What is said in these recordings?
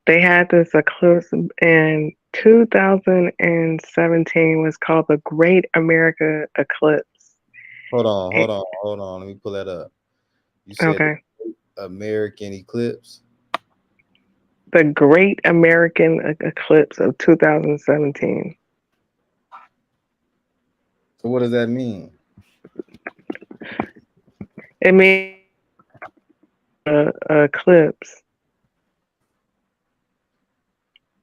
They had this eclipse in 2017 was called the Great America Eclipse. Eh, Hold on. Let me pull that up. You said Okay. the American eclipse. The Great American Eclipse of 2017. So what does that mean? It means a eclipse.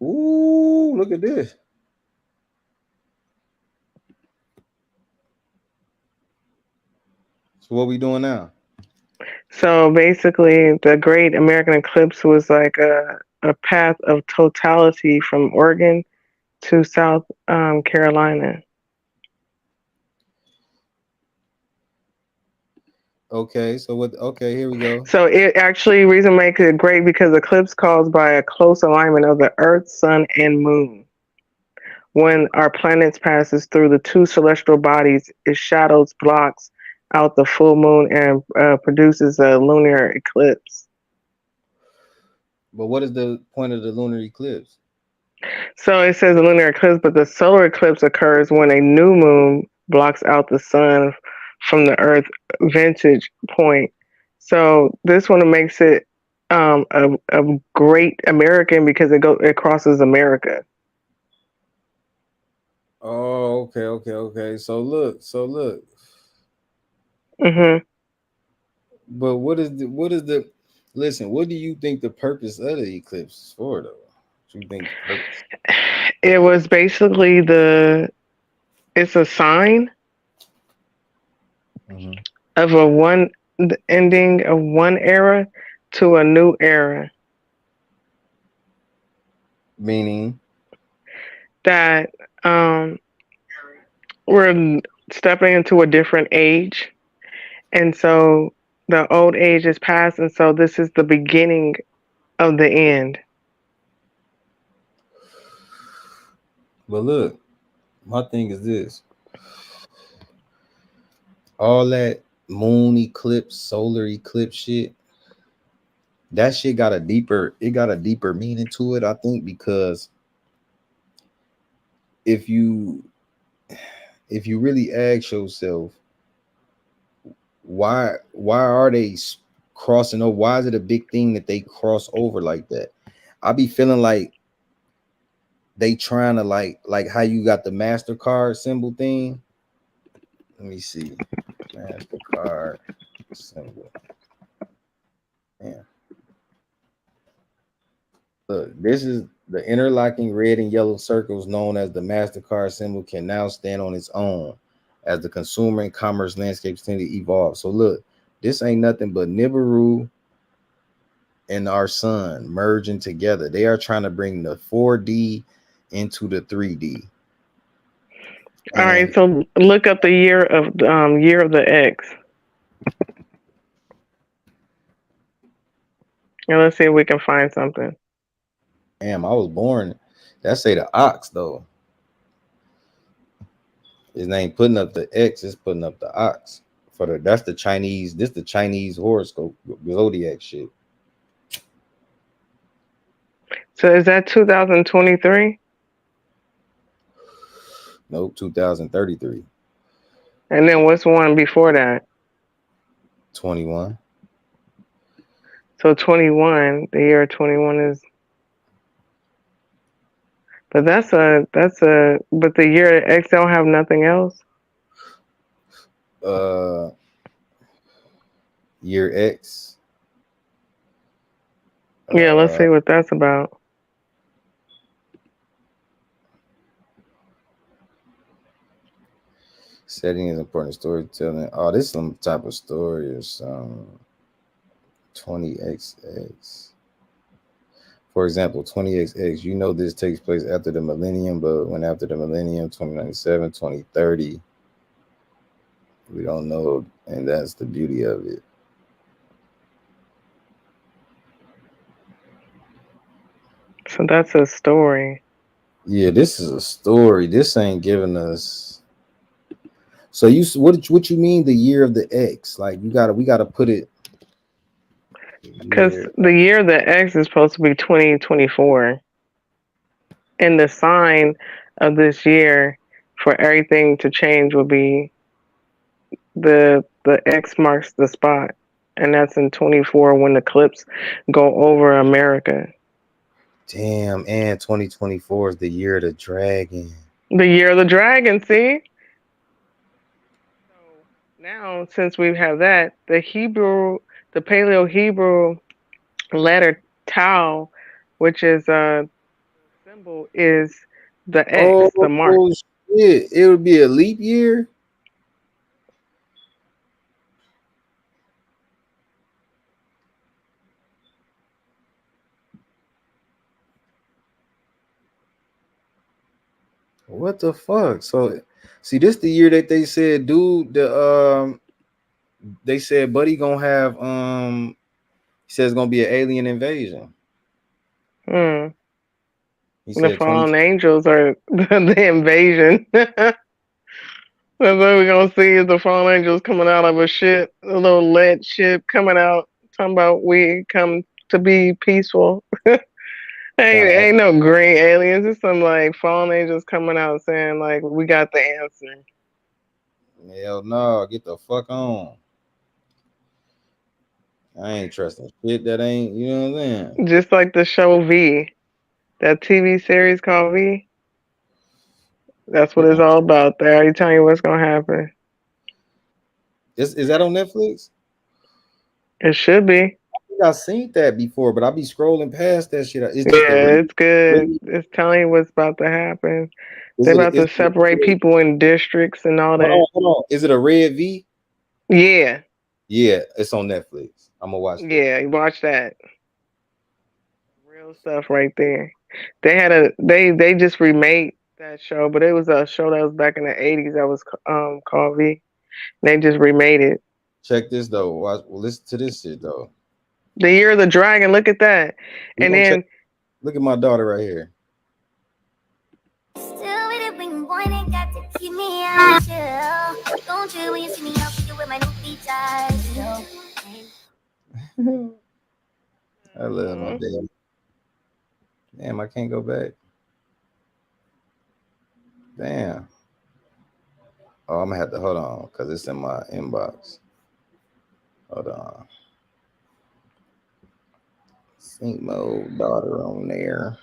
Ooh, look at this. So what we doing now? So basically, the Great American Eclipse was like a path of totality from Oregon to South Carolina. Okay, so what? Okay, here we go. So it actually reason makes it great because eclipse caused by a close alignment of the Earth, Sun, and Moon. When our planets passes through the two celestial bodies, its shadows blocks out the full moon and produces a lunar eclipse. But what is the point of the lunar eclipse? So it says a lunar eclipse, but the solar eclipse occurs when a new moon blocks out the sun from the Earth vantage point. So this one makes it a great American because it crosses America. Oh, okay. So look. Hmm. But what is the listen? What do you think the purpose of the eclipse is for, though? What you think the purpose? It was basically it's a sign Hmm. of the ending of one era to a new era Meaning, that um, we're stepping into a different age. And so the old age is past, and so this is the beginning of the end. but look, my thing is this: all that moon eclipse, solar eclipse shit. That shit got a deeper meaning to it. I think because if you if you really ask yourself why are they crossing over? Why is it a big thing that they cross over like that? I be feeling like they trying to like how you got the MasterCard symbol thing. Let me see. MasterCard symbol. Yeah. Look, this is the interlocking red and yellow circles known as the MasterCard symbol can now stand on its own as the consumer and commerce landscapes tend to evolve. So look, this ain't nothing but Nibiru and our sun merging together. They are trying to bring the 4D into the 3D. All right, And so look up the year of the X, and let's see if we can find something. damn, I was born. That say the ox though. His name putting up the X is putting up the ox. For the that's the Chinese, this the Chinese horoscope zodiac shit. So is that 2023? Nope, 2033. And then what's one before that? 21. So 21, the year 21 is, but but the year of X don't have nothing else. Uh year X. Yeah, let's Uh see what that's about. setting is important storytelling. Oh, this is some type of story or some 20XX. For example, 20XX, you know this takes place after the millennium, but when after the millennium, 2097, 2030, we don't know, and that's the beauty of it. So that's a story. Yeah, this is a story. This ain't giving us. So what you mean the year of the X? Like we gotta put it. Because year. the year of the X is supposed to be 2024. And the sign of this year for everything to change will be the X marks the spot. And that's in 24 when the eclipse go over America. Damn, and 2024 is the year of the dragon. The year of the dragon, see? So now, since we have that, the Paleo Hebrew letter Tau, which is symbol, is the X, the mark. Oh shit! It would be a leap year. What the fuck? So, see, this the year that they said, dude. They said, Buddy gonna have He says it's gonna be an alien invasion. Hmm. He The said 20. fallen angels are the invasion. That's what we're gonna see is the fallen angels coming out of a ship, a little lead ship coming out, talking about we come to be peaceful. Ain't no green aliens. It's some like fallen angels coming out saying like we got the answer. Hell no, get the fuck on. I ain't trusting shit that ain't, you know what I'm saying? Just like the show V, that TV series called V. That's what it's all about. They already telling you what's gonna happen. Is that on Netflix? It should be. I think I seen that before, but I be scrolling past that shit. It's just a Yeah, read. it's good. It's telling you what's about to happen. Is They're it? about to separate people in districts and all Hold that. on, hold on. Is it a red V? Yeah, Yeah, it's on Netflix. I'm gonna watch that. yeah. Watch that. Real stuff right there. They just remade that show, but it was a show that was back in the '80s that was called V. They just remade it. Check this though. Watch. Well, listen to this shit though. The Year of the Dragon. Look at that. We And gonna check. then Look at my daughter right here. Still with it when boy got to keep me out chill. Don't you when you see me out with you with my new features. I love my baby. Damn, I can't go back. Damn. Oh, I'm gonna have to hold on because it's in my inbox. Hold on. Sync mode daughter on there.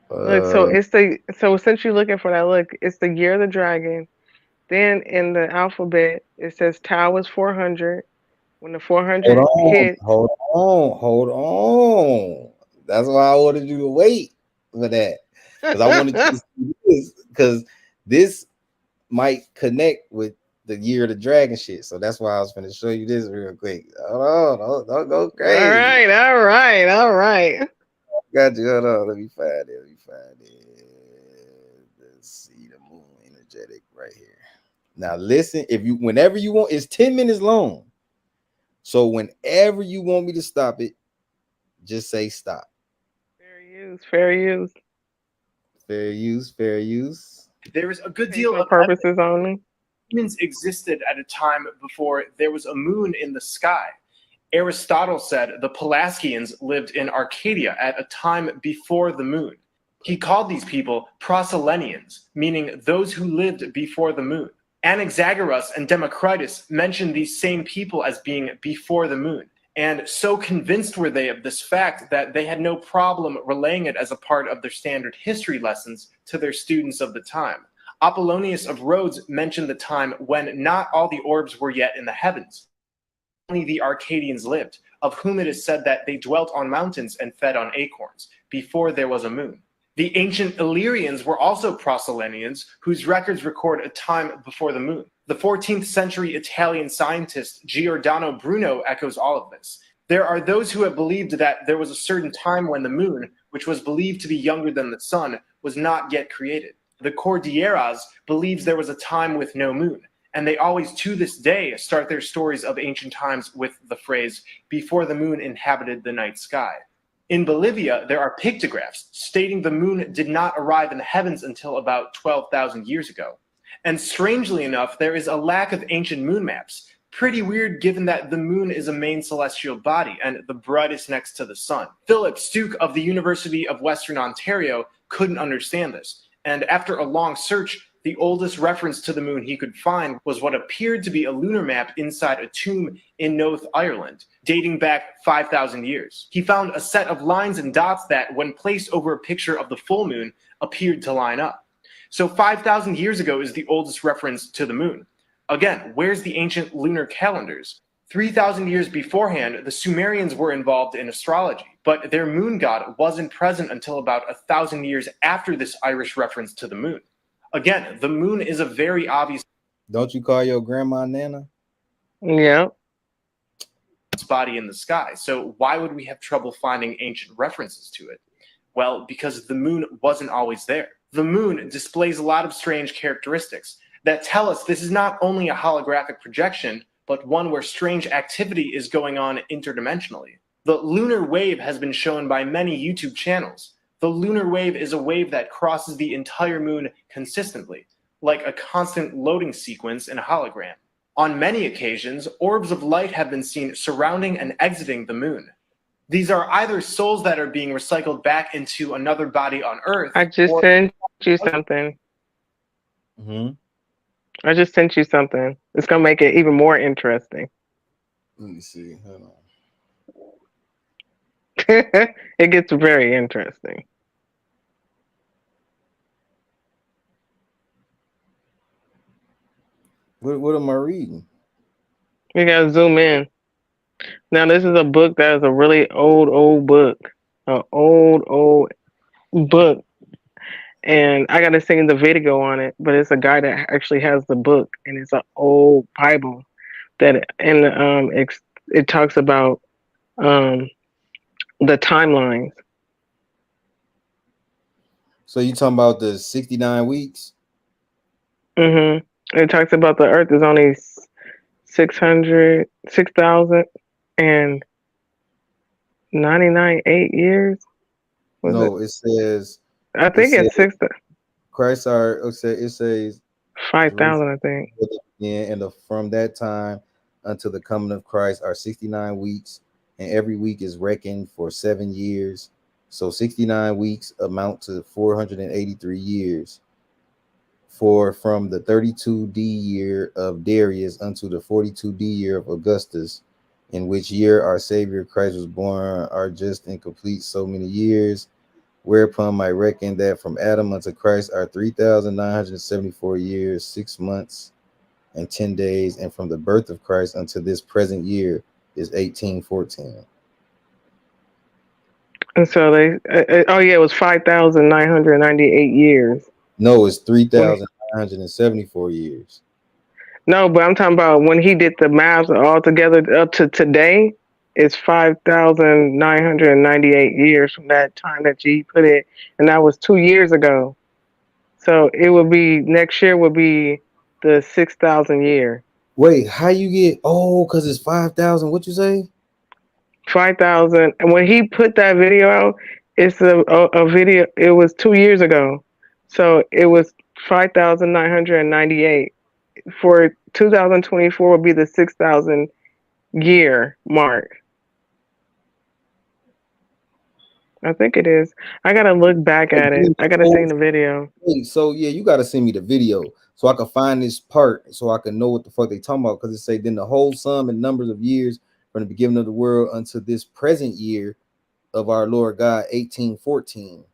look, so since you're looking for that, look, it's the Year of the Dragon. Then in the alphabet it says Tau is 400. When the Hold 400 on, hit, hold on, hold on. That's why I wanted you to wait for that. Because I wanted you to see this. Because this might connect with the Year of the Dragon shit. So that's why I was going to show you this real quick. Hold on, don't go crazy. all right. Got you. Hold on. Let me find it. Let's see the moon energetic right here. Now listen, whenever you want, it's 10 minutes long. So whenever you want me to stop it, just say stop. Fair use, fair use. Fair use, fair use. There is a good deal of purposes only. Humans existed at a time before there was a moon in the sky. Aristotle said the Pelasgians lived in Arcadia at a time before the moon. He called these people Proselenians, meaning those who lived before the moon. Anaxagoras and Democritus mentioned these same people as being before the moon. And so convinced were they of this fact that they had no problem relaying it as a part of their standard history lessons to their students of the time. Apollonius of Rhodes mentioned the time when not all the orbs were yet in the heavens. Only the Arcadians lived, of whom it is said that they dwelt on mountains and fed on acorns, before there was a moon. The ancient Illyrians were also Proselenians, whose records record a time before the moon. The 14th century Italian scientist Giordano Bruno echoes all of this. There are those who have believed that there was a certain time when the moon, which was believed to be younger than the sun, was not yet created. The Cordilleras believes there was a time with no moon, and they always to this day start their stories of ancient times with the phrase, before the moon inhabited the night sky. In Bolivia, there are pictographs stating the moon did not arrive in the heavens until about 12,000 years ago. And strangely enough, there is a lack of ancient moon maps. Pretty weird given that the moon is a main celestial body and the brightest next to the sun. Philip Stuke of the University of Western Ontario couldn't understand this, and after a long search, the oldest reference to the moon he could find was what appeared to be a lunar map inside a tomb in North Ireland, dating back 5,000 years. He found a set of lines and dots that, when placed over a picture of the full moon, appeared to line up. So 5,000 years ago is the oldest reference to the moon. Again, where's the ancient lunar calendars? 3,000 years beforehand, the Sumerians were involved in astrology, but their moon god wasn't present until about 1,000 years after this Irish reference to the moon. Again, the moon is a very obvious Don't you call your grandma Nana? Yeah. body in the sky, so why would we have trouble finding ancient references to it? Well, because the moon wasn't always there. The moon displays a lot of strange characteristics that tell us this is not only a holographic projection, but one where strange activity is going on interdimensionally. The lunar wave has been shown by many YouTube channels. The lunar wave is a wave that crosses the entire moon consistently, like a constant loading sequence in a hologram. On many occasions, orbs of light have been seen surrounding and exiting the moon. These are either souls that are being recycled back into another body on Earth. I just sent you something. I just sent you something. It's gonna make it even more interesting. Let me see. Hold on. It gets very interesting. What am I reading? You gotta zoom in. Now this is a book that is a really old book. An old book. And I gotta sing the video on it, but it's a guy that actually has the book, and it's an old Bible that and it talks about um the timelines. So you talking about the 69 weeks? It talks about the Earth is only 6,099 8 years. Was No, it says I it think says it's six Christ are it says 5,000. I think. yeah, and from that time until the coming of Christ are 69 weeks, and every week is reckoned for 7 years. So 69 weeks amount to 483 years. For from the 32D year of Darius unto the 42D year of Augustus, in which year our Savior Christ was born, are just and complete so many years. Whereupon I reckon that from Adam unto Christ are 3,974 years, 6 months, and 10 days, and from the birth of Christ unto this present year is 1814. And so oh yeah, it was 5,998 years. No, it's When 3,974 years. No, but I'm talking about when he did the math all together up to today. It's 5,998 years from that time that G put it, and that was 2 years ago. So it would be next year would be the 6,000 year. Wait, how you get because it's 5,000? What you say? 5,000. And when he put that video out, it's a video. It was 2 years ago, so it was 5,998. For 2024 would be the 6,000 year mark. I think it is. I gotta look back at it. I gotta see the video. Hey, so yeah, you gotta send me the video so I can find this part so I can know what the fuck they talking about. Because it say then the whole sum and numbers of years from the beginning of the world unto this present year of our Lord God 1814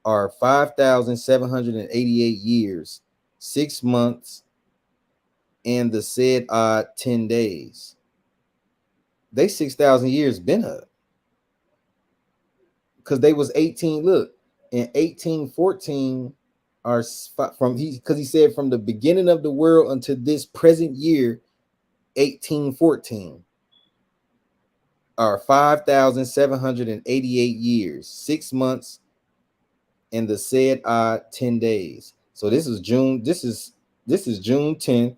are 5,788 years, 6 months, and the said 10 days. They 6,000 years been up because they was 18. Look, in 1814 are from because he said from the beginning of the world until this present year 1814 are 5,788 years, 6 months, and the said 10 days. So this is June. This is June 10th,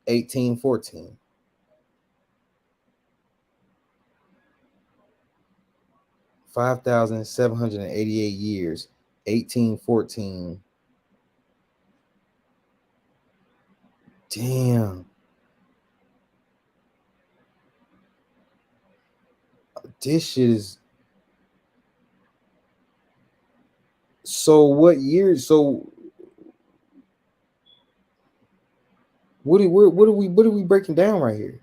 1814. 5,788 years, 1814 Damn. This shit is. So what year? So what are we breaking down right here?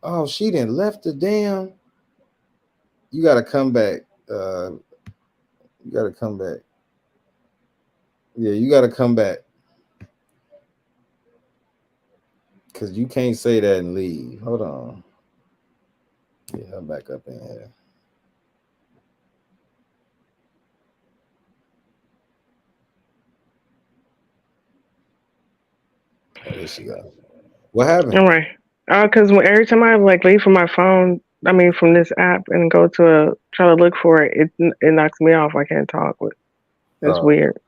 Oh, she didn't left the damn. You gotta come back. You gotta come back. Yeah, you gotta come back. Cause you can't say that and leave. Hold on. Get her back up in here. Oh, there she go. What happened? All right. Because every time I like leave from my phone, I mean from this app, and go to try to look for it, it knocks me off. I can't talk with. It's weird.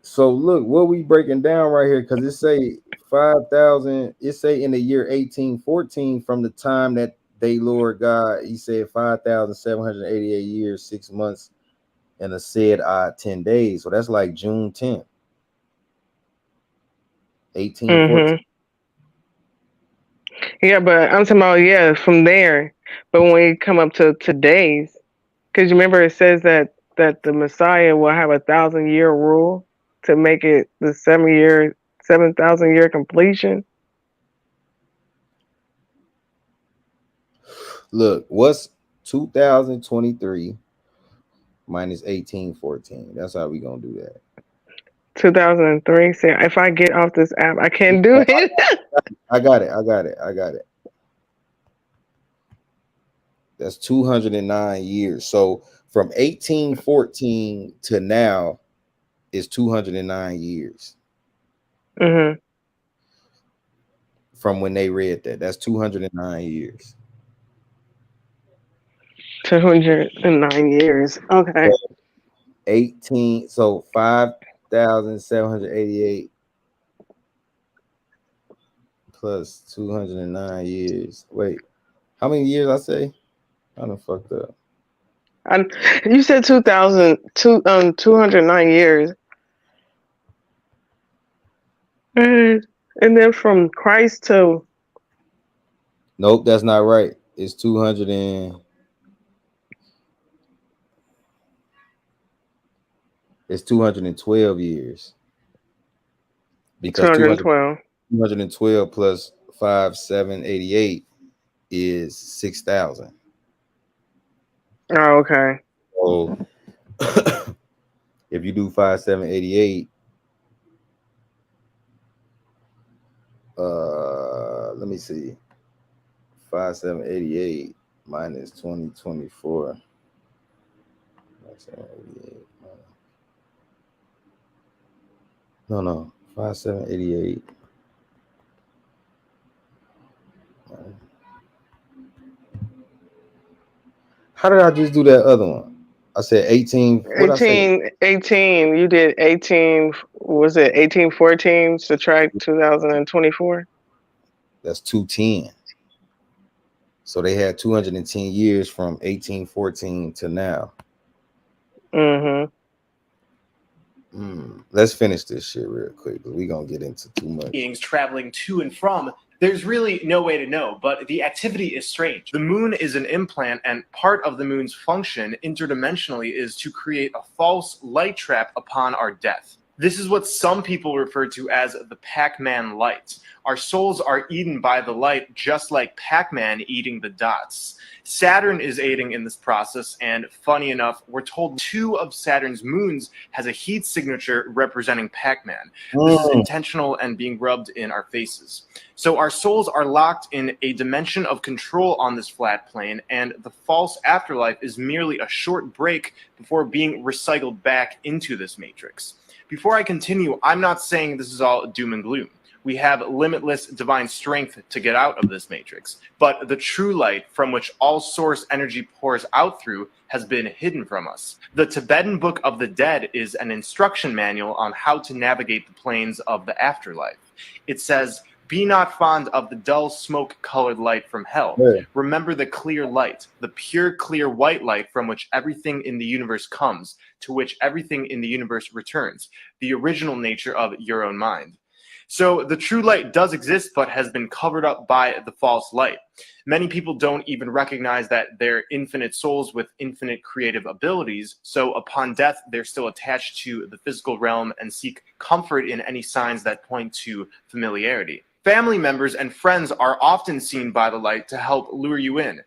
So look, what we breaking down right here, because it say 5,000. It say in the year 1814, from the time that they Lord God, he said 5,788 years, 6 months, and a said 10 days. So that's like June 10th, 1814. Yeah, but I'm talking about from there. But when you come up to today's, because you remember it says that the Messiah will have 1,000-year rule to make it the 7,000-year completion. Look, what's 2023 minus 1814? That's how we gonna do that. 2003. See, if I get off this app, I can't do it. I got it. That's 209 years. So from 1814 to now is 209 years. Mm-hmm. From when they read that. That's 209 years. 209 years. Okay. So 5,788 plus 209 years. Wait, how many years I say? I done fucked up. You said 209 years. And then from Christ to. Nope, that's not right. It's 200 and. It's 212 years. Because 212. 212 plus 5,788 is 6,000. Oh, okay. So if you do 5,788, let me see. 5,788 minus 2024. No. 5,788. How did I just do that other one? I said 18. What I say? 18. You did 18. Was it 1814? Subtract 2024. That's 210. So they had 210 years from 1814 to now. Mm-hmm. Let's finish this shit real quick, because we're going to get into too much. Beings traveling to and from, there's really no way to know, but the activity is strange. The moon is an implant, and part of the moon's function interdimensionally is to create a false light trap upon our death. This is what some people refer to as the PacMan Light. Our souls are eaten by the light, just like Pac-Man eating the dots. Saturn is aiding in this process, and funny enough, we're told 2 of Saturn's moons has a heat signature representing Pac-Man. This is intentional and being rubbed in our faces. So our souls are locked in a dimension of control on this flat plane, and the false afterlife is merely a short break before being recycled back into this matrix. Before I continue, I'm not saying this is all doom and gloom. We have limitless divine strength to get out of this matrix, but the true light from which all source energy pours out through has been hidden from us. The Tibetan Book of the Dead is an instruction manual on how to navigate the planes of the afterlife. It says, Be not fond of the dull smoke-colored light from hell. Yeah. Remember the clear light, the pure, clear white light from which everything in the universe comes, to which everything in the universe returns, the original nature of your own mind. So the true light does exist, but has been covered up by the false light. Many people don't even recognize that they're infinite souls with infinite creative abilities, so upon death, they're still attached to the physical realm and seek comfort in any signs that point to familiarity. Family members and friends are often seen by the light to help lure you in.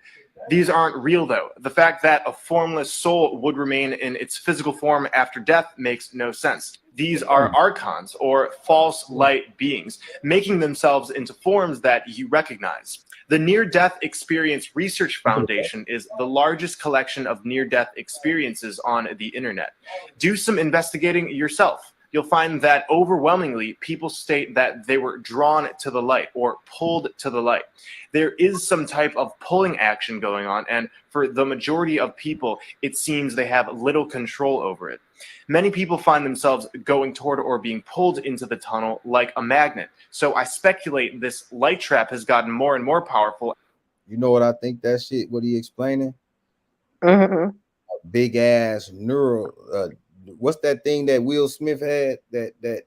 These aren't real, though. The fact that a formless soul would remain in its physical form after death makes no sense. These are archons, or false light beings, making themselves into forms that you recognize. The Near-Death Experience Research Foundation is the largest collection of near-death experiences on the internet. Do some investigating yourself. You'll find that overwhelmingly people state that they were drawn to the light or pulled to the light. There is some type of pulling action going on, and for the majority of people, it seems they have little control over it. Many people find themselves going toward or being pulled into the tunnel like a magnet. So I speculate this light trap has gotten more and more powerful. You know what I think that shit, what he explaining? Mm-hmm. Big ass neural, what's that thing that Will Smith had that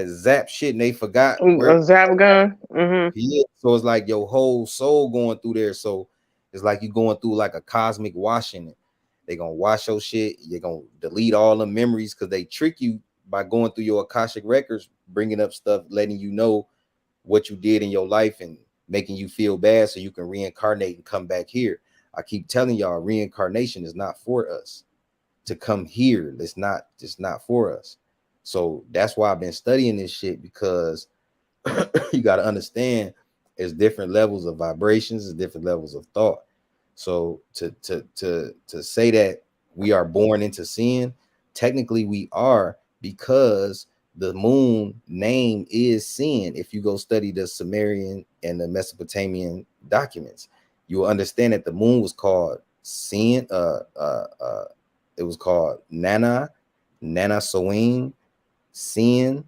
zap shit and they forgot where A zap gun. Mm-hmm. he is. So it's like your whole soul going through there. So it's like you going through like a cosmic washing. They gonna wash your shit. You're gonna delete all the memories because they trick you by going through your Akashic records, bringing up stuff, letting you know what you did in your life and making you feel bad so you can reincarnate and come back here. I keep telling y'all, reincarnation is not for us to come here. It's not for us. So that's why I've been studying this shit, because you got to understand there's different levels of vibrations, there's different levels of thought. So to say that we are born into sin, technically we are, because the moon name is sin. If you go study the Sumerian and the Mesopotamian documents, you will understand that the moon was called sin. It was called Nana Soin, sin,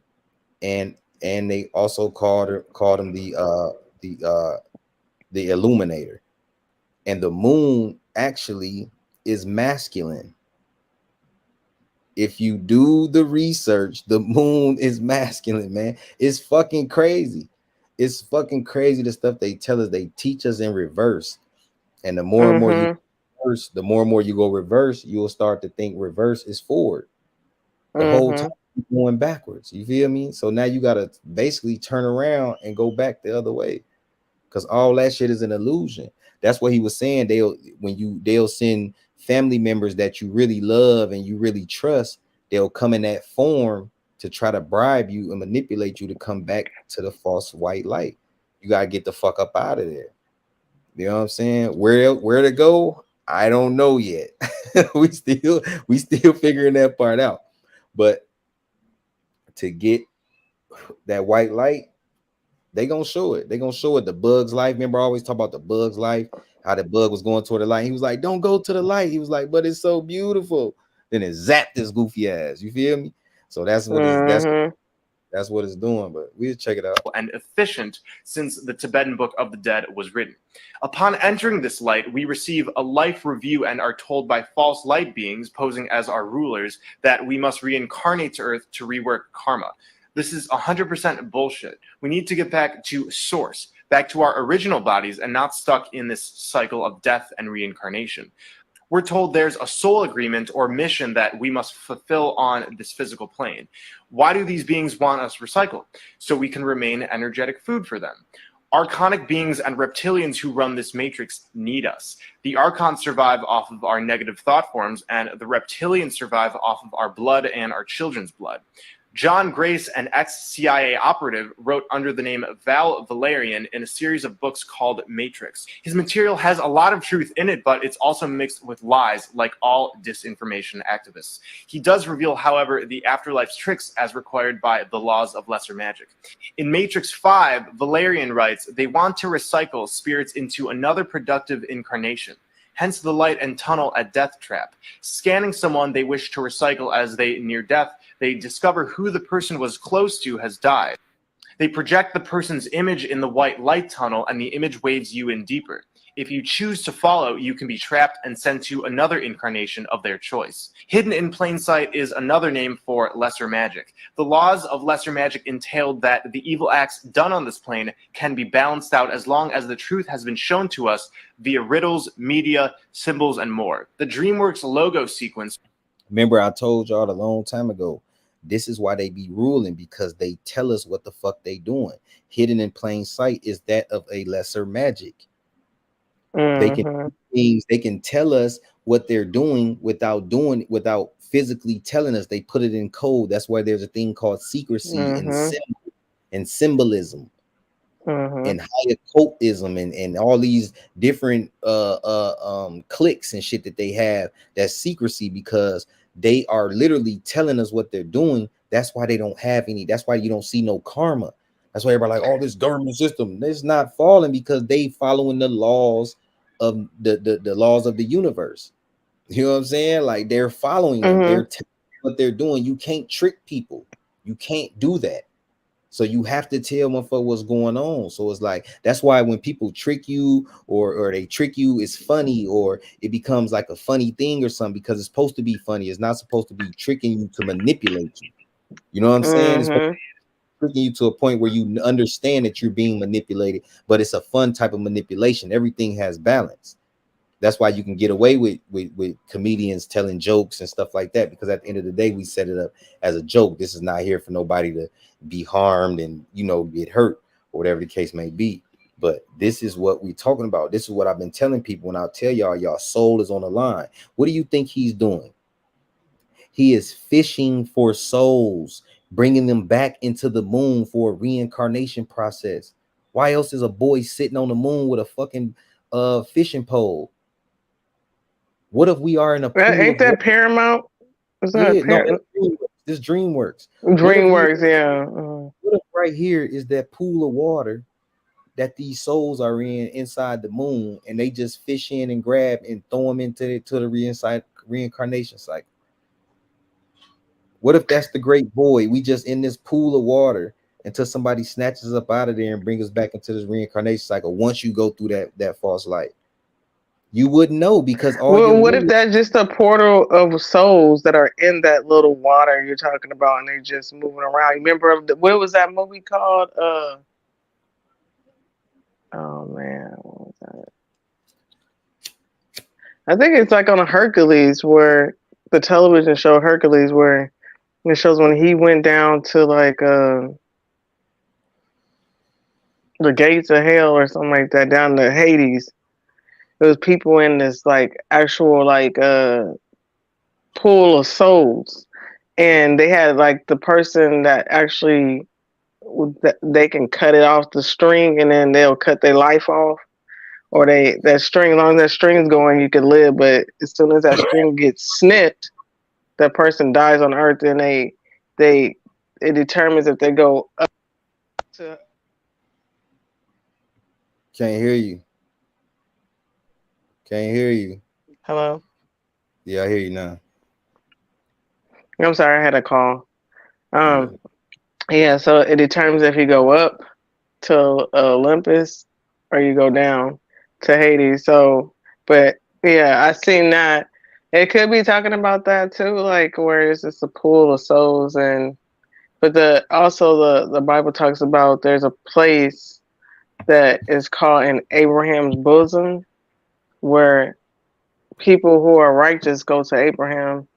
and they also called him the illuminator. And the moon actually is masculine. If you do the research, the moon is masculine, man. It's fucking crazy. It's fucking crazy the stuff they tell us. They teach us in reverse. And the more and more you reverse, the more and more you go reverse, you will start to think reverse is forward. The whole time going backwards. You feel me? So now you gotta basically turn around and go back the other way, because all that shit is an illusion. That's what he was saying. They'll send family members that you really love and you really trust. They'll come in that form to try to bribe you and manipulate you to come back to the false white light. You gotta get the fuck up out of there. You know what I'm saying? Where to go? I don't know yet. we still figuring that part out. But to get that white light, they gonna show it. They gonna show it. The bug's life. Remember, I always talk about the bug's life, how the bug was going toward the light. He was like, "Don't go to the light." He was like, "But it's so beautiful." Then it zapped this goofy ass. You feel me? So that's what that's what it's doing. But we'll check it out. And efficient since the Tibetan Book of the Dead was written. Upon entering this light, we receive a life review and are told by false light beings posing as our rulers that we must reincarnate to Earth to rework karma. This is 100% bullshit. We need to get back to source, back to our original bodies, and not stuck in this cycle of death and reincarnation. We're told there's a soul agreement or mission that we must fulfill on this physical plane. Why do these beings want us recycled? So we can remain energetic food for them. Archonic beings and reptilians who run this matrix need us. The archons survive off of our negative thought forms, and the reptilians survive off of our blood and our children's blood. John Grace, an ex-CIA operative, wrote under the name Val Valerian in a series of books called Matrix. His material has a lot of truth in it, but it's also mixed with lies, like all disinformation activists. He does reveal, however, the afterlife's tricks as required by the laws of lesser magic. In Matrix 5, Valerian writes, they want to recycle spirits into another productive incarnation. Hence the light and tunnel at Death Trap. Scanning someone they wish to recycle as they near death, they discover who the person was close to has died. They project the person's image in the white light tunnel, and the image waves you in deeper. If you choose to follow, you can be trapped and sent to another incarnation of their choice. Hidden in plain sight is another name for lesser magic. The laws of lesser magic entailed that the evil acts done on this plane can be balanced out as long as the truth has been shown to us via riddles, media, symbols, and more. The DreamWorks logo sequence. Remember, I told y'all a long time ago, this is why they be ruling, because they tell us what the fuck they doing. Hidden in plain sight is that of a lesser magic. They can things, they can tell us what they're doing without physically telling us. They put it in code. That's why there's a thing called secrecy and symbolism and high occultism and all these different clicks and shit that they have. That's secrecy, because they are literally telling us what they're doing. That's why they don't have any. That's why you don't see no karma. That's why everybody like, oh, this government system, it's not falling, because they following the laws of the laws of the universe. You know what I'm saying? Like, they're following them. They're telling what they're doing. You can't trick people. You can't do that. So you have to tell them for what's going on. So it's like, that's why when people trick you or they trick you, it's funny, or it becomes like a funny thing or something, because it's supposed to be funny. It's not supposed to be tricking you to manipulate you. You know what I'm saying? It's supposed to tricking you to a point where you understand that you're being manipulated, but it's a fun type of manipulation. Everything has balance. That's why you can get away with comedians telling jokes and stuff like that, because at the end of the day, we set it up as a joke. This is not here for nobody to be harmed and, you know, get hurt or whatever the case may be. But this is what we're talking about. This is what I've been telling people. When I tell y'all soul is on the line, what do you think he's doing? He is fishing for souls, bringing them back into the moon for a reincarnation process. Why else is a boy sitting on the moon with a fucking fishing pole? What if we are in a pool Ain't of that water? Paramount? Is that Yeah, no, that's DreamWorks. This DreamWorks. DreamWorks? Yeah. What if right here is that pool of water that these souls are in inside the moon, and they just fish in and grab and throw them into the reincarnation cycle? What if that's the great void? We just in this pool of water until somebody snatches us up out of there and brings us back into this reincarnation cycle. Once you go through that false light, you wouldn't know, because all your Well, what if memory. that's just a portal of souls that are in that little water you're talking about, and they just moving around? Remember, what was that movie called? Oh man, what was that? I think it's like on a Hercules, where the television show Hercules, where it shows when he went down to like the gates of hell or something like that, down to Hades. There was people in this like actual like pool of souls, and they had like the person that actually they can cut it off the string, and then they'll cut their life off, or that string, as long as that string's going, you can live. But as soon as that string gets snipped, that person dies on Earth, and they it determines if they go up to. Can't hear you. Can't hear you. Hello. Yeah, I hear you now. I'm sorry, I had a call. Yeah. Yeah, so it determines if you go up to Olympus or you go down to Hades. So, but yeah, I seen that. It could be talking about that too, like where it's just a pool of souls, and but the Bible talks about there's a place that is called in Abraham's bosom, where people who are righteous go to Abraham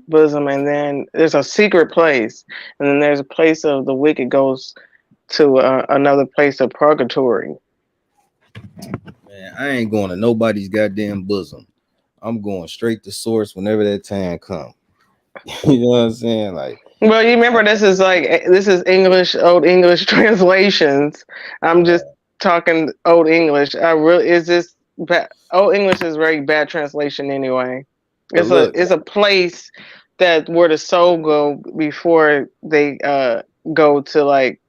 bosom, and then there's a secret place, and then there's a place of the wicked goes to another place of purgatory. Man, I ain't going to nobody's goddamn bosom. I'm going straight to source whenever that time comes. You know what I'm saying? Like, Well, you remember this is English, old English translations. I'm just talking old English. I really is this bad, old English is very bad translation anyway. but look, It's a place that where the soul go before they go to like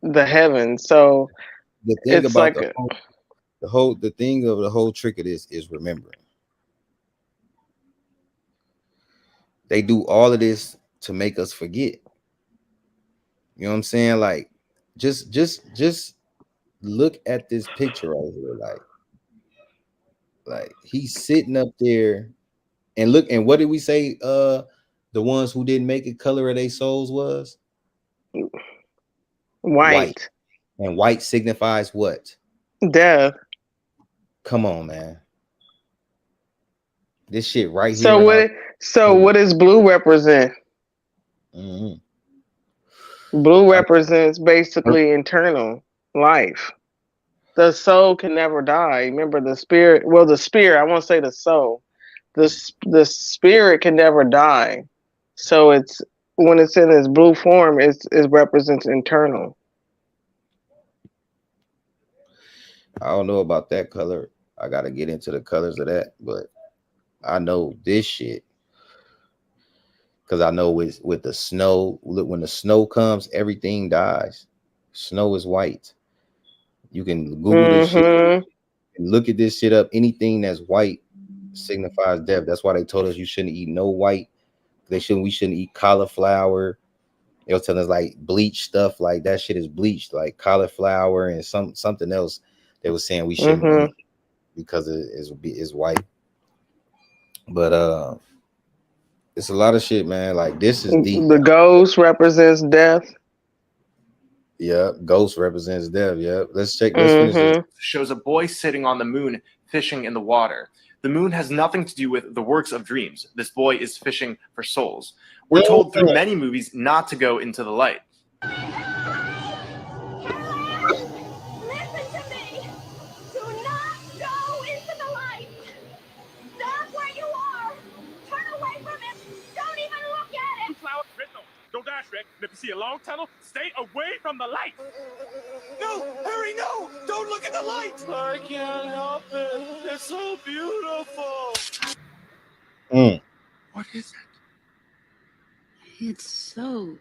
the heavens. So the thing it's about like the thing of the whole trick of this is remembering. They do all of this to make us forget. You know what I'm saying? Like, just look at this picture right here. Like he's sitting up there and look. And what did we say? The ones who didn't make it, color of their souls was white, White. and white signifies what? Death. Come on, man. This shit right So here in our. what does blue represent? Mhm. Blue I- represents basically internal life. The soul can never die. Remember the spirit. Well, the spirit. I won't say the soul. The spirit can never die. So it's when it's in its blue form, it represents internal. I don't know about that color. I gotta get into the colors of that, but I know this shit because I know with the snow. Look, when the snow comes, everything dies. Snow is white. You can Google this shit Mm-hmm. and look at this shit up. Anything that's white signifies death. That's why they told us you shouldn't eat no white. We shouldn't eat cauliflower. They was telling us like bleach stuff, like that shit is bleached, like cauliflower and something else. They was saying we shouldn't Mm-hmm. eat because it is white. But it's a lot of shit, man. Like this is deep. The ghost represents death. Yeah, ghost represents death. Yeah, let's finish this. Mm-hmm. Shows a boy sitting on the moon fishing in the water. The moon has nothing to do with the works of dreams. This boy is fishing for souls. We're told through many movies not to go into the light. Listen to me! Do not go into the light! Stop where you are! Turn away from it! Don't even look at it! Flower, no, don't die, Shrek. And if you see a long tunnel, stay away from the light. No, hurry, no! Don't look at the light! I can't help it. It's so beautiful. Mm. What is it? It's so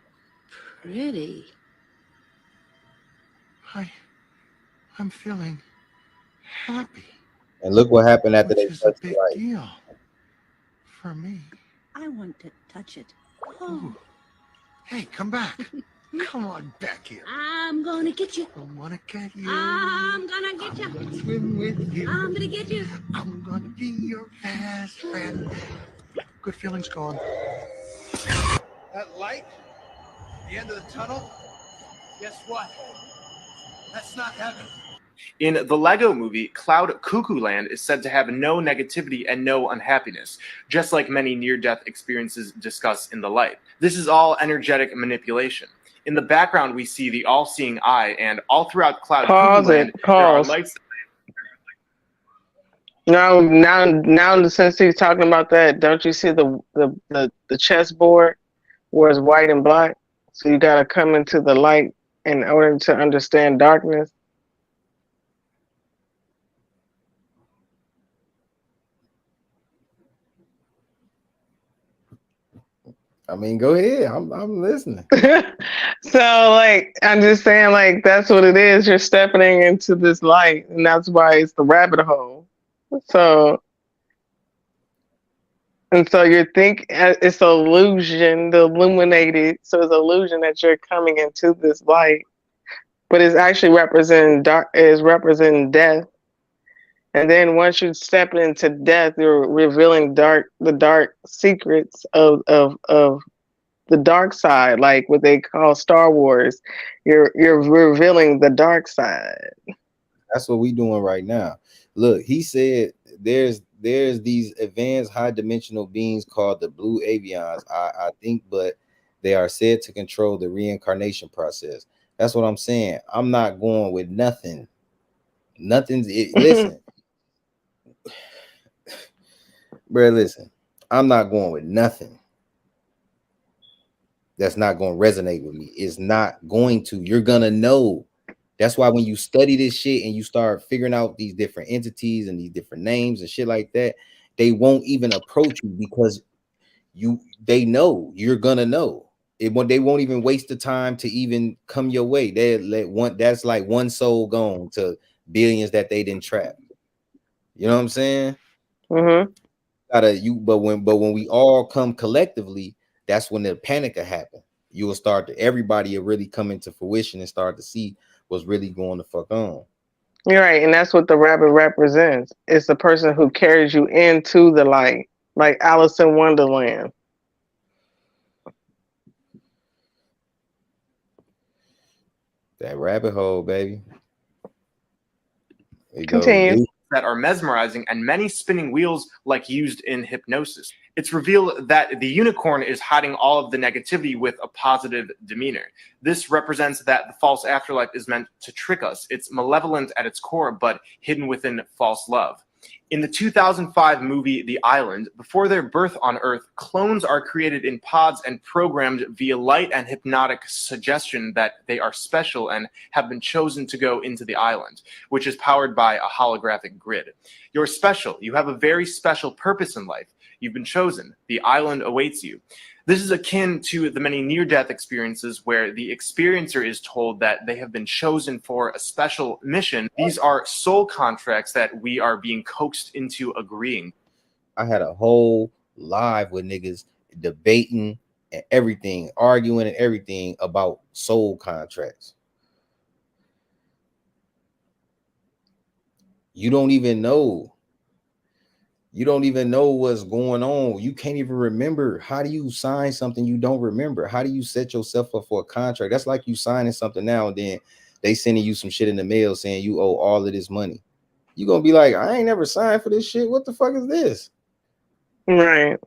pretty. I'm feeling happy, And look what happened after which they is a touched the big light. deal for me. I want to touch it. Oh, Hey, come back. Come on back here. I'm gonna get you. I want to get you. I'm gonna get you. Gonna swim with you. I'm gonna get you. I'm gonna be your best friend. Good feelings gone. That light, the end of the tunnel. Guess what? That's not heaven. In the Lego movie, Cloud Cuckoo Land is said to have no negativity and no unhappiness, just like many near-death experiences discussed in The Light. This is all energetic manipulation. In the background, we see the all-seeing eye, and all throughout Cloud Pause Cuckoo it. Land, there are Pause. lights. Now, since he's talking about that, don't you see the chessboard where it's white and black? So you gotta come into the light in order to understand darkness. I mean, go ahead. I'm listening. So like I'm just saying like that's what it is. You're stepping into this light and that's why it's the rabbit hole. So and so you're it's illusion, the illuminated. So it's illusion that you're coming into this light, but it's actually representing dark. Is representing death. And then once you step into death, you're revealing the dark secrets of the dark side, like what they call Star Wars. You're revealing the dark side. That's what we doing right now. Look, he said there's these advanced high dimensional beings called the blue avions. I think, but they are said to control the reincarnation process. That's what I'm saying. I'm not going with nothing. Listen, bro. Listen, I'm not going with nothing. That's not going to resonate with me. It's not going to. You're gonna know. That's why when you study this shit and you start figuring out these different entities and these different names and shit like that, they won't even approach you because they know you're gonna know. They won't even waste the time to even come your way. They let one that's like one soul gone to billions that they didn't trap. You know what I'm saying? Mm-hmm. But when we all come collectively, that's when the panic will happen. you will start to, everybody will really come into fruition and start to see what's really going to fuck on. You're right, and that's what the rabbit represents. It's the person who carries you into the light, like Alice in Wonderland. That rabbit hole, baby. It goes Continue. deep. That are mesmerizing and many spinning wheels like used in hypnosis. It's revealed that the unicorn is hiding all of the negativity with a positive demeanor. This represents that the false afterlife is meant to trick us. It's malevolent at its core, but hidden within false love. In the 2005 movie The Island, before their birth on Earth, clones are created in pods and programmed via light and hypnotic suggestion that they are special and have been chosen to go into the island, which is powered by a holographic grid. You're special. You have a very special purpose in life. You've been chosen. The island awaits you. This is akin to the many near-death experiences where the experiencer is told that they have been chosen for a special mission. These are soul contracts that we are being coaxed into agreeing. I had a whole live with niggas debating and everything, arguing and everything about soul contracts. You don't even know. You don't even know what's going on. You can't even remember. How do you sign something you don't remember? How do you set yourself up for a contract? That's like you signing something now and then they sending you some shit in the mail saying you owe all of this money. You're gonna be like, I ain't never signed for this shit. What the fuck is this? Right.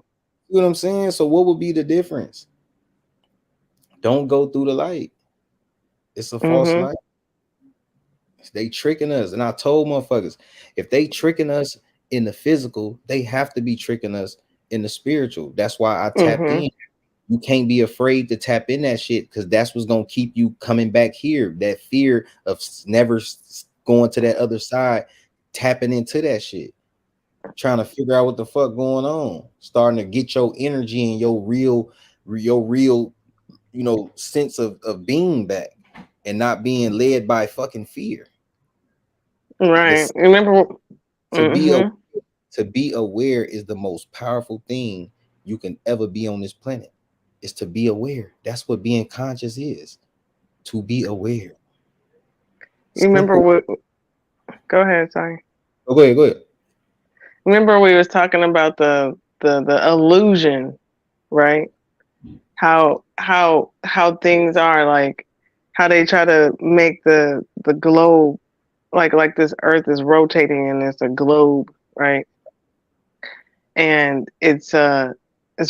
You know what I'm saying? So what would be the difference? Don't go through the light. It's a false light. They tricking us. And I told motherfuckers, if they tricking us in the physical, they have to be tricking us in the spiritual. That's why I tapped in. You can't be afraid to tap in that shit, because that's what's gonna keep you coming back here. That fear of never going to that other side, tapping into that shit, trying to figure out what the fuck going on, starting to get your energy and your real, sense of being back, and not being led by fucking fear. Right. Remember, to be aware is the most powerful thing you can ever be on this planet. Is to be aware. That's what being conscious is. To be aware. you remember what? Go ahead. Sorry. Oh, go ahead. Remember we was talking about the illusion, right? How things are, like how they try to make the globe like this earth is rotating and it's a globe, right? And it's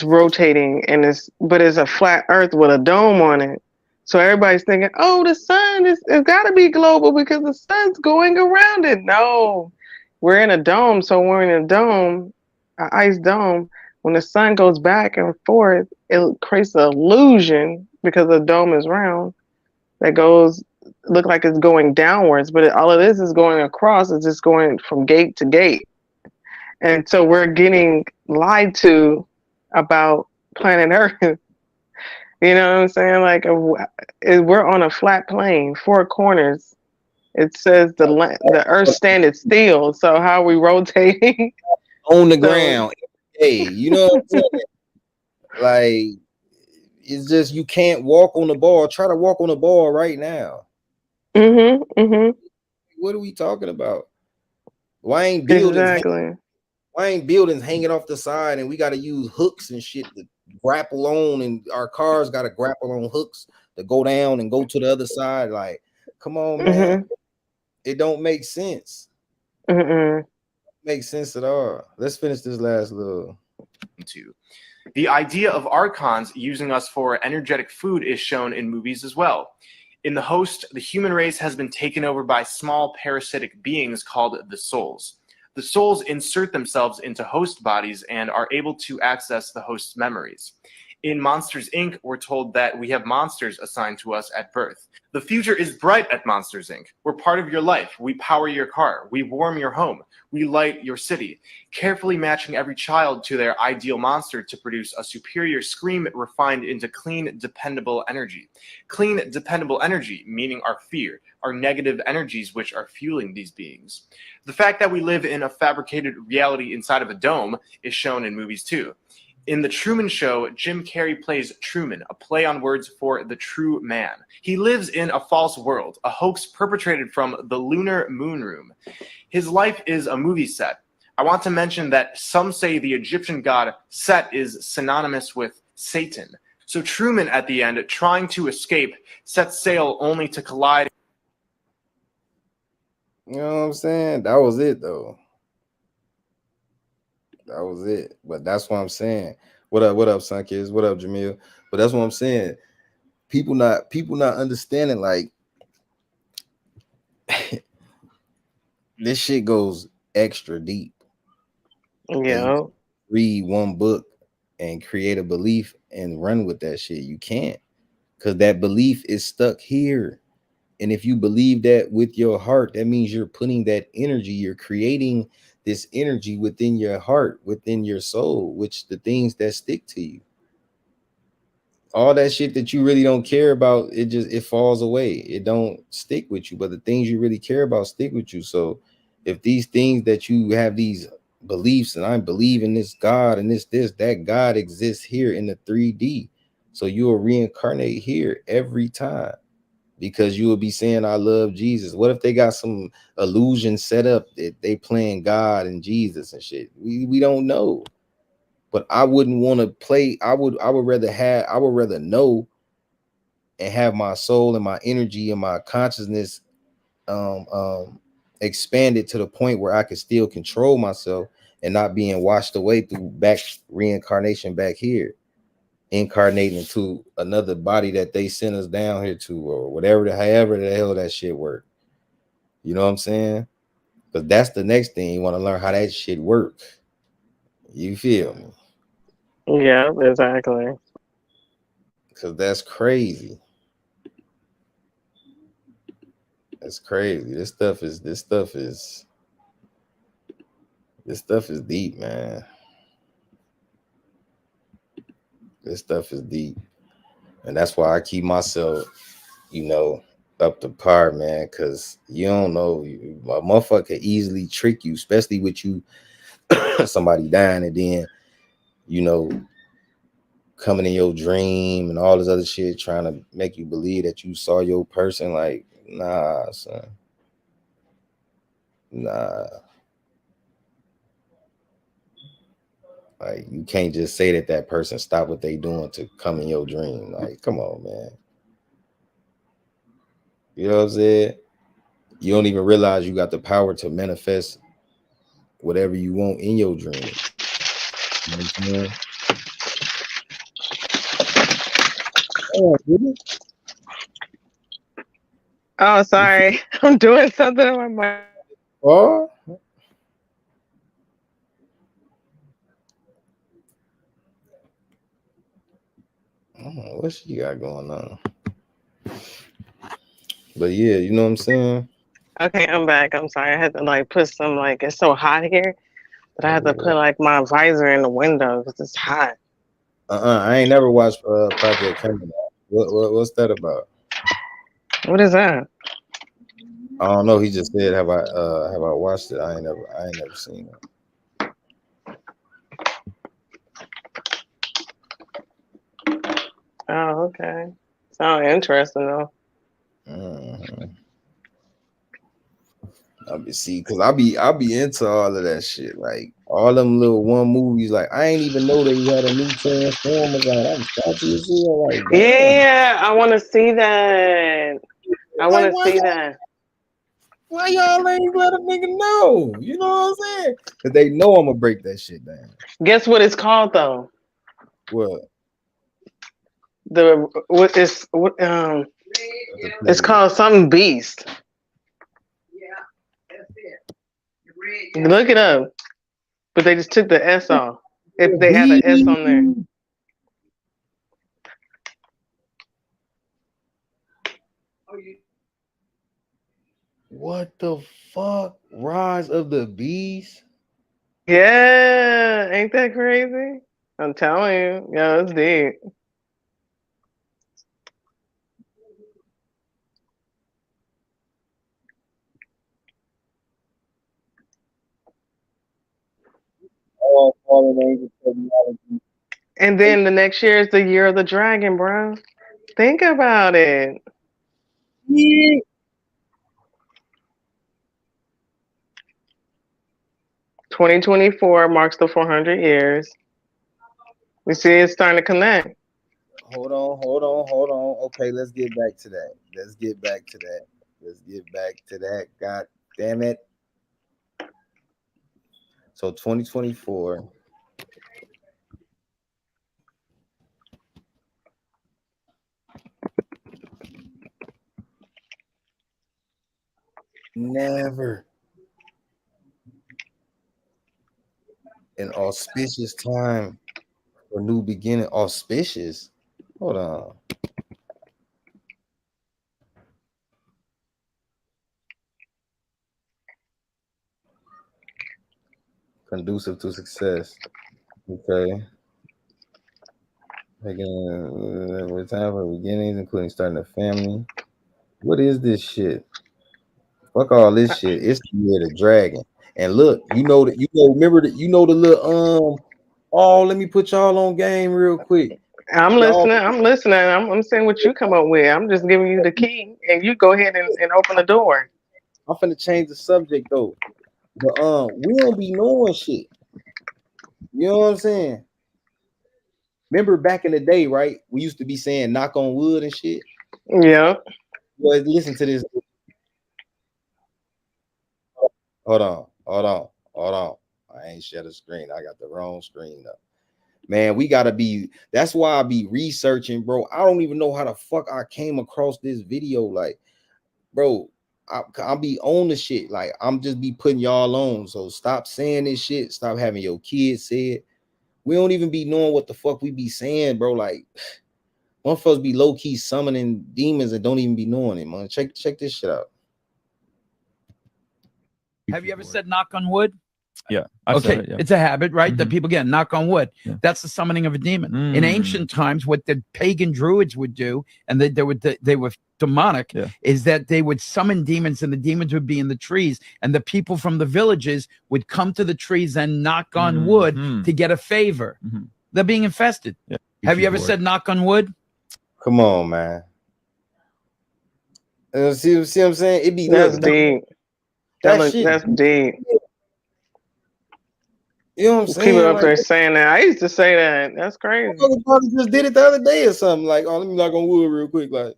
rotating and it's a flat earth with a dome on it. So everybody's thinking, oh, the sun it's got to be global because the sun's going around it. No, we're in a dome. So when we're in a dome, an ice dome, when the sun goes back and forth, it creates an illusion because the dome is round that look like it's going downwards, but all of this is going across. It's just going from gate to gate. And so we're getting lied to about planet Earth. You know what I'm saying? Like we're on a flat plane, four corners. It says the Earth standeth still. So how are we rotating? On the ground. Hey, you know what I'm saying? Like, it's just, you can't walk on the ball. Try to walk on the ball right now. What are we talking about? Why ain't buildings hanging off the side and we got to use hooks and shit to grapple on, and our cars got to grapple on hooks to go down and go to the other side? Like, come on, man. It don't make sense. Makes sense at all. Let's finish this last little. The idea of archons using us for energetic food is shown in movies as well. In The Host, the human race has been taken over by small parasitic beings called the souls. The souls insert themselves into host bodies and are able to access the host's memories. In Monsters, Inc., we're told that we have monsters assigned to us at birth. The future is bright at Monsters, Inc. We're part of your life. We power your car. We warm your home. We light your city, carefully matching every child to their ideal monster to produce a superior scream refined into clean, dependable energy. Clean, dependable energy, meaning our fear, our negative energies which are fueling these beings. The fact that we live in a fabricated reality inside of a dome is shown in movies too. In The Truman Show, Jim Carrey plays Truman, a play on words for the true man. He lives in a false world, a hoax perpetrated from the lunar moon room. His life is a movie set. I want to mention that some say the Egyptian god Set is synonymous with Satan. So Truman, at the end, trying to escape, sets sail only to collide. You know what I'm saying? That was it though. That was it. But that's what I'm saying. What up, son kids? What up, Jamil? But that's what I'm saying. People not understanding, like this shit goes extra deep. And you Yeah. read one book and create a belief and run with that shit. You can't, because that belief is stuck here. And if you believe that with your heart, that means you're putting that energy, you're creating this energy within your heart, within your soul, which the things that stick to you. All that shit that you really don't care about, it falls away. It don't stick with you. But the things you really care about stick with you. So if these things that you have, these beliefs, and I believe in this God and this, that God exists here in the 3D. So you will reincarnate here every time, because you will be saying, I love Jesus. What if they got some illusion set up that they playing God and Jesus and shit? We don't know. But I wouldn't want to play. I would rather know and have my soul and my energy and my consciousness um um expanded to the point where I could still control myself and not being washed away through back reincarnation back here, incarnating into another body that they sent us down here to, or whatever, however the hell that shit work. You know what I'm saying? Because that's the next thing. You want to learn how that shit work. You feel me? Yeah, exactly. Because that's crazy. That's crazy. This stuff is deep, man. This stuff is deep. And that's why I keep myself, up to par, man. Cause you don't know, a motherfucker can easily trick you, especially with you somebody dying, and then, you know, coming in your dream and all this other shit, trying to make you believe that you saw your person. Like, nah, son. Nah. Like, you can't just say that person stopped what they doing to come in your dream. Like, come on, man. You know what I'm saying? You don't even realize you got the power to manifest whatever you want in your dream. You know what I'm saying? Oh, really? Oh, You feel sorry. I'm doing something on my mic. oh, what she got going on? But yeah, you know what I'm saying? Okay, I'm back. I'm sorry. I had to like put some like it's so hot here that I had to put like my visor in the window because it's hot. I ain't never watched Project Canada. What's that about? What is that? I don't know. He just said, have I watched it? I ain't never seen it. Oh, okay. Sound interesting though. Mhm. I be into all of that shit. Like all them little one movies. Like I ain't even know they had a new Transformers out. I'm salty as hell. Like damn. Yeah, I want to see that. I want Like to see that. why y'all ain't let a nigga know? You know what I'm saying? Cause they know I'm gonna break that shit down. Guess what it's called though? What? The what is what The it's preview. called something beast. Look it up. But they just took the S off. If they had the S on there. What the fuck? Rise of the Beast? Yeah, ain't that crazy? I'm telling you. Yeah, it's deep. All fallen angel technology. And then the next year is the year of the dragon, bro. Think about it. Yeah. 2024 marks the 400 years. We see it's starting to connect. Hold on. Okay, let's get back to that. Let's get back to that. Let's get back to that. God damn it. So 2024. Never an auspicious time for new beginning. Auspicious. Hold on. Conducive to success. Okay. Again, time for beginnings, including starting a family. What is this shit? Fuck all this shit. It's the year of the dragon. And look, remember that the little oh, let me put y'all on game real quick. I'm Y'all, listening. I'm listening. I'm saying what you come up with. I'm just giving you the key, and you go ahead and open the door. I'm finna change the subject though. But we don't be knowing shit. You know what I'm saying? Remember back in the day, right? We used to be saying knock on wood and shit. Yeah. Well, listen to this. Hold on. I ain't share the screen. I got the wrong screen up. Man, we gotta be. That's why I be researching, bro. I don't even know how the fuck I came across this video. Like, bro, I'll be on the shit. Like, I'm just be putting y'all on. So stop saying this shit. Stop having your kids say it. We don't even be knowing what the fuck we be saying, bro. Like, motherfuckers be low key summoning demons and don't even be knowing it, man. Check this shit out. Have you ever said knock on wood? Yeah. Okay, it's a habit, right? That Mhm. people get knock on wood. Yeah. That's the summoning of a demon. In Mm. ancient times, what the pagan druids would do, and they were demonic, Yeah. is that they would summon demons, and the demons would be in the trees, and the people from the villages would come to the trees and knock on wood Mhm. to get a favor. Mhm. They're being infested. Yeah. Have you ever said knock on wood? Come on, man. See what I'm saying? It be That's look deep. that shit. That's deep. You know what I'm People saying? up Like, there saying that. I used to say that. That's crazy. motherfuckers probably just did it the other day or something. Like, oh, let me knock on wood real quick. Like,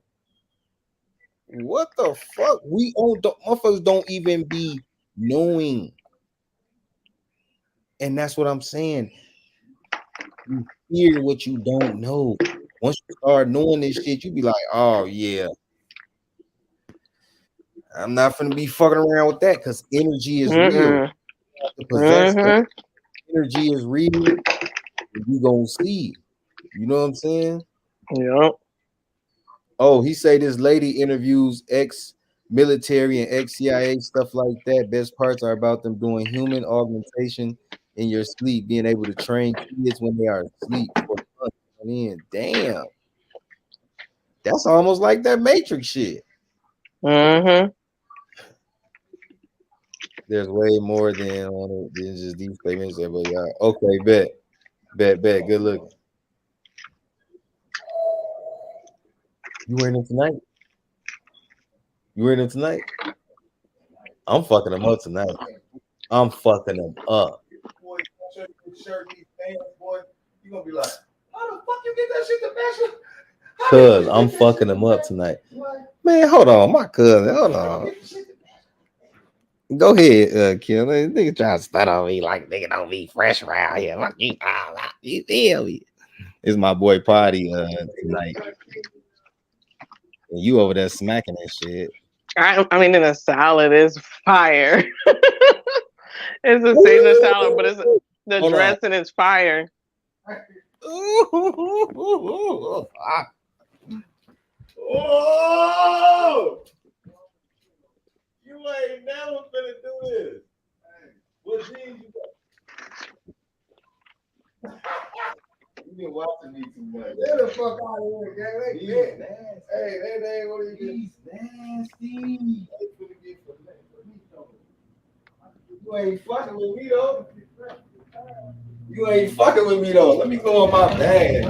what the fuck? Motherfuckers don't even be knowing. And that's what I'm saying. You hear what you don't know. Once you start knowing this shit, you be like, oh yeah, I'm not gonna be fucking around with that because energy is real. Mm-mm. To possess the Mm-hmm. energy is real. You gonna see. You know what I'm saying? Yep. Oh, he say this lady interviews ex-military and ex-CIA stuff like that. Best parts are about them doing human augmentation in your sleep, being able to train kids when they are asleep for fun. I mean, damn, that's almost like that Matrix shit. Mm-hmm. There's way more than just these statements. But yeah, okay, bet. Good looking. You wearing them tonight? You wearing them tonight? I'm fucking them up tonight. I'm fucking them up. Boy, shirt, these pants, boy. You gonna be like, how the fuck you get that shit to match? Cuz I'm fucking them up tonight. Man, hold on, my cousin. Hold on. Go ahead, Kim. Nigga trying to start on me like nigga don't be fresh around here. Fuck you, you feel me? It's my boy party tonight. And you over there smacking that shit. I mean, in a salad is fire. It's a Caesar salad, but it's the Hold on. dressing is fire. Oh! You ain't never finna do this. What jeans you got? You been watching me too much. Get the fuck out of here, gang. They nasty. Hey, they ain't what you do. Nasty. They finna get for me, though. You ain't fucking with me, though. You ain't fucking with me though. Let me go on my bag.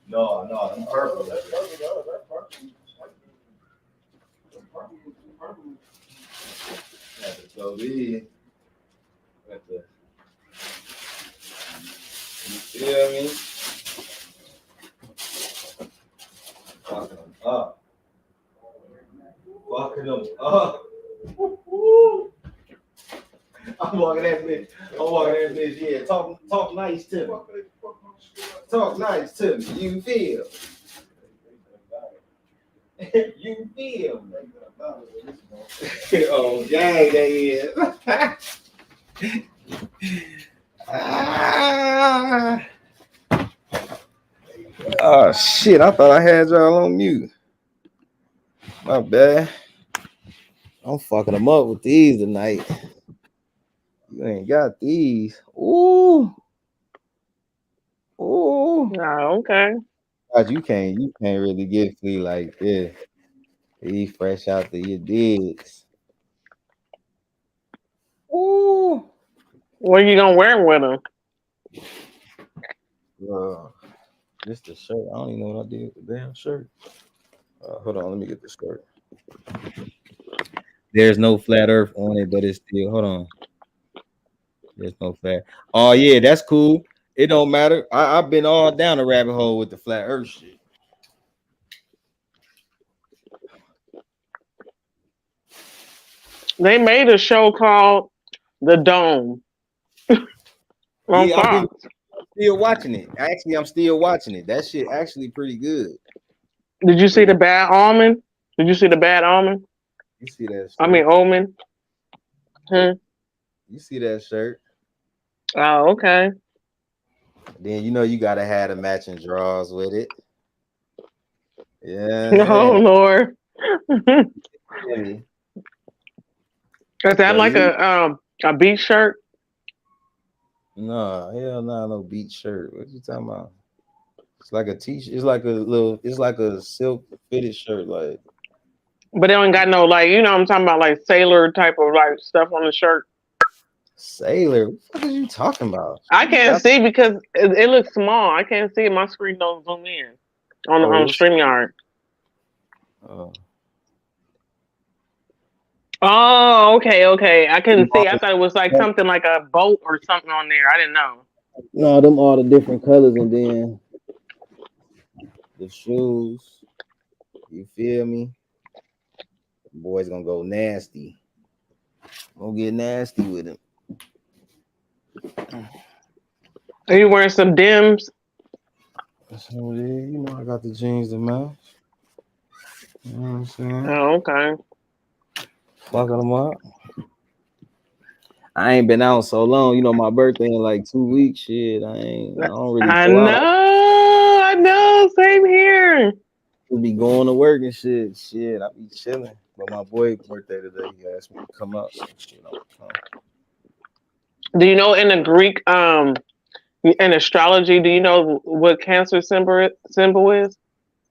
No, I'm purple. So these, you feel me? Fucking them up. Fucking them up. I'm walking that bitch. Yeah. Talk nice to me. Talk nice to me. You feel? You feel me? Oh, dang, that is. Oh shit! I thought I had y'all on mute. My bad. I'm fucking them up with these tonight. You ain't got these. Ooh. Oh, okay. God, you can't really get free like this. These fresh out the your digs. Ooh. What are you gonna wear with them? Just the shirt. I don't even know what I did with the damn shirt. Hold on, let me get the shirt. There's no flat earth on it, but it's still, hold on. There's no flat. Oh yeah, that's cool. It don't matter. I've been all down the rabbit hole with the flat earth shit. They made a show called The Dome on Yeah, Fox. still watching it. Actually, I'm still watching it. That shit actually pretty good. Did you see the Bad Almond? Did you see the Bad Almond? You see that shirt? I mean, Omen. You see that shirt? Oh, okay. Then you know you gotta have the matching drawers with it. Yeah. Oh Lord. Hey. Is that like a beach shirt? No, hell no beach shirt. What you talking about? It's like a t-shirt. It's like a silk fitted shirt, like. But they don't got no like, you know what I'm talking about, like sailor type of like stuff on the shirt. Sailor? What the fuck are you talking about? I can't see because it looks small. I can't see it. My screen don't zoom in on StreamYard. Oh, okay. I couldn't see. I thought it was like something like a boat or something on there. I didn't know. No, them all the different colors, and then the shoes. You feel me? The boy's gonna go nasty. Gonna get nasty with him. Are you wearing some Dims? So yeah, you know I got the jeans to match. You know what I'm saying? Oh, okay. Fucking them up. I ain't been out so long. You know, my birthday in like 2 weeks. Shit, I don't really go out. I know. Same here. Just be going to work and shit. I be chilling. But my boy's birthday today, he asked me to come out. So shit, I'm come. Do you know in the Greek in astrology, do you know what Cancer symbol is?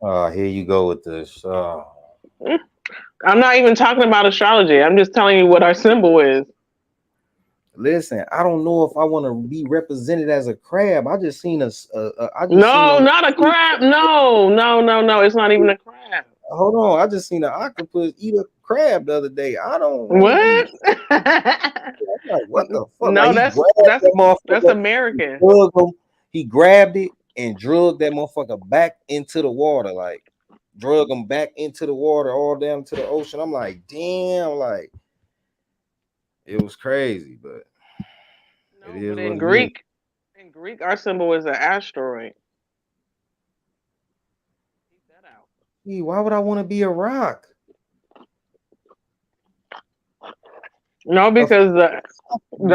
Here you go with this. I'm not even talking about astrology. I'm just telling you what our symbol is. Listen, I don't know if I want to be represented as a crab. I just seen not a crab. No. It's not even a crab. Hold on, I just seen an octopus eat a crab the other day. I don't what? Like, what the fuck? No, like, that's American. He grabbed it and drugged that motherfucker back into the water, like drug him back into the water, all down to the ocean. I'm like, damn, like it was crazy, but no, it is. But in Greek, our symbol is an asteroid. Keep that out. Why would I want to be a rock? No, because the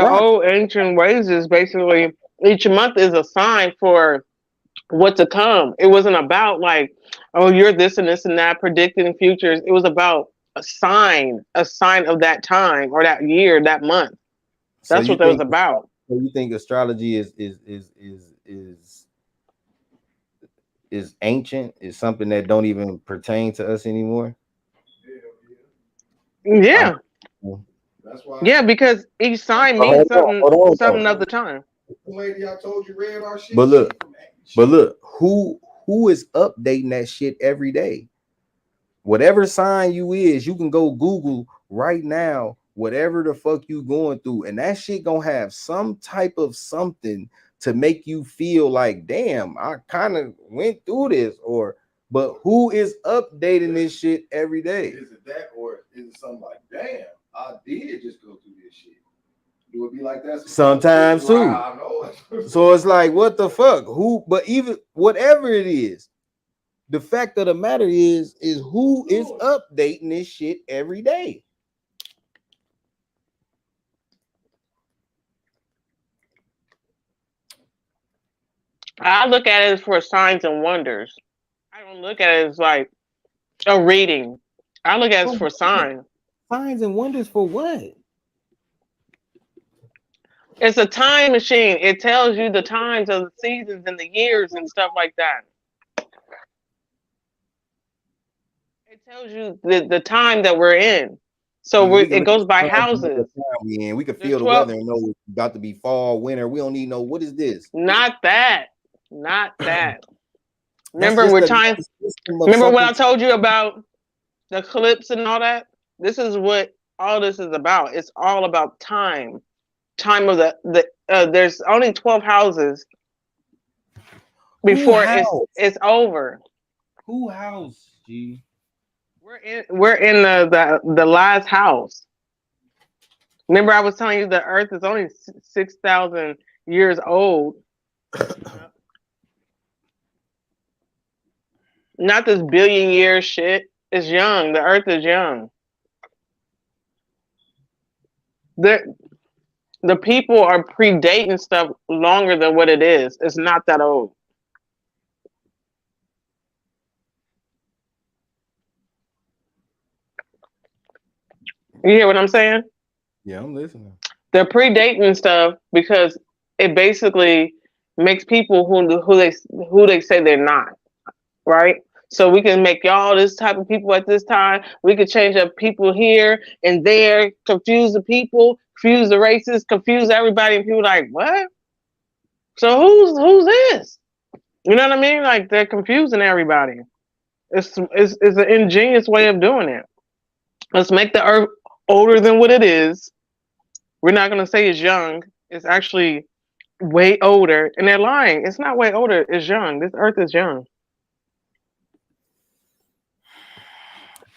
old ancient ways is basically each month is a sign for what to come. It wasn't about like, oh, you're this and this and that, predicting futures. It was about a sign of that time or that year, that month. That's what that was about. So you think astrology is ancient? Is something that don't even pertain to us anymore? Yeah, That's why. yeah, because each sign But means hold on, something of though. the time. The lady I told you read our shit. But look, who is updating that shit every day? Whatever sign you is, you can go Google right now, whatever the fuck you going through, and that shit gonna have some type of something to make you feel like, damn, I kind of went through this, or but who is updating this shit every day? Is it that, or is it something like, damn, I did just go through this shit? It would be like that sometimes too. I know. So it's like, what the fuck? Who? But even whatever it is, the fact of the matter is who is updating this shit every day? I look at it as for signs and wonders. I don't look at it as like a reading. I look at it as for signs. Signs and wonders for what? It's a time machine. It tells you the times of the seasons and the years and stuff like that. It tells you the time that we're in. So it goes by houses. We can There's feel the 12 weather and know it's about to be fall, winter. We don't need to know what is this. Not that. Not that. That's Remember just we're a time. system of Remember what I something. told you about the eclipse and all that? This is what all this is about. It's all about time. Time of the there's only 12 houses before it's over. Who house? G. We're in the last house. Remember I was telling you the earth is only 6,000 years old. Not this billion year shit. It's young. The earth is young. The people are predating stuff longer than what it is. It's not that old. You hear what I'm saying? Yeah, I'm listening. They're predating stuff because it basically makes people who they say they're not, right? So we can make y'all this type of people at this time. We could change up people here and there, confuse the people, confuse the races, confuse everybody, and people like, what? So who's this? You know what I mean? Like they're confusing everybody. It's an ingenious way of doing it. Let's make the earth older than what it is. We're not gonna say it's young. It's actually way older. And they're lying. It's not way older, it's young. This earth is young.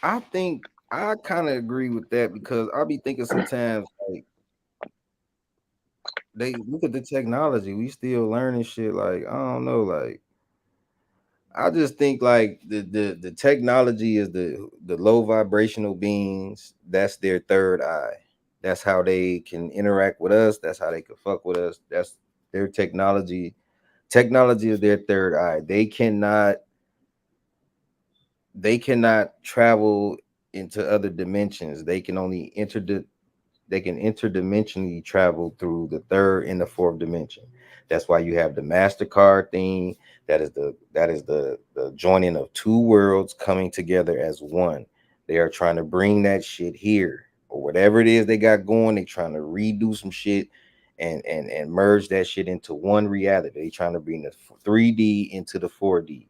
I think I kind of agree with that because I'll be thinking sometimes like they look at the technology, we still learning shit. Like, I don't know, like I just think like the technology is the low vibrational beings. That's their third eye. That's how they can interact with us. That's how they can fuck with us. That's their technology. Technology is their third eye. They cannot travel into other dimensions. They can only they can interdimensionally travel through the third and the fourth dimension. That's why you have the MasterCard thing. That is the joining of two worlds coming together as one. They are trying to bring that shit here, or whatever it is they got going. They trying to redo some shit and merge that shit into one reality. They trying to bring the 3D into the 4D,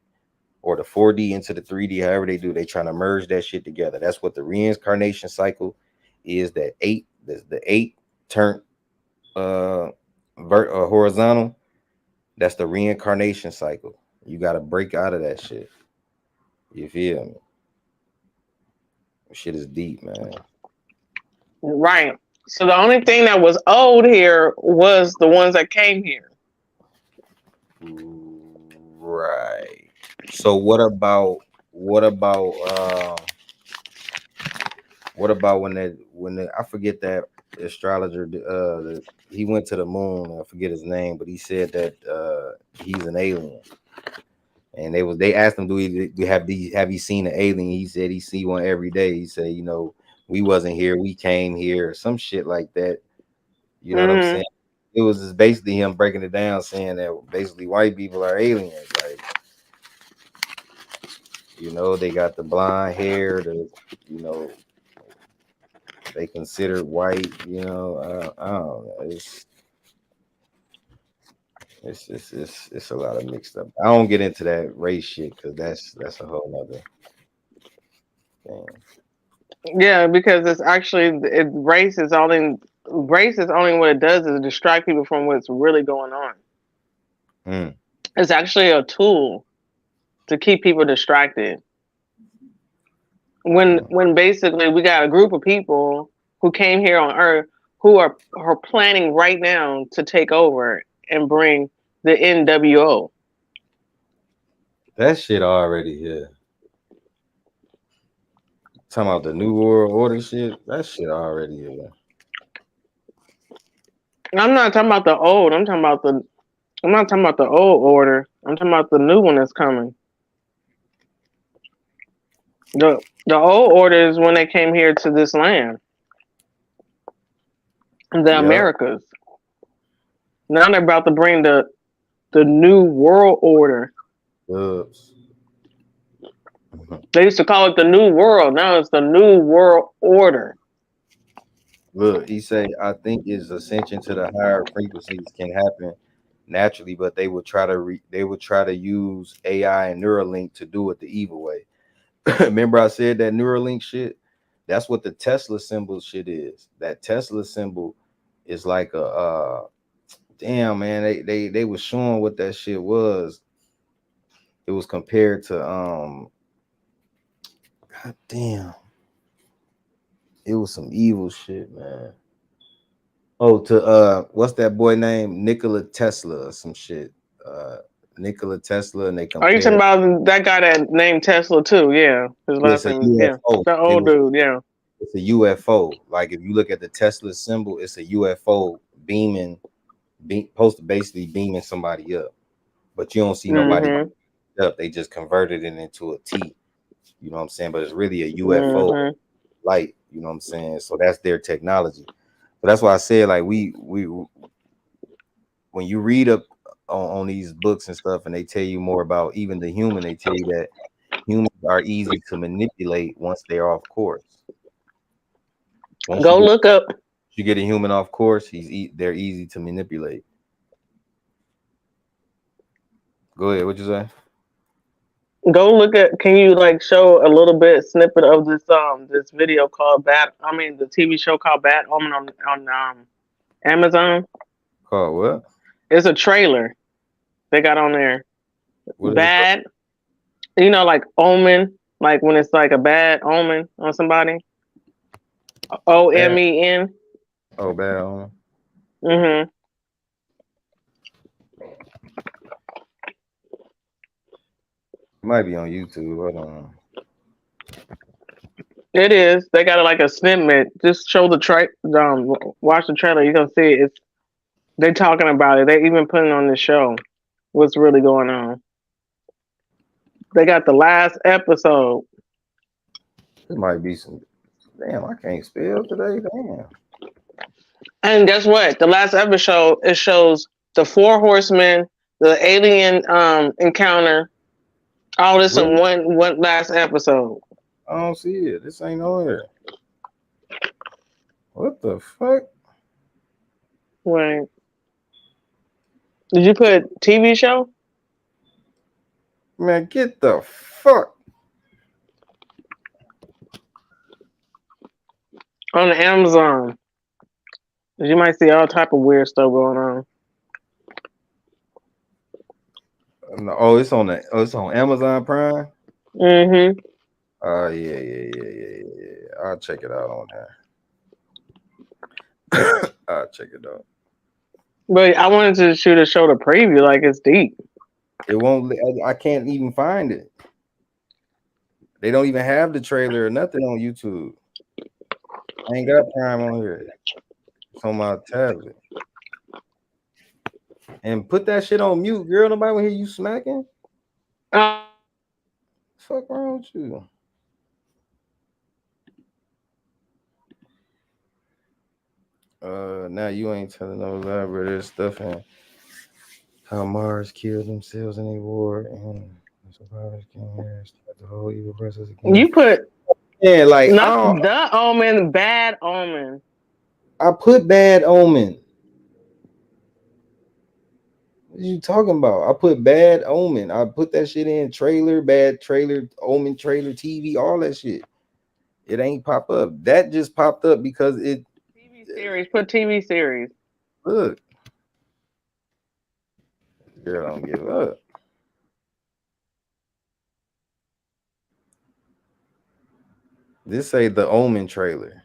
or the 4D into the 3D. However they do, they trying to merge that shit together. That's what the reincarnation cycle is. That the eight turn horizontal. That's the reincarnation cycle. You got to break out of that shit. You feel me? Shit is deep, man. Right. So the only thing that was old here was the ones that came here. Right. So what about when I forget that astrologer he went to the moon. I forget his name, but he said that he's an alien. And they asked him, have you seen an alien? He said he see one every day. He said, we wasn't here, we came here, some shit like that. You know what I'm saying? It was just basically him breaking it down, saying that basically white people are aliens. Like, they got the blonde hair, the they considered white. You know, I don't know. It's a lot of mixed up. I don't get into that race shit because that's a whole nother thing. Yeah, because it's actually race is only what it does is distract people from what's really going on. Mm. It's actually a tool to keep people distracted. When basically we got a group of people who came here on Earth who are planning right now to take over and bring the NWO. That shit already here. Talking about the New World Order shit. That shit already here. I'm not talking about the old. I'm not talking about the old order. I'm talking about the new one that's coming. The old order is when they came here to this land, the Yep. Americas. Now they're about to bring the new world order. Oops. They used to call it the new world. Now it's the new world order. Look, he say, I think his ascension to the higher frequencies can happen naturally, but they would try to use AI and Neuralink to do it the evil way. Remember, I said that Neuralink shit. That's what the Tesla symbol shit is. That Tesla symbol is like a damn man. They was showing what that shit was. It was compared to god damn. It was some evil shit, man. Oh, to what's that boy name? Nikola Tesla or some shit. Nikola Tesla, and they Are you talking compared. about that guy that named Tesla too? Yeah, his last It's a name. Yeah, UFO. the old dude. Yeah. It's a UFO. Like if you look at the Tesla symbol, it's a UFO supposed to basically beaming somebody up. But you don't see nobody Mhm. up. They just converted it into a T. You know what I'm saying? But it's really a UFO Mhm. light. You know what I'm saying? So that's their technology. So that's why I said like we when you read up on these books and stuff, and they tell you more about even the human, they tell you that humans are easy to manipulate once they're off course. Once Go look up. you get a human off course, they're easy to manipulate. Go ahead. What you say? Go look at. Can you like show a little bit snippet of this video called Bat? I mean the TV show called Bat Omen on Amazon. Call what? It's a trailer they got on there. What is it? Bad, you know, like omen, like when it's like a bad omen on somebody. Bad. OMEN. Oh, bad. On. Mhm. It might be on YouTube. I don't know. It is. They got like a snippet. Just show the watch the trailer. You gonna see it. They talking about it. They even putting on the show. What's really going on? They got the last episode. It might be some. Damn, I can't spell today. Damn. And guess what? The last episode it shows the four horsemen, the alien encounter, all this in Really? one last episode. I don't see it. This ain't on here. What the fuck? Wait, did you put TV show Man, get the fuck. on Amazon? You might see all type of weird stuff going on. No, oh, it's on Amazon Prime. Mhm. Oh yeah. I'll check it out on there. I'll check it out. But I wanted to shoot a show the preview. Like it's deep. It won't. I can't even find it. They don't even have the trailer or nothing on YouTube. I ain't got Prime on here. It's on my tablet. And put that shit on mute, girl. Nobody will hear you smacking. Uh, Fuck wrong with you? Now you ain't telling no lie, but there's stuff and how Mars killed themselves in a war and survivors came here and started the whole evil process again. you put Yeah, like Not the Omen, Bad Omen. I put Bad Omen. What are you talking about? I put Bad Omen. I put that shit in trailer, bad trailer, Omen trailer, TV, all that shit. It ain't pop up. That just popped up because it TV series. Put TV series. look. Girl, don't give up. This say the Omen trailer.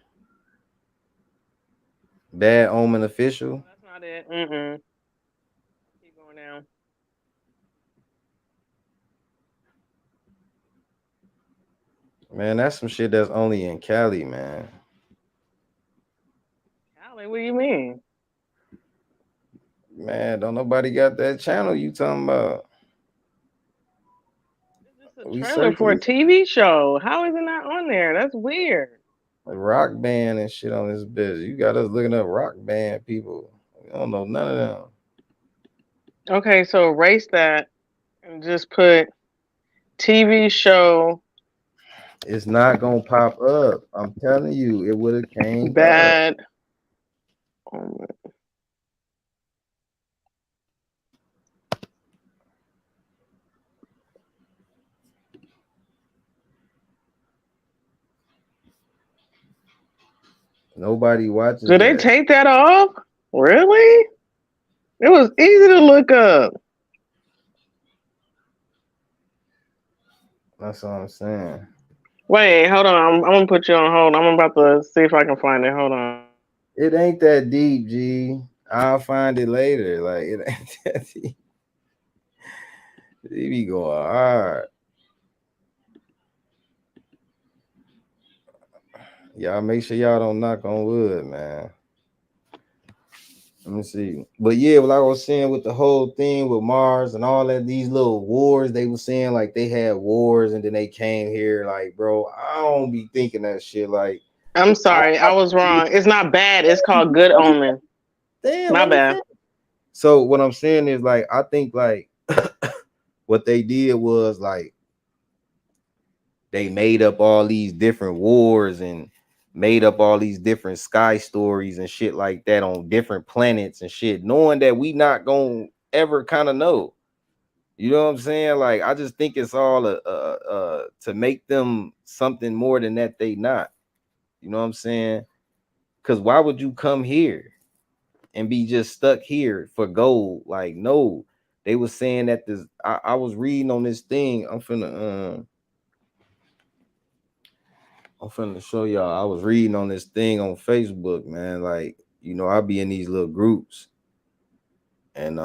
Bad Omen official. That's not it. Mm-mm. Keep going down. Man, that's some shit that's only in Cali, man. Callie, what do you mean? Man, don't nobody got that channel you talking about. It's just a We trailer search for a we TV show. How is it not on there? That's weird. rock band and shit on this bitch. You got us looking up rock band people. We don't know none of them. Okay, so erase that and just put TV show It's not gonna pop up. I'm telling you, it would have came up. Bad Omen. Nobody watches Did they that. take that off? Really? It was easy to look up. That's what I'm saying. Wait, hold on. I'm gonna put you on hold. I'm about to see if I can find it. Hold on. It ain't that deep, G. I'll find it later. Like it ain't that deep. They be going hard. Y'all make sure y'all don't knock on wood, man. Let me see. But yeah, like I was saying with the whole thing with Mars and all that, these little wars, they were saying like they had wars and then they came here. Like, bro, I don't be thinking that shit. Like, I'm I, sorry, I I was wrong. It's not bad. It's called Good Omen. damn, My let me bad. finish. So what I'm saying is like, I think like what they did was like they made up all these different wars and made up all these different sky stories and shit like that on different planets and shit, knowing that we not gonna ever kind of know. You know what I'm saying? Like, I just think it's all to make them something more than that they not. You know what I'm saying? Because why would you come here and be just stuck here for gold? Like, no, they was saying that this. I was reading on this thing. I'm finna show y'all. I was reading on this thing on Facebook, man. Like, you know, I be in these little groups, and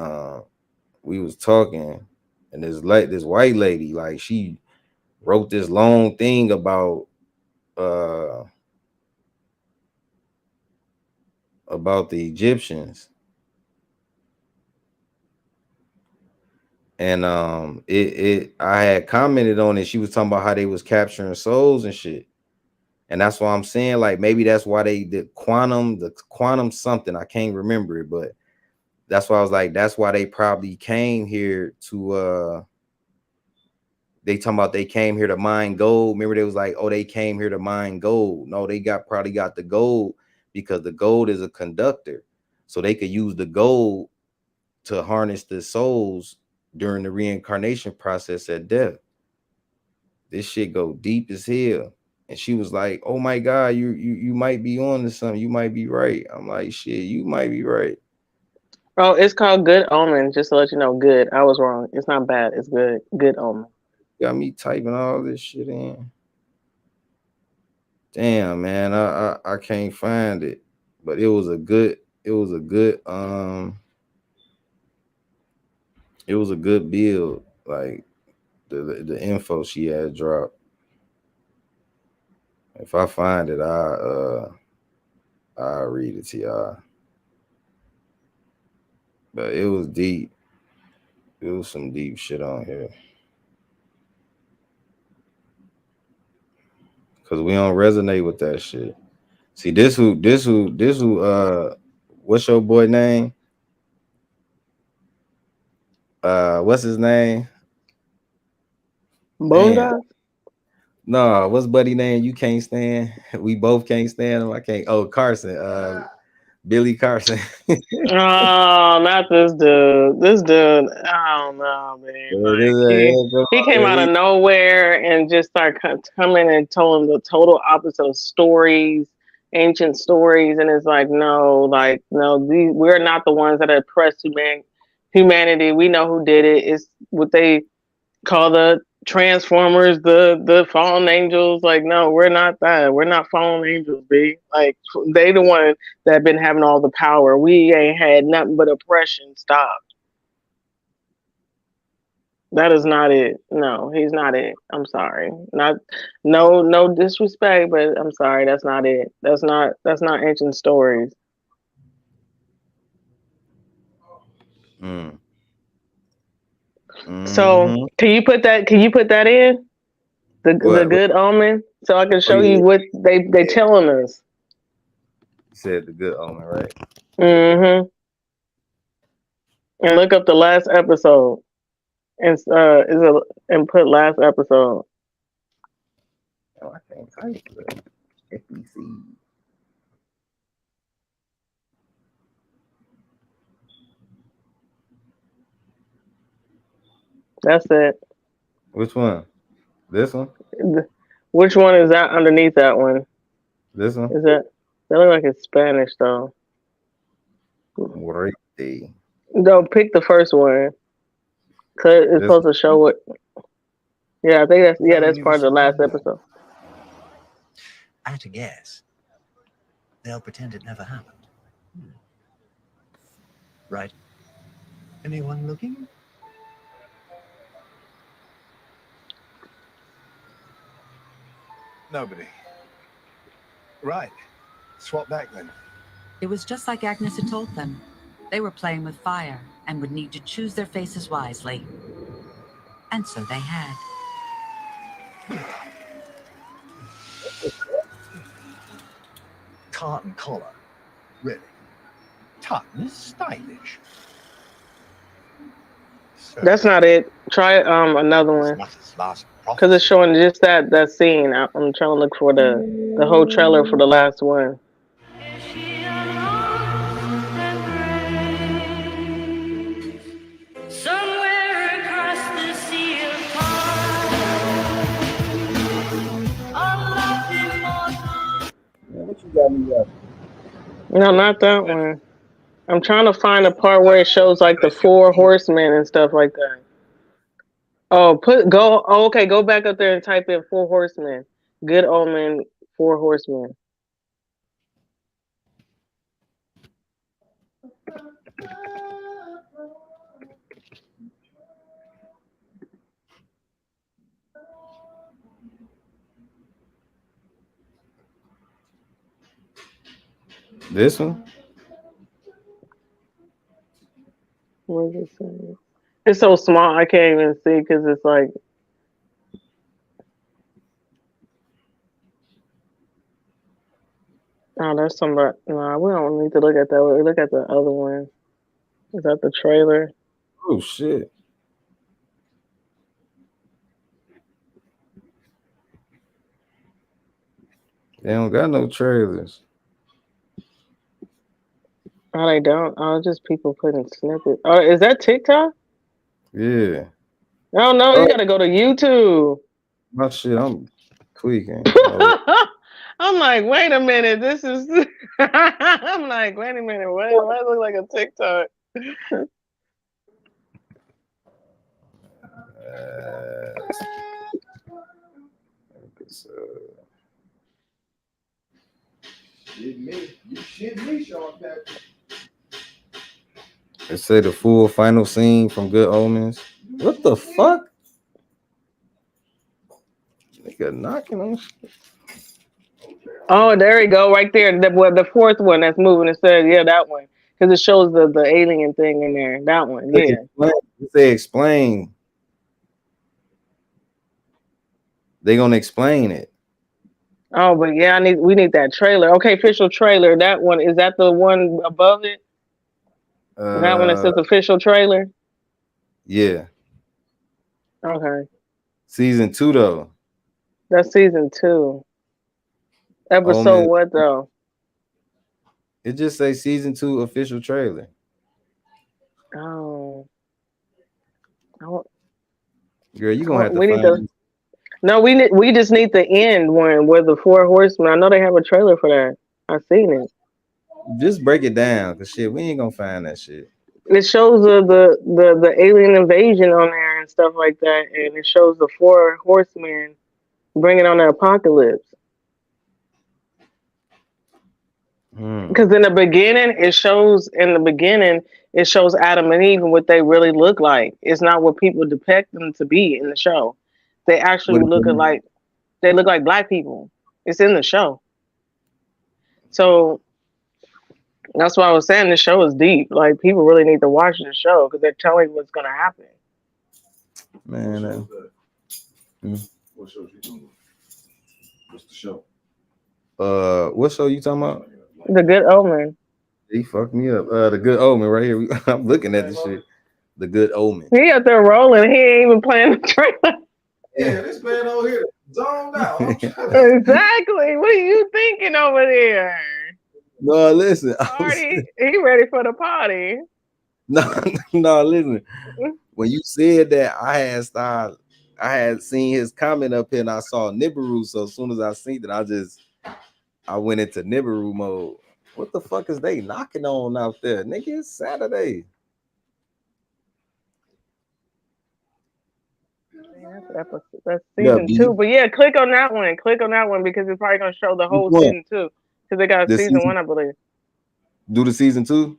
we was talking, and this white lady, like, she wrote this long thing uh about the Egyptians, and it I had commented on it. She was talking about how they was capturing souls and shit. And that's why I'm saying, like, maybe that's why they did the quantum something. I can't remember it, but that's why I was like, that's why they probably came here to they talking about they came here to mine gold. Remember, they was like, oh, they came here to mine gold. No, they probably got the gold because the gold is a conductor. So they could use the gold to harness the souls during the reincarnation process at death. This shit go deep as hell. And she was like, oh my God, you might be on to something. You might be right. I'm like, shit, you might be right. Oh, it's called Good Omen. Just to let you know, good. I was wrong. It's not bad. It's good. Good Omen. Got me typing all this shit in. Damn, man, I can't find it. But it was a good build. Like the info she had dropped. If I find it, I'll read it to y'all. But it was deep. It was some deep shit on here. Cause we don't resonate with that shit. See, this who what's your boy name? What's his name? Damn. Boondock? No, what's buddy name? You can't stand. We both can't stand him. I can't. Oh, Carson. Billy Carson. Oh, not this dude. This dude, I don't know, man. Like he came out of nowhere and just started coming and told him the total opposite of stories, ancient stories, and it's like no, we're not the ones that oppressed humanity. We know who did it. It's what they call the Transformers, the fallen angels. Like, no, we're not that. We're not fallen angels, B. Like, they the one that been having all the power. We ain't had nothing but oppression. Stop. That is not it. No, he's not it. I'm sorry. Not no disrespect, but I'm sorry, that's not it. That's not ancient stories. Mm. So Mhm. can you put that in? The What? good omen? So I can Oh show yeah, you what they yeah. telling us. You said the good omen, right? Mm-hmm. And look up the last episode and put last episode. Oh, I can't type it. FEC. That's it. Which one? This one? Which one is that underneath that one? This one? Is that That look like it's Spanish though. Right there. No, pick the first one. Cause it's This supposed to show what. Yeah, I think No that's part of news the from last London. episode. At a guess. They'll pretend it never happened. Right. Anyone looking? Nobody. Right. Swap back then. It was just like Agnes had told them. They were playing with fire and would need to choose their faces wisely. And so they had. Tartan collar. Really. Tartan is stylish. So, That's not it. Try another one. not his last Cause it's prophecy. showing just that scene. I'm trying to look for the whole trailer for the last one. Somewhere across the sea of What you got me up? No, not that one. I'm trying to find a part where it shows like the four horsemen and stuff like that. Oh, okay, go back up there and type in four horsemen. Good omen, four horsemen. This one? What is it saying? It's so small I can't even see because it's like. Oh, there's somebody. Nah, we don't need to look at that. We look at the other one. Is that the trailer? Oh shit. They don't got no trailers. Oh, they don't. Oh, it's just people putting snippets. Oh, is that TikTok? Yeah. Oh no, you Oh, gotta go to YouTube. my shit, I'm tweaking. Oh, I'm like, wait a minute. This is. I'm like, wait a minute. Why does it look like a TikTok? It say the full final scene from Good Omens. What the fuck? Nigga knocking on shit. Oh, there you go, right there. The fourth one that's moving. It says, yeah, that one, because it shows the alien thing in there. That one, yeah. It say explain. They gonna explain it. Oh, but yeah, we need that trailer. Okay, official trailer. That one is that the one above it? That one that says official trailer. Yeah. Okay. Season 2 though. That's season 2. Episode Omen. what though? It just say season 2 official trailer. Oh, I don't- Girl, you gonna have to we need find to. me. No, we just need the end one where the 4 horsemen. I know they have a trailer for that. I've seen it. Just break it down, cause shit, we ain't gonna find that shit. It shows the alien invasion on there and stuff like that, and it shows the 4 horsemen bringing on the apocalypse. Because in the beginning it shows Adam and Eve and what they really look like. It's not what people depict them to be in the show. They actually What it look like they look like black people. It's in the show. So that's why I was saying the show is deep. Like people really need to watch the show because they're telling what's gonna happen. man? What show you doing? What's the show? What show you talking about? The Good Omen. He fucked me up. The Good Omen right here. I'm looking at this shit. The Good Omen. He out there rolling. He ain't even playing the trailer. Yeah, this man over here zoned out. Exactly. What are you thinking over there? No, listen. Party. He ready for the party. No, listen. When you said that, I had seen his comment up here and I saw Nibiru. So as soon as I seen it, I went into Nibiru mode. What the fuck is they knocking on out there? Nigga, it's Saturday. That's season 2. But yeah, click on that one. Click on that one because it's probably gonna show the whole season 2. Because they got season 1, I believe. Do the season 2?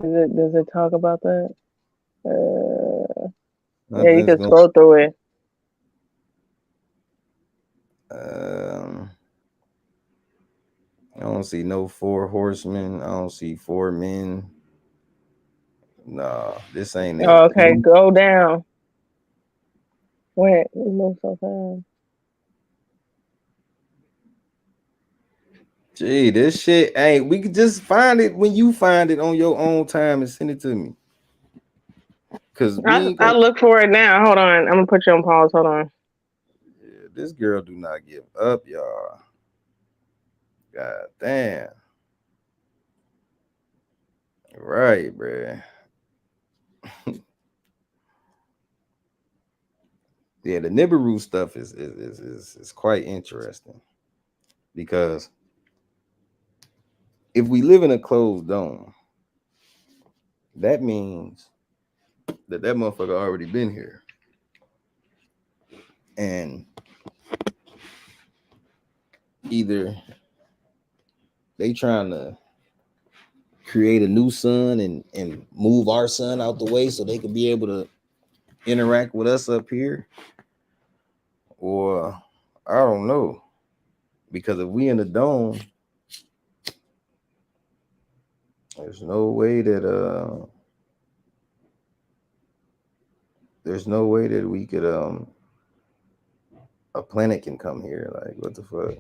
Does it talk about that? Yeah, you can scroll through it. I don't see no 4 horsemen. I don't see 4 men. Nah, this ain't it. Oh, okay, go down. Wait, we move so fast. Gee, this shit ain't. We could just find it when you find it on your own time and send it to me. Cause I look for it now. Hold on, I'm gonna put you on pause. Hold on. Yeah, this girl do not give up, y'all. God damn. Right, bruh. Yeah, the Nibiru stuff is quite interesting because if we live in a closed dome, that means that motherfucker already been here, and either they trying to create a new sun and move our sun out the way so they could be able to interact with us up here, or I don't know, because if we in the dome, there's no way that we could a planet can come here. Like, what the fuck?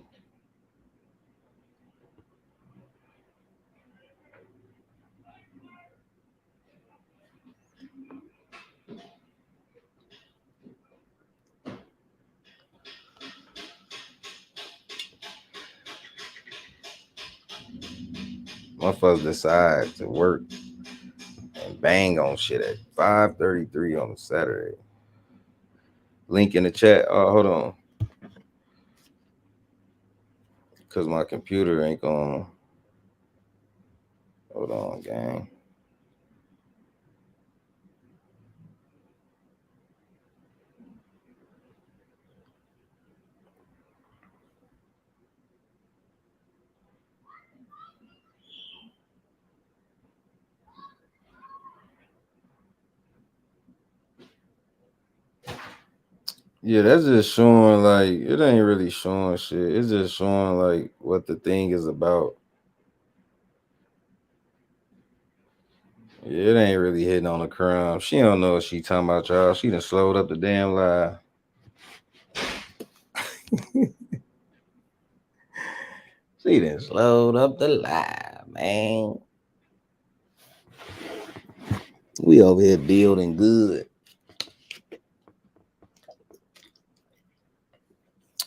Motherfuckers decide to work and bang on shit at 5:33 on a Saturday. Link in the chat. Oh, hold on. Because my computer ain't gonna. Hold on, gang. Yeah, that's just showing, like, it ain't really showing shit. It's just showing like what the thing is about. Yeah, it ain't really hitting on the crumb. She don't know what she talking about, y'all. She done slowed up the damn live. She done slowed up the live, man. We over here building good.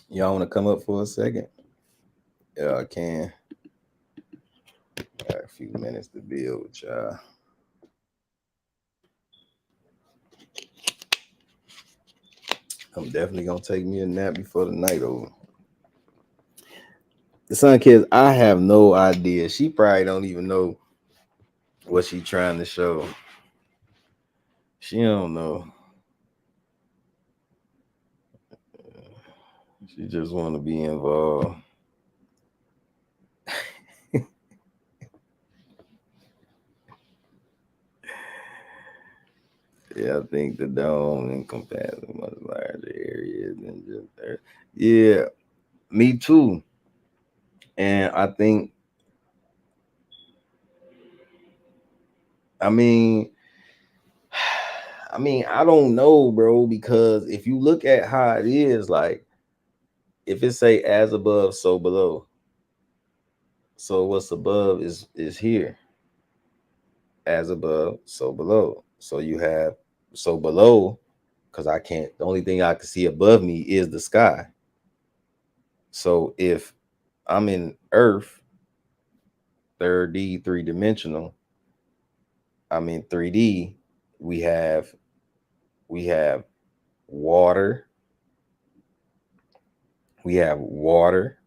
Y'all want to come up for a second? Yeah, I can. Got a few minutes to build with y'all. I'm definitely gonna take me a nap before the night over. The Sun Kids, I have no idea. She probably don't even know what she trying to show. She don't know. She just want to be involved. Yeah, I think the dome encompasses much larger areas than just Earth. Yeah, me too. And I think, I mean, I don't know, bro, because if you look at how it is, like, if it say as above, so below. So what's above is here. As above, so below. So you have so below, because I can't, the only thing I can see above me is the sky. So if I'm in Earth, 3D, three-dimensional, I'm in 3D, we have water, we have water,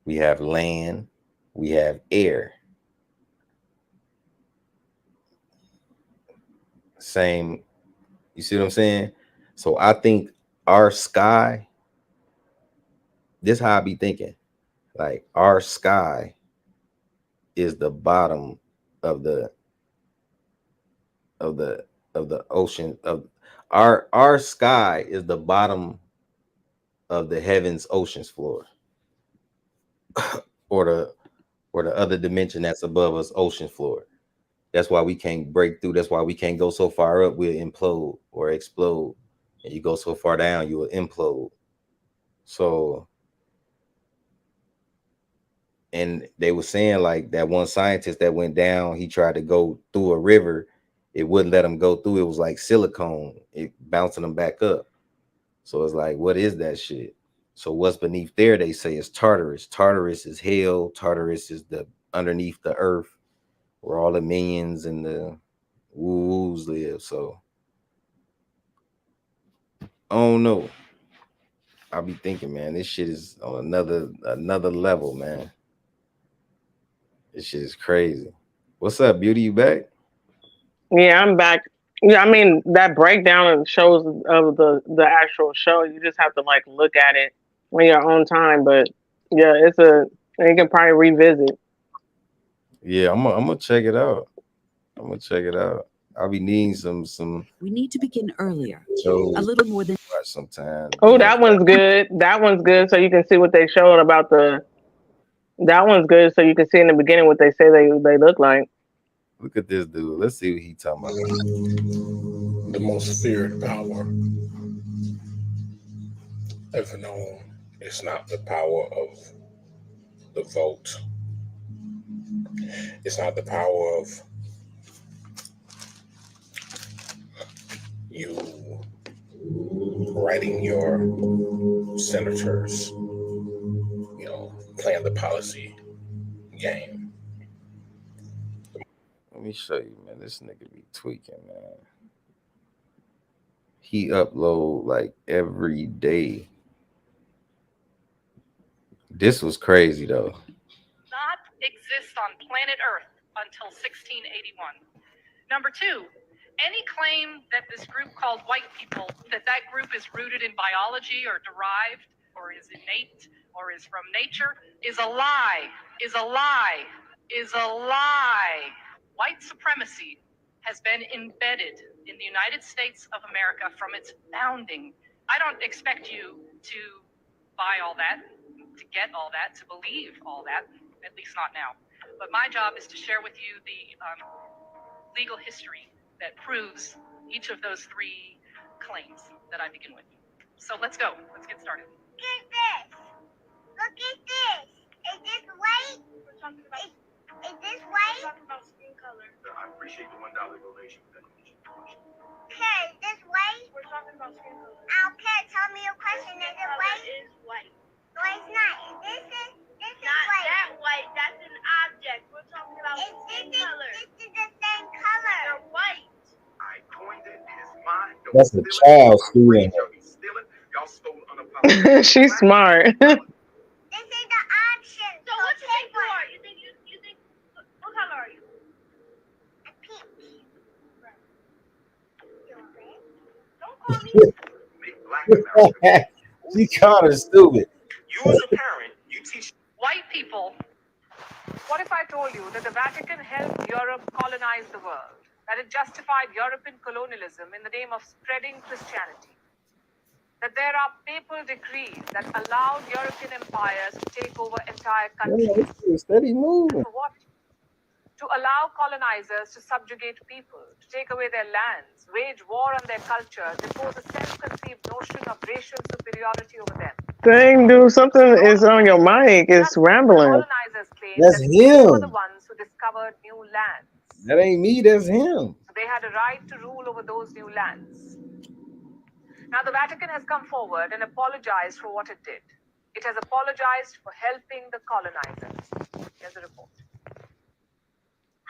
we have land, we have air. Same, you see what I'm saying? So I think our sky, this is how I be thinking. Like our sky is the bottom of the of the of the ocean of our sky is the bottom of the heavens oceans floor. or the other dimension that's above us ocean floor. That's why we can't break through. That's why we can't go so far up, we'll implode or explode. And you go so far down, you will implode. So, and they were saying like that one scientist that went down, he tried to go through a river, it wouldn't let him go through. It was like silicone, it bouncing him back up. So it's like, what is that shit? So what's beneath there? They say is Tartarus. Tartarus is hell. Tartarus is the underneath the earth, where all the minions and the woos live. So I don't know. I'll be thinking, man, this shit is on another level, man. This shit is crazy. What's up, Beauty? You back? Yeah, I'm back. Yeah, I mean that breakdown of shows of the actual show, you just have to like look at it on your own time. But yeah, you can probably revisit. Yeah, I'm gonna check it out. I'm gonna check it out. I'll be needing some We need to begin earlier. shows A little more than to watch sometime. Oh, Binge that watch. one's good. That one's good. So you can see what they showed about the. That one's good. So you can see in the beginning what they say they look like. Look at this dude. Let's see what he talking about. The most feared power ever known is not the power of the vote. It's not the power of you writing your senators, playing the policy game. Let me show you, man. This nigga be tweaking, man. He upload like every day. This was crazy though. Not exist on planet Earth until 1681. Number two, any claim that this group called white people, that group is rooted in biology or derived or is innate or is from nature is a lie, is a lie, is a lie. White supremacy has been embedded in the United States of America from its founding. I don't expect you to buy all that, to get all that, to believe all that, at least not now. But my job is to share with you the legal history that proves each of those three claims that I begin with. So let's go. Let's get started. Look at this. Look at this. Is this white? Is this white? We're talking about skin color. I appreciate the $1 donation for that. talking about skin color. I don't care. Tell me your question. Is it white? Is white. No, it's not. This is not white. That white. That's an object. We're talking about skin color. This is the same color. They're white. I coined it. It is mine. That's a child stealing. She's smart. This is the option. So what you think you are? You think what color are you? A peach. Don't call me. She kind of stupid. You as a parent, you teach White people. What if I told you that the Vatican helped Europe colonize the world? That it justified European colonialism in the name of spreading Christianity? That there are papal decrees that allowed European empires to take over entire countries? Steady moving. For what? To allow colonizers to subjugate people, to take away their lands, wage war on their culture, impose a self-conceived notion of racial superiority over them. Dang, dude, something is on your mic. It's rambling. Colonizers claimed That's that they were the him. ones who discovered new lands. That ain't me. That's him. So they had a right to rule over those new lands. Now the Vatican has come forward and apologized for what it did. It has apologized for helping the colonizers. Here's the report.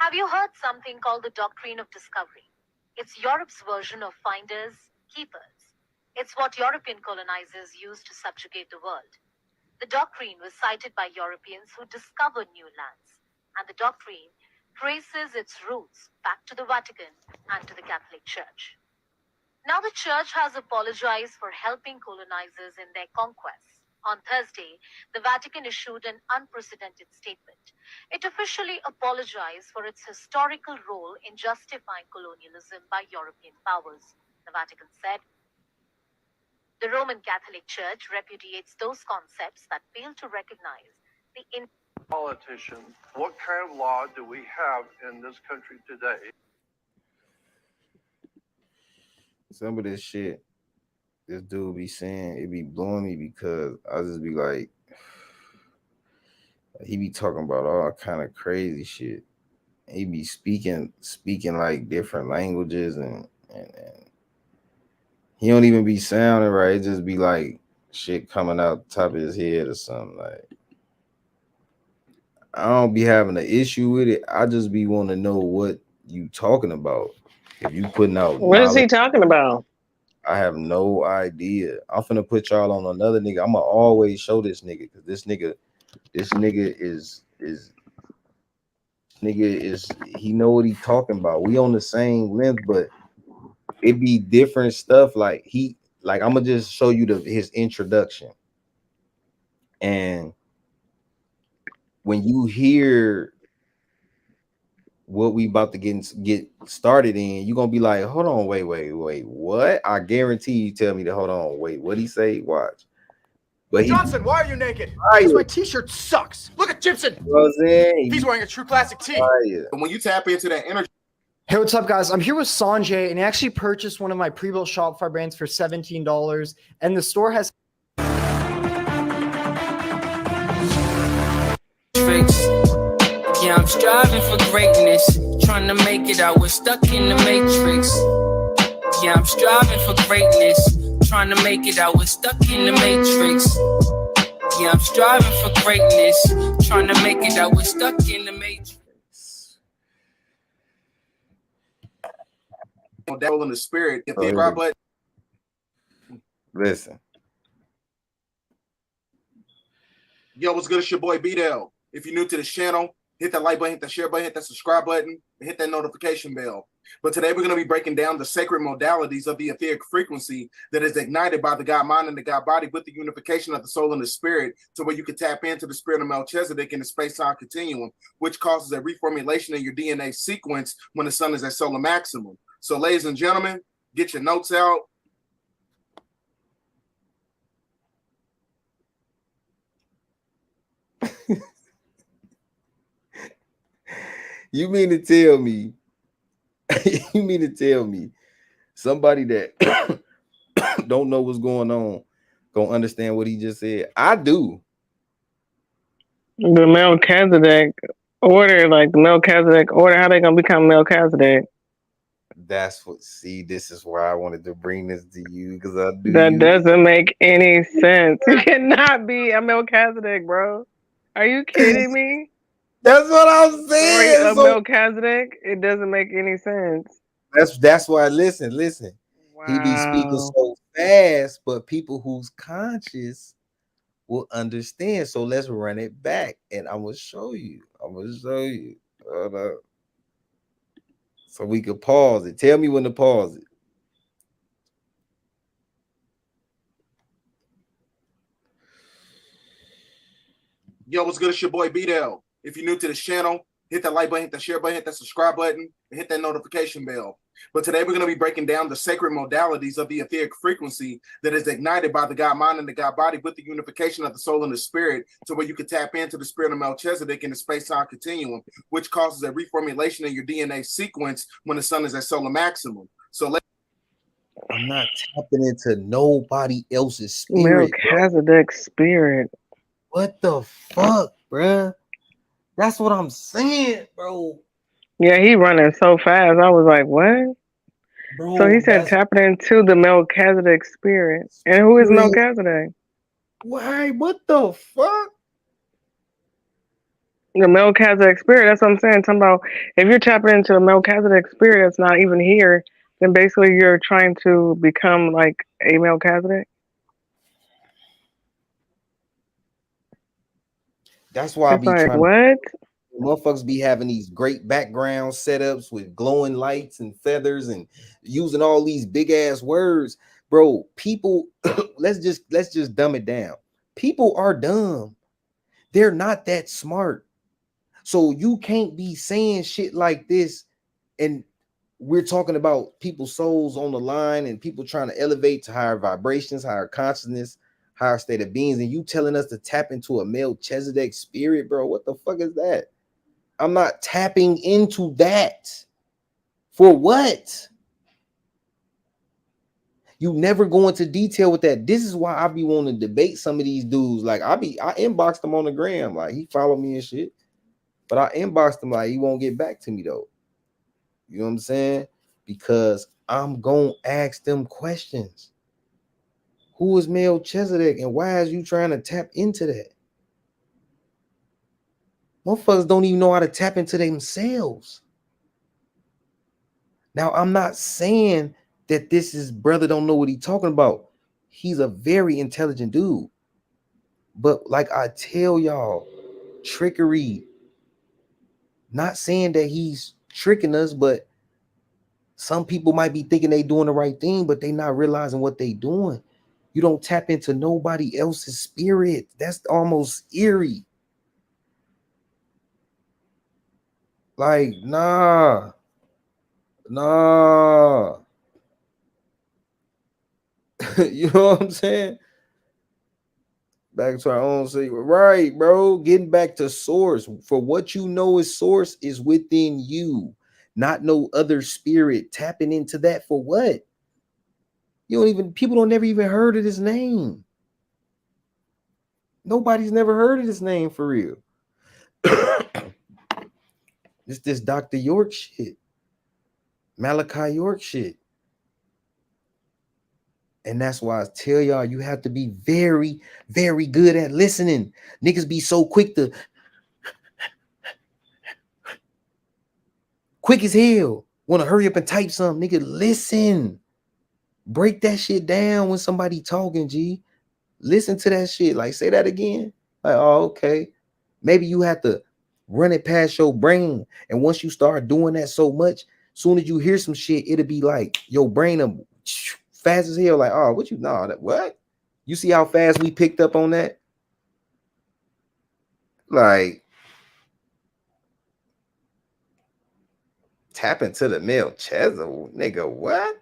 Have you heard something called the doctrine of discovery? It's Europe's version of finders, keepers. It's what European colonizers used to subjugate the world. The doctrine was cited by Europeans who discovered new lands, and the doctrine traces its roots back to the Vatican and to the Catholic Church. Now the Church has apologized for helping colonizers in their conquests. On Thursday, the Vatican issued an unprecedented statement. It officially apologized for its historical role in justifying colonialism by European powers. The Vatican said, the Roman Catholic Church repudiates those concepts that fail to recognize the politician. What kind of law do we have in this country today? Some of this shit this dude be saying, it be blowing me because I just be like, he be talking about all kind of crazy shit. He be speaking like different languages and he don't even be sounding right. It just be like shit coming out the top of his head or something. Like, I don't be having an issue with it. I just be wanting to know what you talking about. If you putting out what is he talking about? I have no idea. I'm finna put y'all on another nigga. I'ma always show this nigga because this nigga is he know what he talking about. We on the same length, but it be different stuff. Like I'ma just show you his introduction. And when you hear what we about to get started in, you're gonna be like, hold on, wait, what? I guarantee you tell me to hold on, wait, what'd he say? Watch. But Johnson, why are you naked? Because my t-shirt sucks. Look at Gibson. He's wearing a true classic tee. And when you tap into that energy. Hey, what's up, guys? I'm here with Sanjay, and he actually purchased one of my pre-built Shopify brands for $17, and the store has Yeah, I'm striving for greatness, trying to make it out. We're stuck in the matrix. Yeah, I'm striving for greatness, trying to make it out. We're stuck in the matrix. Yeah, I'm striving for greatness, trying to make it out. We're stuck in the matrix. Devil in the spirit. If they grab but listen. Yo, what's good? It's your boy B-Dell. If you're new to the channel, hit that like button, hit that share button, hit that subscribe button, and hit that notification bell. But today we're going to be breaking down the sacred modalities of the etheric frequency that is ignited by the God mind and the God body with the unification of the soul and the spirit, to where you can tap into the spirit of Melchizedek in the space-time continuum, which causes a reformulation in your DNA sequence when the sun is at solar maximum. So ladies and gentlemen, get your notes out. You mean to tell me somebody that don't know what's going on gonna understand what he just said? I do. The Melchizedek order, like the Melchizedek order, how they gonna become Melchizedek? That's what. See, this is why I wanted to bring this to you because I do That you. doesn't make any sense. You cannot be a Melchizedek, bro. Are you kidding me? That's what I'm Story saying. of So Melchizedek? It doesn't make any sense. that's why. Listen. He be speaking Wow. so fast, but people who's conscious will understand. So let's run it back, and I'm gonna show you. I'm gonna show you. Hold up. So we could pause it. Tell me when to pause it. Yo, what's good? It's your boy B-Dell. If you're new to the channel, hit that like button, hit that share button, hit that subscribe button, and hit that notification bell. But today we're going to be breaking down the sacred modalities of the etheric frequency that is ignited by the God mind and the God body with the unification of the soul and the spirit to where you can tap into the spirit of Melchizedek in the space-time continuum, which causes a reformulation in your DNA sequence when the sun is at solar maximum. So I'm not tapping into nobody else's spirit, bro. Melchizedek spirit. What the fuck, bruh? That's what I'm saying, bro. Yeah, he running so fast. I was like, what? So he Bro, said that's tapping into the Melchizedek spirit. And who is spirit. Melchizedek? Why? What the fuck? The Melchizedek spirit. That's what I'm saying. Talking about if you're tapping into the Melchizedek spirit that's not even here, then basically you're trying to become like a Melchizedek. That's why I It's be like, trying to. what? Motherfuckers be having these great background setups with glowing lights and feathers and using all these big ass words, bro. People, let's just dumb it down. People are dumb. They're not that smart. So you can't be saying shit like this, and we're talking about people's souls on the line and people trying to elevate to higher vibrations, higher consciousness, higher state of beings, and you telling us to tap into a Melchizedek spirit, bro. What the fuck is that? I'm not tapping into that. For what? You never go into detail with that. This is why I be wanting to debate some of these dudes. Like I inboxed him on the gram, like he followed me and shit. But I inboxed him like he won't get back to me though. You know what I'm saying? Because I'm gonna ask them questions. Who is Melchizedek and why is you trying to tap into that? Motherfuckers don't even know how to tap into themselves. Now, I'm not saying that this is brother don't know what he's talking about. He's a very intelligent dude. But like I tell y'all, trickery, not saying that he's tricking us, but some people might be thinking they doing the right thing, but they not realizing what they doing. You don't tap into nobody else's spirit. That's almost eerie. Like, nah. You know what I'm saying? Back to our own secret. Right, bro. Getting back to source. For what you know is source is within you, not no other spirit. Tapping into that for what? You don't even, people don't never even heard of his name. Nobody's never heard of his name for real. It's this Dr. York shit. Malachi York shit. And that's why I tell y'all, you have to be very, very good at listening. Niggas be so quick as hell. Want to hurry up and type something. Nigga, listen. Break that shit down when somebody talking, G. Listen to that shit. Like, say that again. Like, oh, okay. Maybe you have to run it past your brain. And once you start doing that so much, soon as you hear some shit, it'll be like your brain fast as hell. Like, oh, what you know? What? You see how fast we picked up on that? Like, tap into the Melchizedek, nigga. What?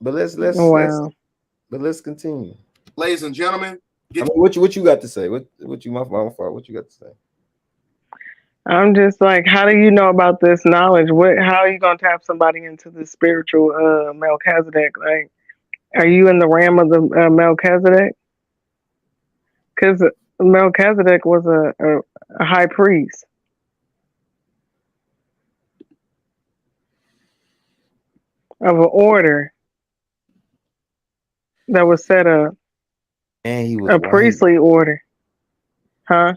But let's continue. ladies and gentlemen, what you got to say? What you my fault? What you got to say? I'm just like, how do you know about this knowledge? How are you gonna tap somebody into the spiritual Melchizedek? Like, are you in the realm of the Melchizedek? Because Melchizedek was a high priest. of an order that was set up, And he was a white. priestly order, huh?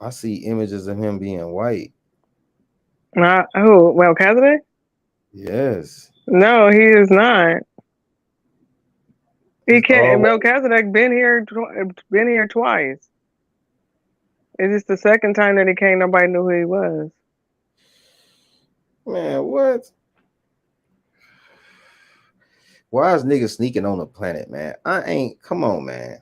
I see images of him being white. Not who? Melchizedek? Yes. No, he is not. He He's can't. all Melchizedek been here twice. It's just the second time that he came. Nobody knew who he was. man, what? Why is niggas sneaking on the planet, man? I ain't come on, man.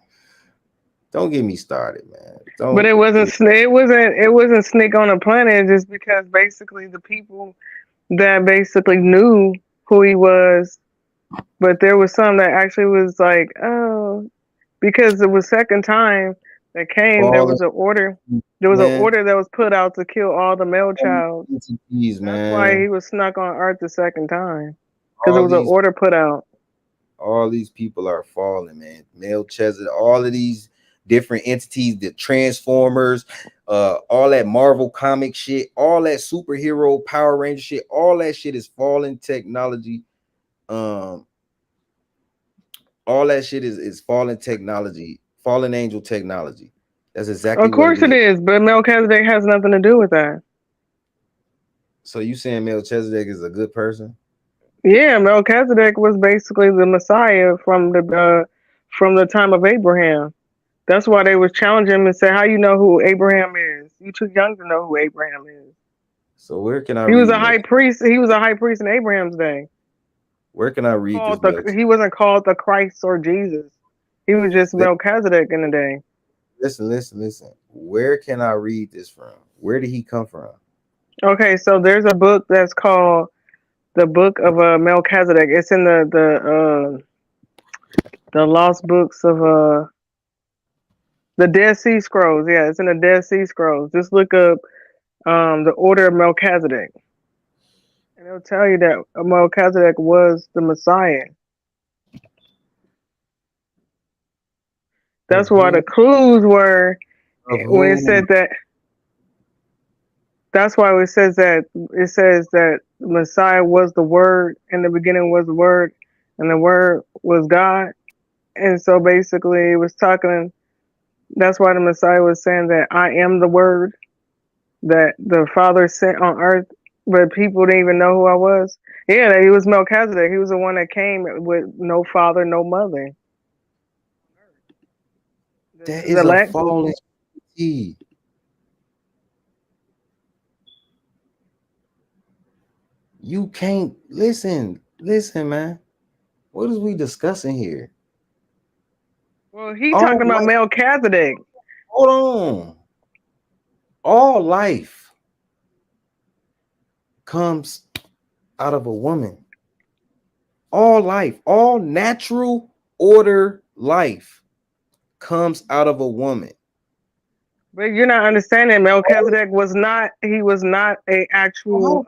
Don't get me started, man. But Don't it wasn't. It wasn't sneak on a planet. Just because basically the people that basically knew who he was, but there was some that actually was like, oh, because it was second time that came. There all was an order. There was an man. order that was put out to kill all the male child. These That's why man. he was snuck on Earth the second time. Because there All was an these order put out. all these people are falling, man. Melchizedek, all of these different entities, the Transformers, all that Marvel comic shit, all that superhero Power Ranger shit, all that shit is fallen technology. Um, all that shit is fallen technology, fallen angel technology. That's exactly Of what it course it is. is, but Melchizedek has nothing to do with that. So you saying Melchizedek is a good person? Yeah, Melchizedek was basically the Messiah from the time of Abraham. That's why they was challenging him and say, "How you know who Abraham is? You too young to know who Abraham is." So where can I He was read a high priest. He was a high priest in Abraham's day. Where can I read this He wasn't called the Christ or Jesus. He was just Melchizedek in the day. Listen. Where can I read this from? Where did he come from? Okay, so there's a book that's called the Book of Melchizedek. It's in the lost books of the Dead Sea Scrolls. Yeah, it's in the Dead Sea Scrolls. Just look up the Order of Melchizedek, and it'll tell you that Melchizedek was the Messiah. Of That's why who? the clues were Of when it who? said that. That's why it says that Messiah was the Word. In the beginning was the Word, and the Word was God. And so basically, it was talking. That's why the Messiah was saying that I am the Word that the Father sent on earth, but people didn't even know who I was. Yeah, he was Melchizedek. He was the one that came with no father, no mother. That The is a elect. fallen entity. You can't listen, man. What is we discussing here? Well, he All talking about life, Melchizedek. hold on. All life comes out of a woman. All life, all natural order life comes out of a woman. But you're not understanding. Melchizedek was not. He was not a actual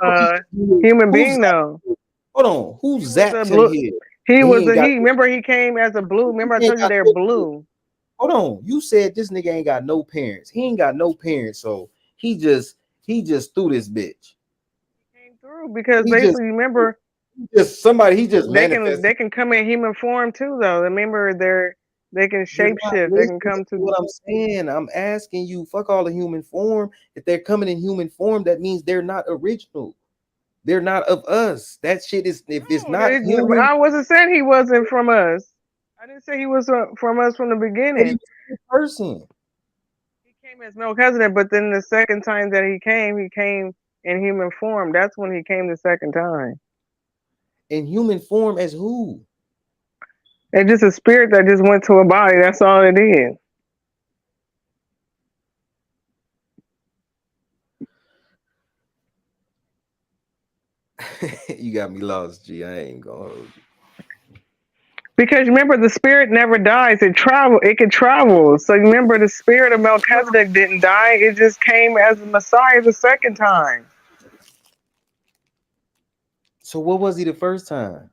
human Who's being though. hold on? Who He was a zapped him blue. here? He And he was ain't a got he. Remember, he came as a blue. Remember, I he ain't told you got they're no blue. hold on. You said this nigga ain't got no parents. He ain't got no parents, so he just threw this bitch. Came through because He just basically, remember, he just they manifested. can come in human form too though. Remember, they can You're not shapeshift. They can listening come to to. what I'm saying. I'm asking you, fuck all the human form. If they're coming in human form, that means they're not original. They're not of us. That shit is if it's No, not human, I wasn't saying he wasn't from us. I didn't say he was from us from the that he beginning. was a good person. He came as Melchizedek, but then the second time that he came in human form. That's when he came the second time. In human form as who? It's just a spirit that just went to a body. That's all it is. You got me lost, G. I ain't gonna hold you. Because remember, the spirit never dies. It travel. It can travel. So remember, the spirit of Melchizedek didn't die. It just came as the Messiah the second time. So what was he the first time?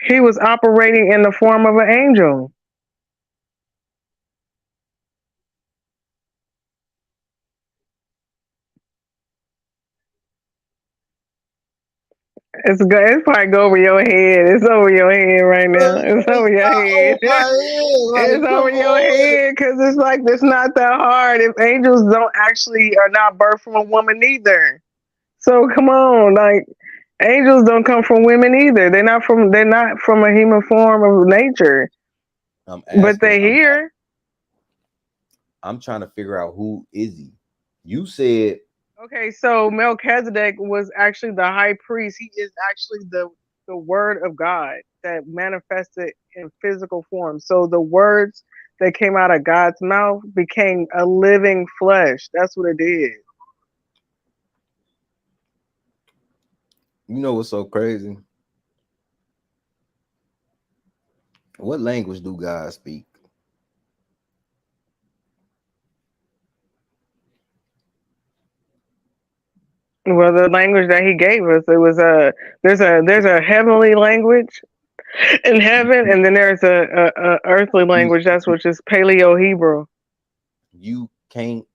He was operating in the form of an angel. It's probably go over your head. It's over your head right now. It's over your head. Oh my head, It's like, come over your on. head because it's like it's not that hard. If angels don't actually are not birthed from a woman either. So come on, like angels don't come from women either. They're not from a human form of nature. I'm But asking. they here. I'm trying to figure out who is he. You said Okay, so Melchizedek was actually the high priest. He is actually the word of God that manifested in physical form. So the words that came out of God's mouth became a living flesh. That's what it did. you know what's so crazy? What language do God speak? Well, the language that he gave us, it was there's a heavenly language in heaven, and then there's a earthly You language. That's which is Paleo Hebrew. you can't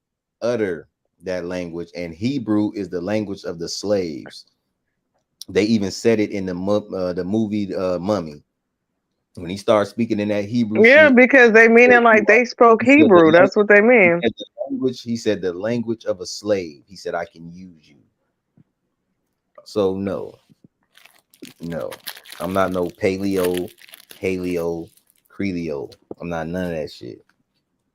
utter that language, and Hebrew is the language of the slaves. They even said it in the movie Mummy. When he started speaking in that Hebrew Yeah, shit, because they mean it like they spoke he said Hebrew. That's what they mean. the language. He said the language of a slave. He said, "I can use you." So no, I'm not no paleo, crelio. I'm not none of that shit.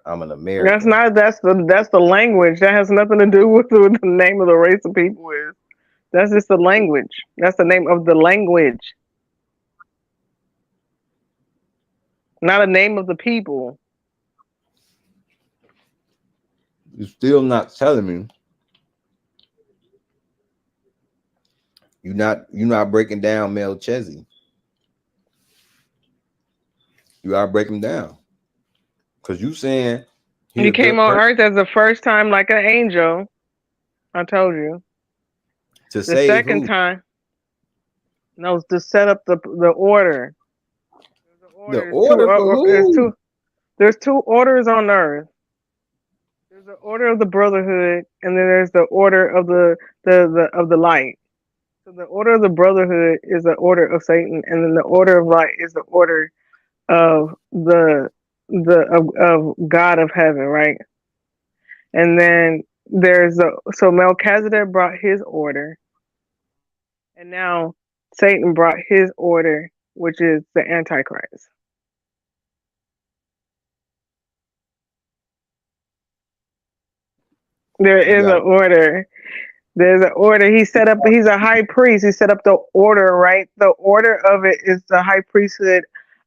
I'm an That's American. not that's the language. That has nothing to do with what the name of the race of people is. That's just the language. That's the name of the language, not a name of the people. You're still not telling me. You're not breaking down Melchizedek. You are breaking down because you saying he He a came good on person earth as the first time like an angel. I told you. to The save second who? time, no, to set up the order. The The order is two. order for There's who? two. There's two orders on earth. There's the order of the brotherhood, and then there's the order of the light. So the order of the brotherhood is the order of Satan, and then the order of light is the order of of God of heaven, right? And then so Melchizedek brought his order, and now Satan brought his order, which is the Antichrist. There You is got an to order. There's an order. He's a high priest. He set up the order, right? The order of it is the high priesthood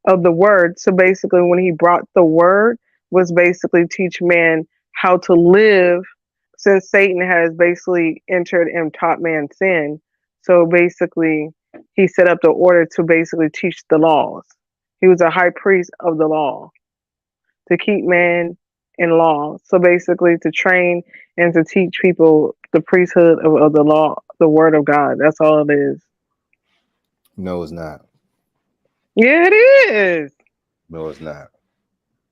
of the word. So basically, when he brought the word, was basically teach man how to live, since Satan has basically entered and taught man sin. So basically, he set up the order to basically teach the laws. He was a high priest of the law to keep man in law. So basically, to train and to teach people the priesthood of the law, the word of God. That's all it is. no, it's not. Yeah, it is. No, it's not.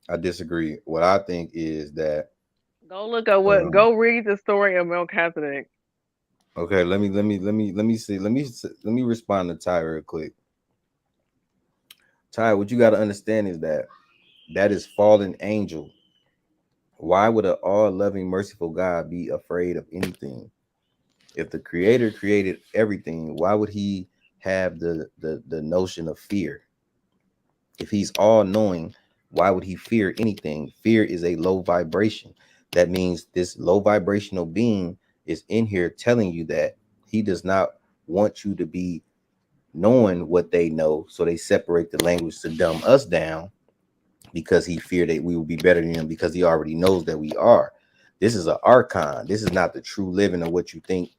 I disagree. What I think is that Go look at what. um, Go read the story of Melchizedek. okay, let me respond to Ty real quick. Ty, what you got to understand is that is fallen angel. Why would an all-loving, merciful God be afraid of anything? If the creator created everything, why would he have the notion of fear? If he's all-knowing, why would he fear anything? Fear is a low vibration. That means this low vibrational being is in here telling you that he does not want you to be knowing what they know, so they separate the language to dumb us down because he feared that we would be better than him because he already knows that we are. This is an archon. This is not the true living of what you think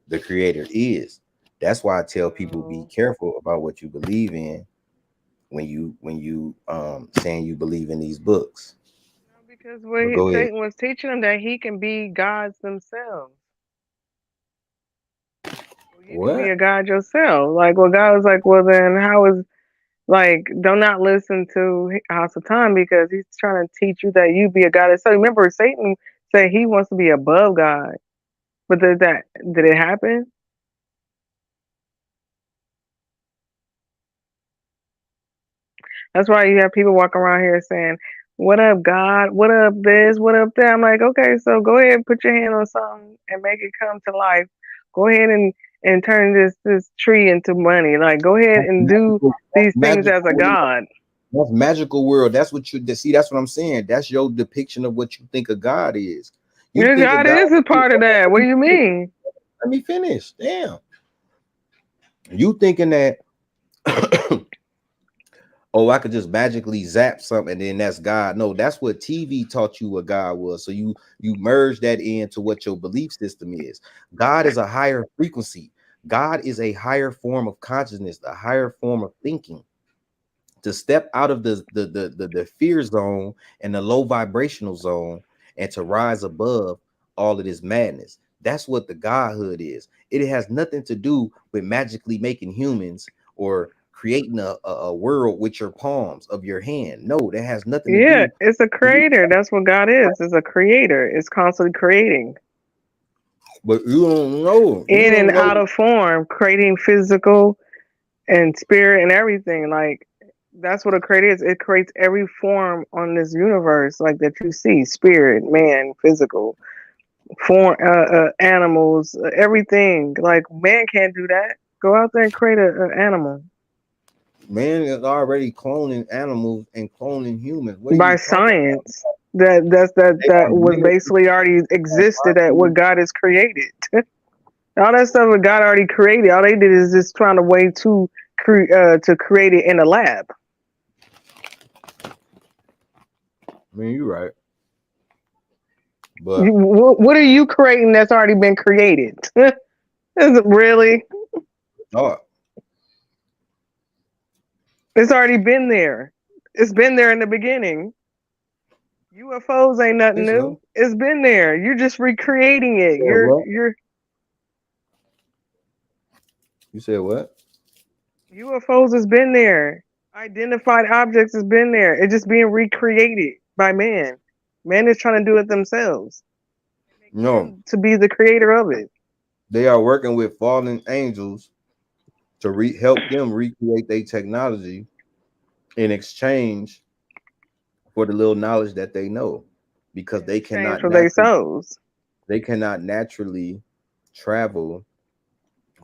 the creator is. That's why I tell people be careful about what you believe in when you saying you believe in these books. Because But go ahead. Satan was teaching him that he can be gods themselves. Well, you can be What? a god yourself. Like, well, God was like, well, then how is like, do not listen to House of Time because he's trying to teach you that you be a god. So remember, Satan said he wants to be above God. But did it happen? That's why you have people walking around here saying, "What up, God? What up, this? What up, that?" I'm like, okay, so go ahead and put your hand on something and make it come to life. Go ahead and turn this tree into money. Like, go ahead and do these things as a Magical. God. That's magical world. That's what you see. That's what I'm saying. That's your depiction of what you think a God is. You Your think a God God. is a part of that. What do you mean? Let me finish. Damn. You thinking that oh, I could just magically zap something and then that's God. No, that's what TV taught you what God was. So you merge that into what your belief system is. God is a higher frequency. God is a higher form of consciousness, a higher form of thinking. To step out of the fear zone and the low vibrational zone and to rise above all of this madness. That's what the godhood is. It has nothing to do with magically making humans or creating a world with your palms of your hand. No, that has nothing to Yeah, do. it's a creator. That's what God is. It's a creator. It's constantly creating. But you don't know. You In and don't out know. of form, creating physical and spirit and everything. Like, that's what a creator is. It creates every form on this universe, like that you see: spirit, man, physical form, animals, everything. Like, man can't do that. Go out there and create an animal Man is already cloning animals and cloning humans. What are by you talking science. That was about? basically already existed at what God has created. All that stuff that God already created. All they did is just trying to way to create it in a lab. I mean, you're right. But What are you creating that's already been created? Is it really? oh, It's already been there. It's been there in the beginning. UFOs ain't nothing new. so It's been there. You're just recreating you it. said what? You're You said what? UFOs has been there. Identified objects has been there. It's just being recreated by man. Man is trying to do it themselves. No, To be the creator of it. they are working with fallen angels to help them recreate their technology in exchange for the little knowledge that they know, because In exchange for their souls. they cannot naturally travel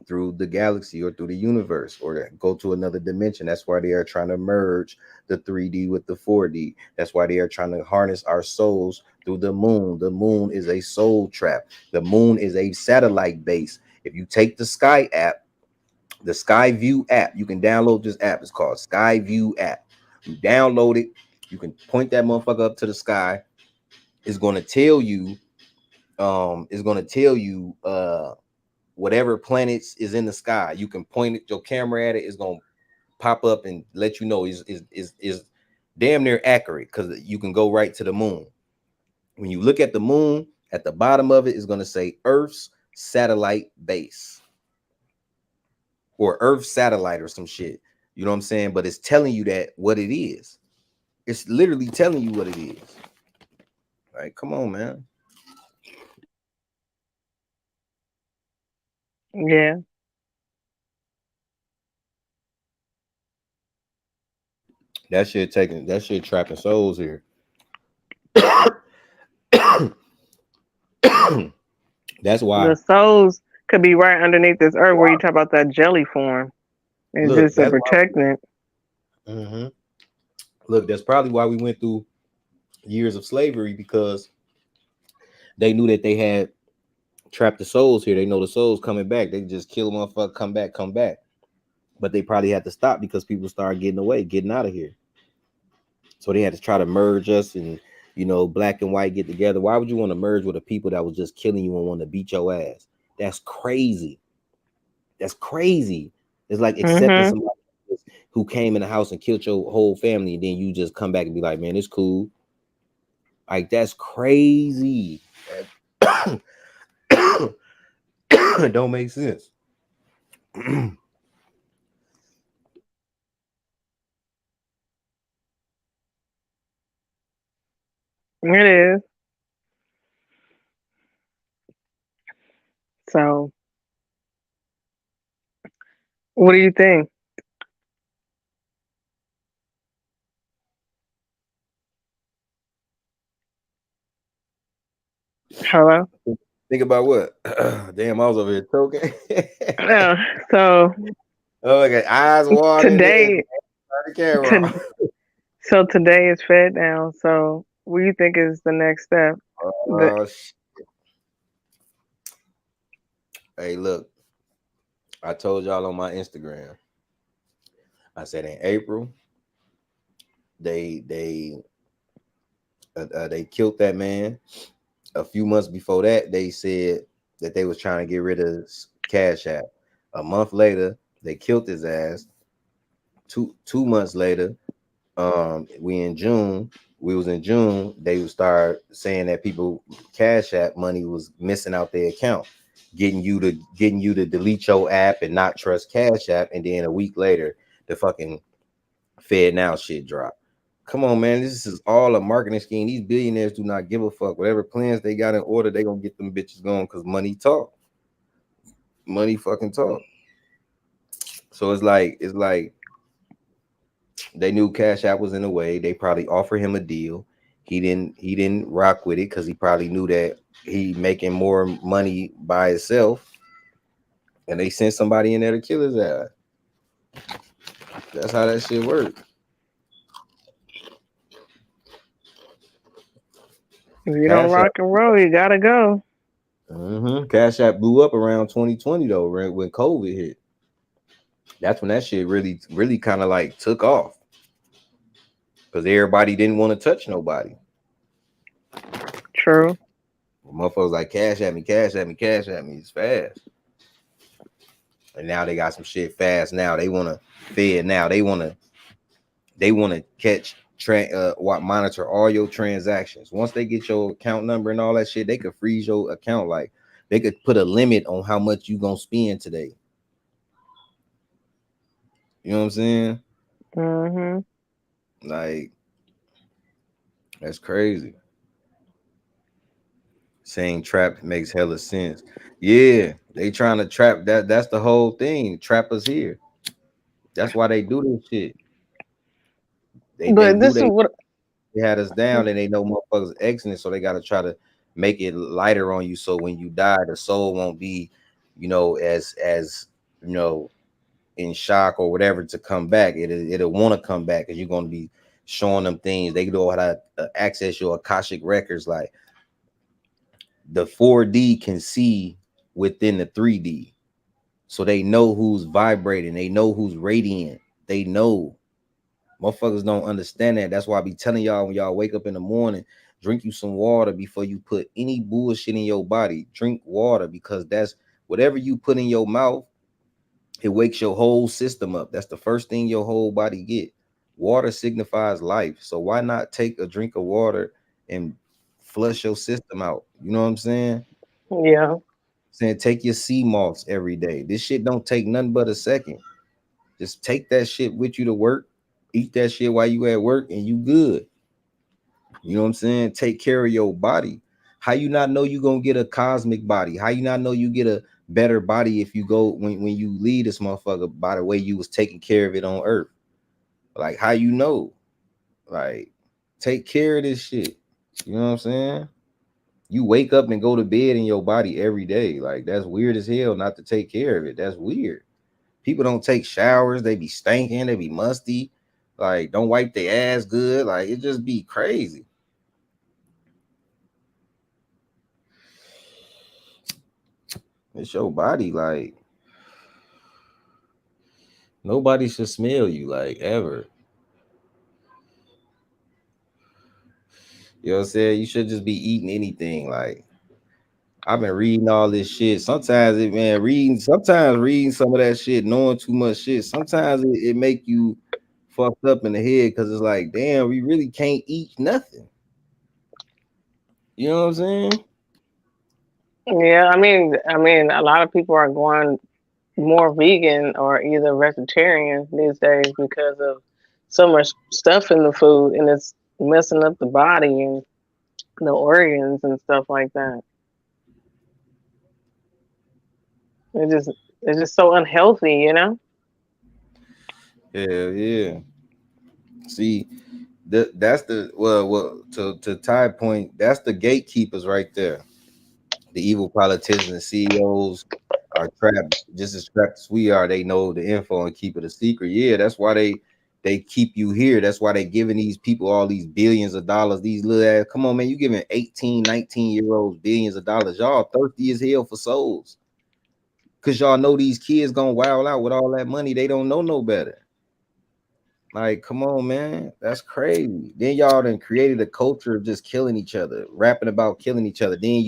through the galaxy or through the universe or go to another dimension. That's why they are trying to merge the 3D with the 4D. That's why they are trying to harness our souls through the moon. The moon is a soul trap. The moon is a satellite base. If you take the Sky app, the Sky View app, you can download this app. It's called Sky View app. You download it, you can point that motherfucker up to the sky. It's going to tell you whatever planets is in the sky. You can point your camera at it. It's gonna pop up and let you know is damn near accurate, because you can go right to the moon. When you look at the moon, at the bottom of it is gonna say Earth's satellite base or Earth satellite or some shit. You know what I'm saying? But it's telling you that what it is. It's literally telling you what it is. Like, come on, man. Yeah. That shit trapping souls here. That's why. The souls could be right underneath this earth where you talk about that jelly form. It's Look, just a that's why. protectant. Look, that's probably why we went through years of slavery, because they knew that they had trapped the souls here. They know the souls coming back. They just kill a motherfucker, come back. But they probably had to stop because people started getting away, getting out of here. So they had to try to merge us, and black and white get together. Why would you want to merge with a people that was just killing you and want to beat your ass? That's crazy. That's crazy. It's like accepting somebody who came in the house and killed your whole family, and then you just come back and be like, man, it's cool. Like, that's crazy. It don't make sense. It is. So, what do you think? Hello. Think about what? Damn, I was over here choking. So Oh, I got eyes watering. today, The camera. so today is Fed now. So what do you think is the next step? Shit. Hey, look, I told y'all on my Instagram. I said in April, they killed that man. A few months before that, they said that they was trying to get rid of Cash App. A month later, they killed his ass. Two months later, we in June. We was in June. They would start saying that people Cash App money was missing out their account, getting you to delete your app and not trust Cash App. And then a week later, the fucking Fed Now shit dropped. Come on, man. This is all a marketing scheme. These billionaires do not give a fuck. Whatever plans they got in order, they gonna get them bitches going because money talk. Money fucking talk. So it's like they knew Cash App was in the way. They probably offered him a deal. He didn't rock with it because he probably knew that he making more money by himself. And they sent somebody in there to kill his ass. That's how that shit works. If you don't rock and roll, you gotta go. Cash App blew up around 2020 though, when COVID hit. That's when that shit really kind of like took off because everybody didn't want to touch nobody. True. Motherfuckers like cash at me. It's fast. And now they got some shit fast. Now they want to Fed. Now they want to catch monitor all your transactions. Once they get your account number and all that shit, they could freeze your account. Like they could put a limit on how much you gonna spend today. You know what I'm saying? Like that's crazy. Saying trap makes hella sense. Yeah, they trying to trap that. That's the whole thing. Trap us here. That's why they do this shit. They had us down and they know motherfuckers exiting, so they got to try to make it lighter on you. So when you die, the soul won't be, as in shock or whatever to come back. It'll want to come back because you're going to be showing them things. They know how to access your Akashic records. Like the 4D can see within the 3D. So they know who's vibrating. They know who's radiant. They know. Motherfuckers don't understand that. That's why I be telling y'all when y'all wake up in the morning, drink you some water before you put any bullshit in your body. Drink water because that's whatever you put in your mouth, it wakes your whole system up. That's the first thing your whole body get. Water signifies life. So why not take a drink of water and flush your system out? You know what I'm saying? Yeah. Saying take your sea moths every day. This shit don't take nothing but a second. Just take that shit with you to work. Eat that shit while you at work and you good. You know what I'm saying? Take care of your body. How you not know you gonna get a cosmic body? How you not know you get a better body if you go when you leave this motherfucker by the way you was taking care of it on earth? Like how you know? Like take care of this shit. You know what I'm saying? You wake up and go to bed in your body every day. Like that's weird as hell not to take care of it. That's weird. People don't take showers, they be stinking, they be musty, like don't wipe their ass good. Like it just be crazy. It's your body, like nobody should smell you like ever. You know what I'm saying? You should just be eating anything. Like I've been reading all this shit. Sometimes reading some of that shit, knowing too much shit. Sometimes it make you fucked up in the head because it's like, damn, we really can't eat nothing. You know what I'm saying? Yeah, I mean, a lot of people are going more vegan or either vegetarian these days because of so much stuff in the food and it's messing up the body and the organs and stuff like that. It's just so unhealthy, you know? Yeah. See, that's the well to Ty point, that's the gatekeepers right there. the evil politicians and CEOs are trapped just as trapped as we are. They know the info and keep it a secret. Yeah, that's why they keep you here. That's why they giving these people all these billions of dollars. These little ass, come on, man, you giving 18, 19-year-olds billions of dollars. Y'all thirsty as hell for souls. Cause y'all know these kids gonna wild out with all that money. They don't know no better. Like, come on, man, that's crazy. Then y'all done created a culture of just killing each other, rapping about killing each other. Then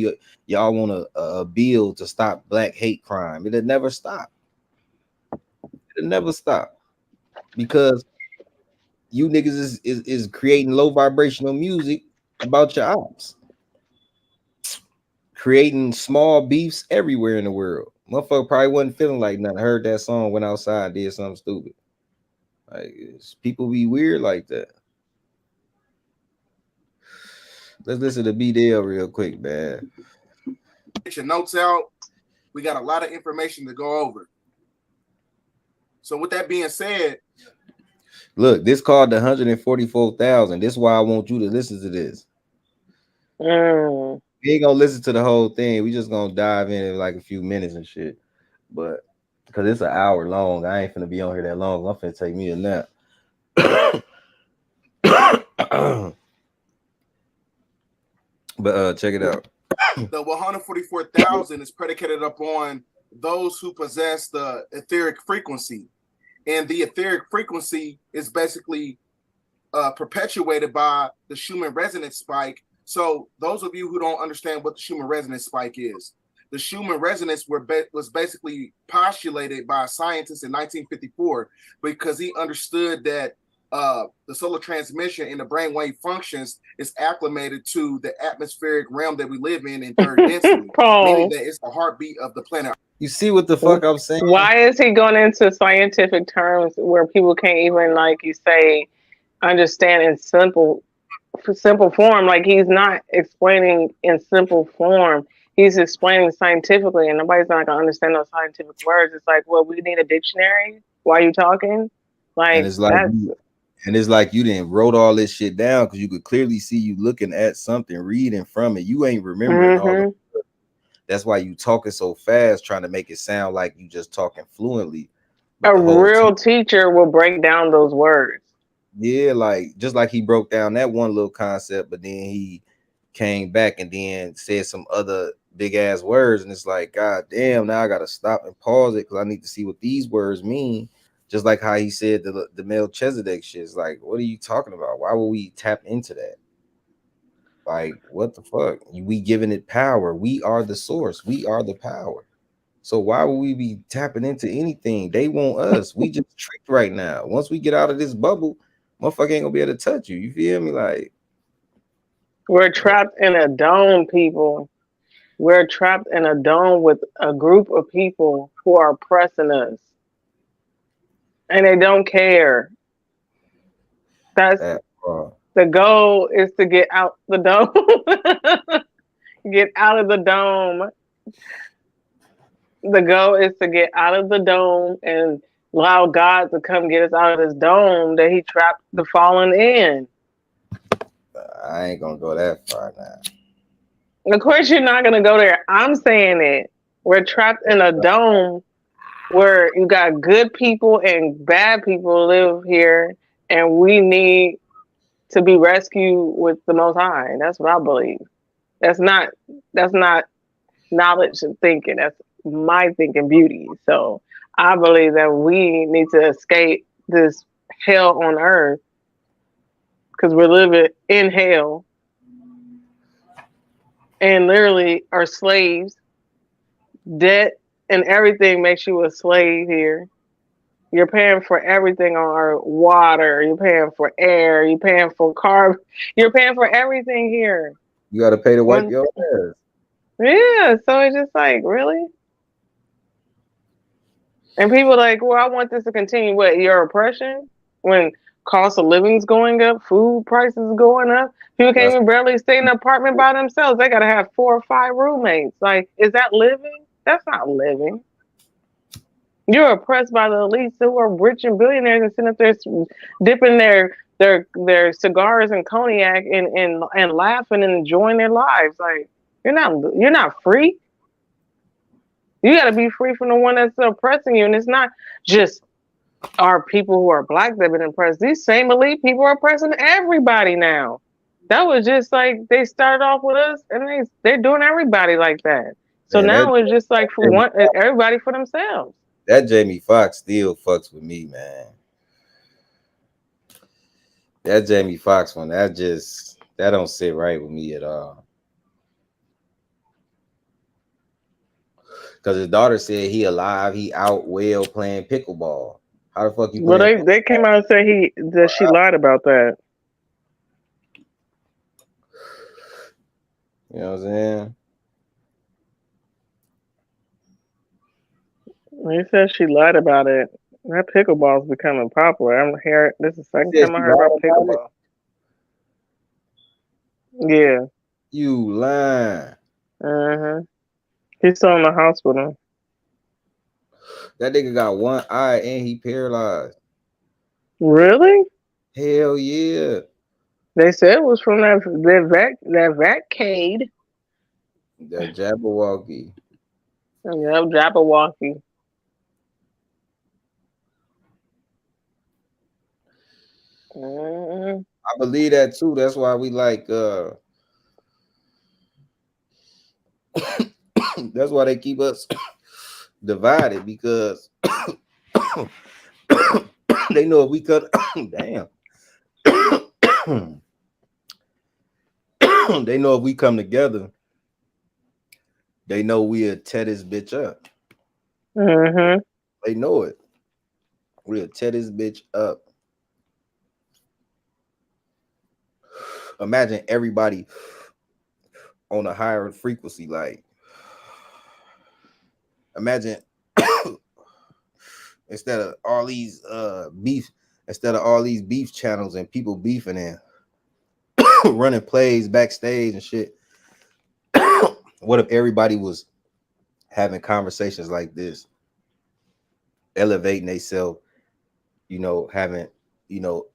y'all want a bill to stop black hate crime. It'll never stop. It'll never stop because you niggas is creating low vibrational music about your ops, creating small beefs everywhere in the world. Motherfucker probably wasn't feeling like nothing. Heard that song, went outside, did something stupid. Like people be weird like that. Let's listen to BDL real quick, man. Get your notes out. We got a lot of information to go over. So with that being said, look, this called the 144,000. This is why I want you to listen to this. We ain't gonna listen to the whole thing. We just gonna dive in like a few minutes and shit. But because it's an hour long, I ain't finna be on here that long. I'm finna take me a nap. But check it out. The 144,000 is predicated upon those who possess the etheric frequency, and the etheric frequency is basically perpetuated by the Schumann resonance spike. So those of you who don't understand what the Schumann resonance spike is, the Schumann resonance was basically postulated by a scientist in 1954 because he understood that the solar transmission in the brainwave functions is acclimated to the atmospheric realm that we live in third density, meaning that it's the heartbeat of the planet. You see what the fuck I'm saying? Why is he going into scientific terms where people can't even, like you say, understand in simple form? Like, he's not explaining in simple form. He's explaining scientifically, and nobody's not gonna understand those scientific words. It's like, well, we need a dictionary. Why are you talking? Like, and it's like you didn't wrote all this shit down because you could clearly see you looking at something, reading from it. You ain't remembering all of it. That's why you talking so fast, trying to make it sound like you just talking fluently. But a real teacher will break down those words. Yeah, like just like he broke down that one little concept, but then he came back and then said some other big ass words, and it's like, God damn, now I gotta stop and pause it because I need to see what these words mean. Just like how he said the Melchizedek shit. It's like, what are you talking about? Why would we tap into that? Like, what the fuck? We giving it power. We are the source. We are the power. So why would we be tapping into anything? They want us. We just tricked right now. Once we get out of this bubble, motherfucker ain't gonna be able to touch you. You feel me? Like, we're trapped in a dome, people. We're trapped in a dome with a group of people who are oppressing us. And they don't care. That's the goal, is to get out the dome. Get out of the dome. The goal is to get out of the dome and allow God to come get us out of this dome that he trapped the fallen in. I ain't gonna go that far now. Of course you're not gonna go there. I'm saying it. We're trapped in a dome where you got good people and bad people live here, and we need to be rescued with the Most High. That's what I believe. That's not knowledge and thinking. That's my thinking beauty. So I believe that we need to escape this hell on earth because we're living in hell and literally are slaves. Debt and everything makes you a slave here. You're paying for everything on our water. You're paying for air. You're paying for carbon. You're paying for everything here. You got to pay to wipe your ass. Yeah, so it's just like, really? And people are like, well, I want this to continue. What, your oppression? When cost of living's going up, food prices going up, people can't even barely stay in an apartment by themselves. They got to have 4 or 5 roommates. Like, is that living? That's not living. You're oppressed by the elites who are rich and billionaires and sitting up there dipping their cigars and cognac and laughing and enjoying their lives. Like, You're not free. You got to be free from the one that's oppressing you. And it's not just our people who are black that have been oppressed. These same elite people are oppressing everybody now. That was just like they started off with us, and they're doing everybody like that. So Man, now it's just like for one, everybody for themselves. that Jamie Foxx still fucks with me, man. That Jamie Foxx one, that don't sit right with me at all. Because his daughter said he alive, he out well playing pickleball. How the fuck you Well, playing? they came out and said that she lied about that. You know what I'm saying? They said she lied about it. That pickleball is becoming popular. I'm here. This is the second time I heard about pickleball. Yeah. You lying. He's still in the hospital. That nigga got one eye and he paralyzed. Really? Hell yeah. They said it was from that Vacade. That Jabberwocky. Yeah, Jabberwocky. I believe that too. That's why we like that's why they keep us divided, because they know if we cut damn. They know if we come together, they know we'll tear this bitch up. They know it. We'll tear this bitch up. Imagine everybody on a higher frequency. Like, imagine instead of all these beef channels and people beefing and running plays backstage and shit. What if everybody was having conversations like this, elevating themselves,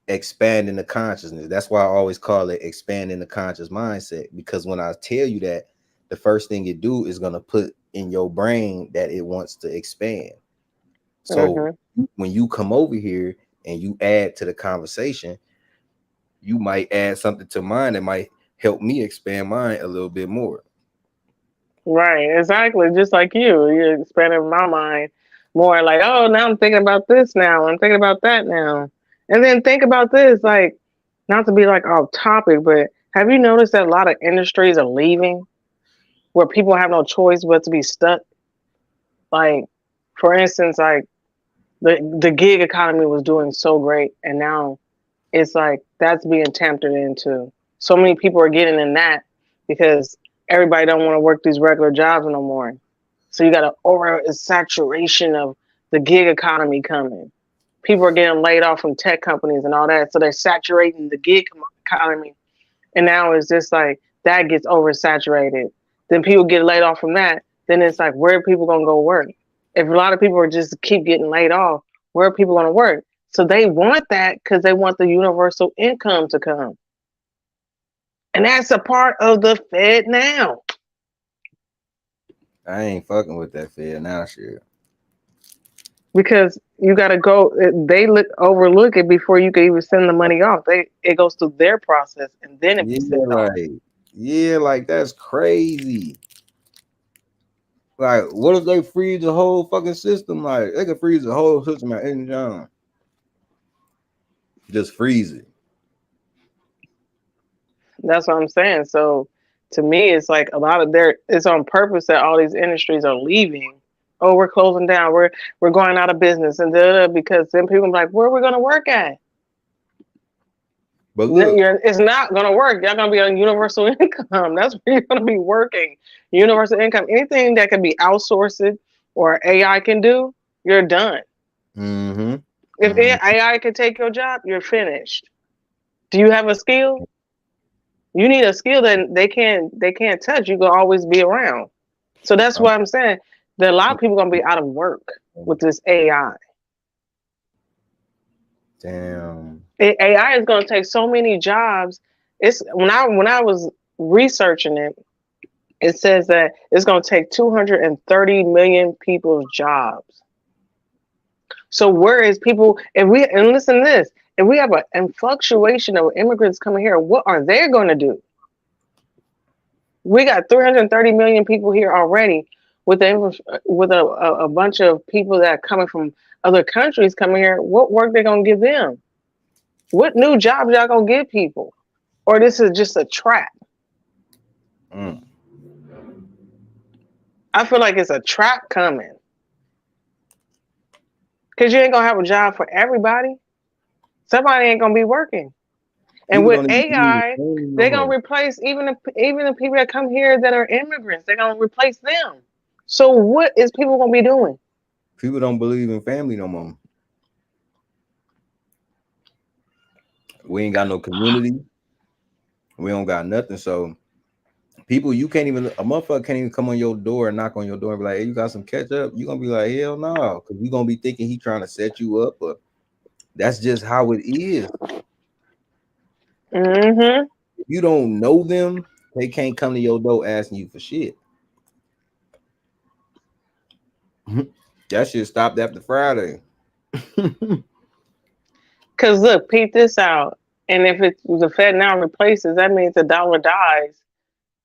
expanding the consciousness? That's why I always call it expanding the conscious mindset, because when I tell you that, the first thing you do is going to put in your brain that it wants to expand. So when you come over here and you add to the conversation, you might add something to mine that might help me expand mine a little bit more. Right, exactly. Just like you're expanding my mind more. Like, oh, now I'm thinking about this now. I'm thinking about that now. And then think about this, like, not to be like off topic, but have you noticed that a lot of industries are leaving where people have no choice but to be stuck? Like, for instance, like the gig economy was doing so great, and now it's like that's being tamped into. So many people are getting in that because everybody don't want to work these regular jobs no more. So you got an over saturation of the gig economy coming. People are getting laid off from tech companies and all that. So they're saturating the gig economy. And now it's just like that gets oversaturated. Then people get laid off from that. Then it's like, where are people going to go work? If a lot of people are just keep getting laid off, where are people going to work? So they want that because they want the universal income to come. And that's a part of the Fed now. I ain't fucking with that Fed now shit. Because you got to go, they overlook it before you can even send the money off. It goes through their process and then it gets sent off. Yeah, like that's crazy. Like, what if they freeze the whole fucking system? Like, they could freeze the whole system at any time. Just freeze it. That's what I'm saying. So to me, it's like a lot of it's on purpose that all these industries are leaving. Oh, we're closing down. We're going out of business, and because then people are like, where are we going to work at? But look, it's not going to work. You're going to be on universal income. That's where you're going to be working. Universal income. Anything that can be outsourced or AI can do, you're done. If AI can take your job, you're finished. Do you have a skill? You need a skill that they can't touch. You can always be around. So that's what I'm saying. That a lot of people are going to be out of work with this AI. Damn. AI is going to take so many jobs. It's when I was researching it, It says that it's going to take 230 million people's jobs. So where is people, and listen to this, if we have an fluctuation of immigrants coming here, what are they going to do? We got 330 million people here already with a bunch of people that are coming from other countries coming here. What work they going to give them? What new jobs y'all going to give people? Or this is just a trap? I feel like it's a trap coming. Because you ain't going to have a job for everybody. Somebody ain't going to be working. And People with don't even AI, no they're going more. to replace even the people that come here that are immigrants. They're going to replace them. So what is people going to be doing? People don't believe in family no more. We ain't got no community. We don't got nothing. So people, you can't even, a motherfucker can't even come on your door and knock on your door and be like, hey, you got some ketchup? You gonna be like, hell no, because you gonna be thinking he trying to set you up, but that's just how it is. Mm-hmm. If you don't know them, they can't come to your door asking you for shit. That shit stopped after Friday. Because look, peep this out. And if it's the Fed now replaces, that means the dollar dies.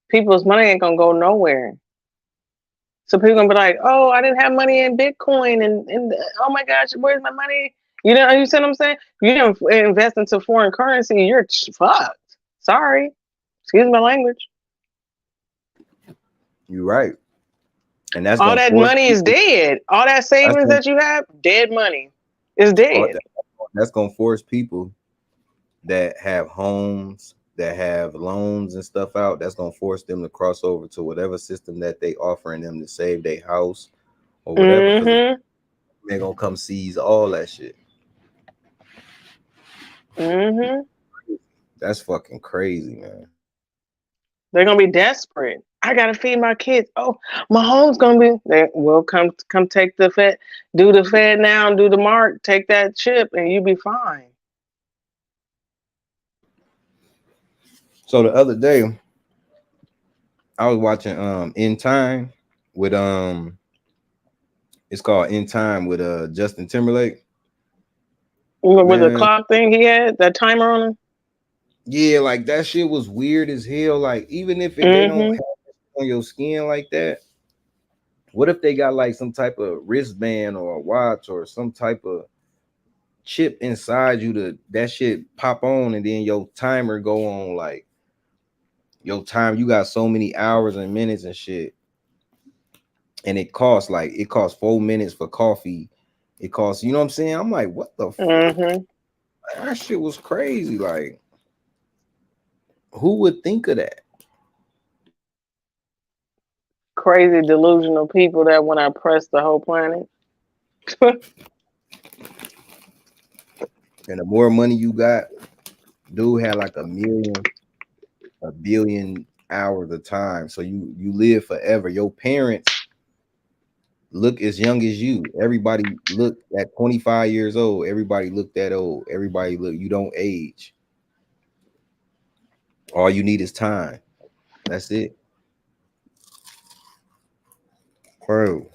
People's money ain't gonna go nowhere. So people gonna be like, "Oh, I didn't have money in Bitcoin, and oh my gosh, where's my money?" You know, you see what I'm saying? You don't invest into foreign currency, you're fucked. Sorry, excuse my language. You're right, and that's All gonna that force money is people. dead. All that savings that you have, dead money is dead. That's gonna force people that have homes, that have loans and stuff out. That's gonna force them to cross over to whatever system that they offering them to save their house or whatever, because they're gonna come seize all that shit. That's fucking crazy, man. They're gonna be desperate. I gotta feed my kids. Oh, my home's gonna be. They will come take the Fed, do the Fed now, do the mark, take that chip, and you be fine. So the other day, I was watching In Time with it's called In Time with Justin Timberlake. With the clock thing he had, that timer on him. Yeah, like that shit was weird as hell. Like, even if they don't have it on your skin like that, what if they got like some type of wristband or a watch or some type of chip inside you to that shit pop on and then your timer go on, like your time, you got so many hours and minutes and shit. And it costs 4 minutes for coffee. It costs, you know what I'm saying? I'm like, what the fuck? That shit was crazy. Like, who would think of that? Crazy delusional people that want to oppress the whole planet. And the more money you got, dude had like a billion hours of time. So you live forever. Your parents look as young as you. Everybody look at 25 years old. Everybody look that old. Everybody look, you don't age. All you need is time. That's it. Bro.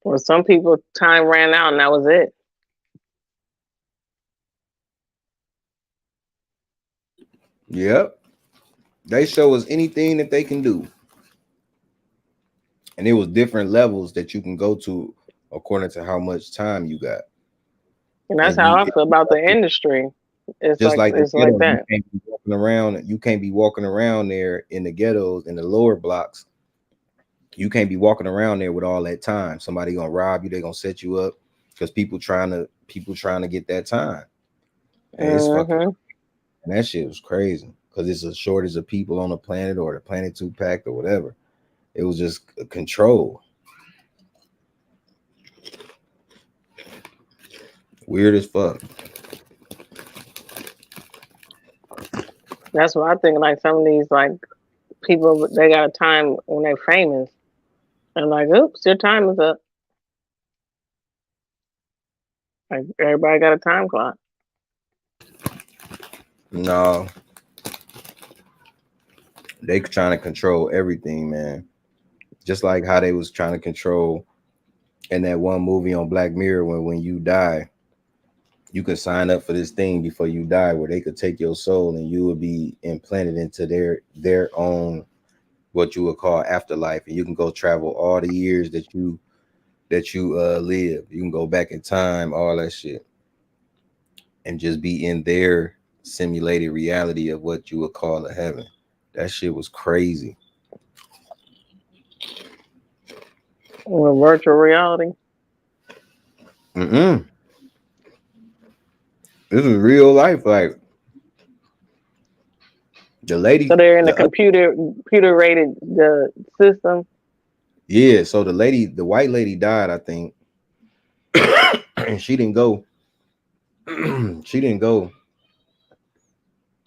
Well, some people time ran out and that was it. Yep. They show us anything that they can do. And it was different levels that you can go to according to how much time you got. And that's how I feel about the industry. It's just like the it's like ghetto, that. you can't be walking around there in the ghettos, in the lower blocks. You can't be walking around there with all that time. Somebody gonna rob you, they're gonna set you up because people trying to get that time. And it's fucking, and that shit was crazy because it's a shortage of people on the planet, or the planet too packed, or whatever. It was just control. Weird as fuck. That's what I think. Like some of these like people, they got a time when they're famous, and like, oops, your time is up. Like everybody got a time clock. No. They trying to control everything, man. Just like how they was trying to control in that one movie on Black Mirror when you die, you can sign up for this thing before you die where they could take your soul and you would be implanted into their own what you would call afterlife, and you can go travel all the years that you live. You can go back in time, all that shit, and just be in their simulated reality of what you would call a heaven. That shit was crazy. Or virtual reality. This is real life. Like the lady. So they're in the computer rated the system. Yeah. So the white lady died, I think, and she didn't go. She didn't go.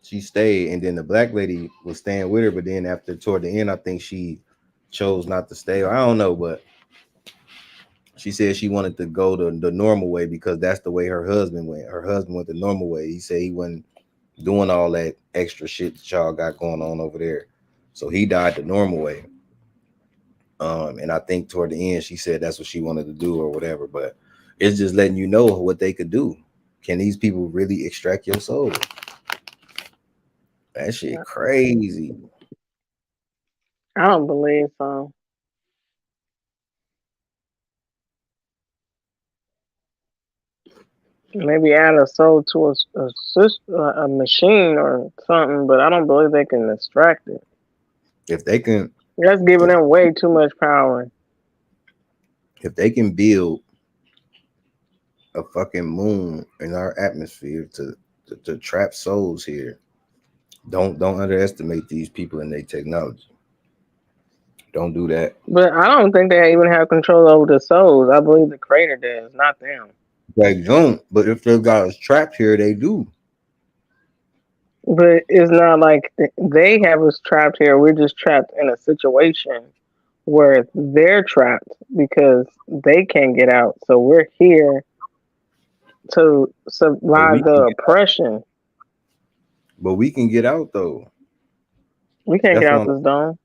She stayed, and then the black lady was staying with her. But then toward the end, I think she chose not to stay. I don't know, but she said she wanted to go the normal way because that's the way her husband went. Her husband went the normal way. He said he wasn't doing all that extra shit that y'all got going on over there. So he died the normal way. And I think toward the end, she said that's what she wanted to do or whatever. But it's just letting you know what they could do. Can these people really extract your soul? That shit crazy. I don't believe so. Maybe add a soul to a machine or something, but I don't believe they can extract it. If they can, that's giving them way too much power. If they can build a fucking moon in our atmosphere to trap souls here, don't underestimate these people and their technology. Don't do that. But I don't think they even have control over the souls. I believe the creator does, not them. They don't, but if they've got us trapped here, they do. But it's not like they have us trapped here. We're just trapped in a situation where they're trapped because they can't get out. So we're here to survive the oppression. But we can get out though. We can't get out this dome.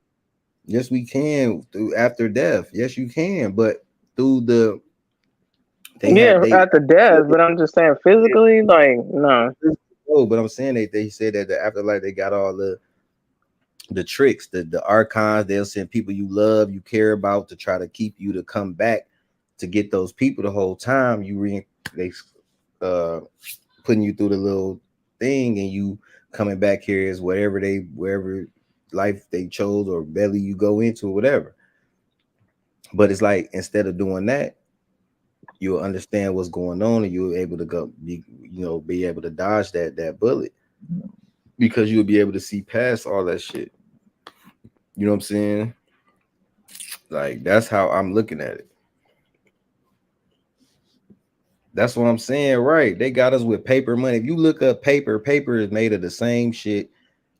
Yes, we can through after death. Yes, you can, but through the after death. But I'm just saying physically, like no. Oh, but I'm saying they said that the afterlife they got all the tricks, the archons. They'll send people you love, you care about, to try to keep you to come back to get those people the whole time. They putting you through the little thing, and you coming back here is wherever life they chose or belly you go into or whatever. But it's like instead of doing that, you'll understand what's going on, and you'll able to be able to dodge that bullet because you'll be able to see past all that shit. You know what I'm saying? Like that's how I'm looking at it. That's what I'm saying, right? They got us with paper money. If you look up paper is made of the same shit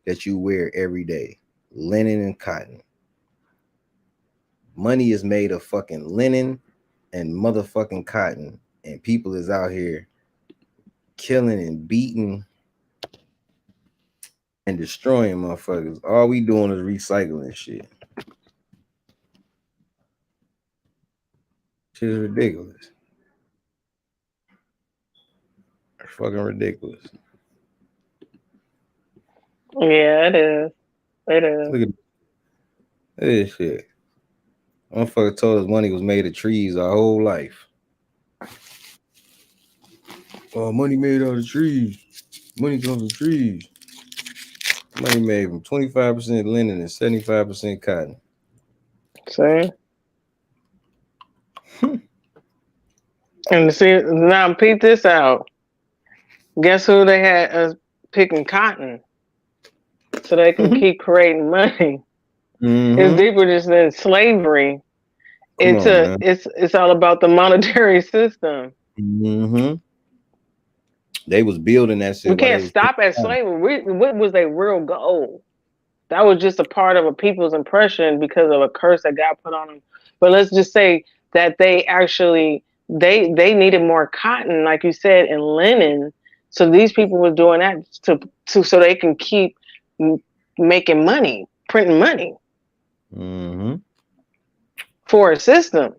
that you wear every day. Linen and cotton. Money is made of fucking linen and motherfucking cotton, and people is out here killing and beating and destroying motherfuckers. All we doing is recycling shit. Shit is ridiculous. It's fucking ridiculous. Yeah, it is. It is. Look at this shit. Motherfucker told us money was made of trees our whole life. Oh, money made out of trees. Money comes from trees. Money made from 25% linen and 75% cotton. See? And see, now peep this out. Guess who they had us picking cotton so they can keep creating money? It's deeper just than slavery. It's all about the monetary system. They was building that shit. We can't stop at slavery. What was their real goal? That was just a part of a people's impression because of a curse that got put on them. But let's just say that they actually they needed more cotton, like you said, and linen. So these people were doing that to so they can keep making money. printing money Mm-hmm. for a system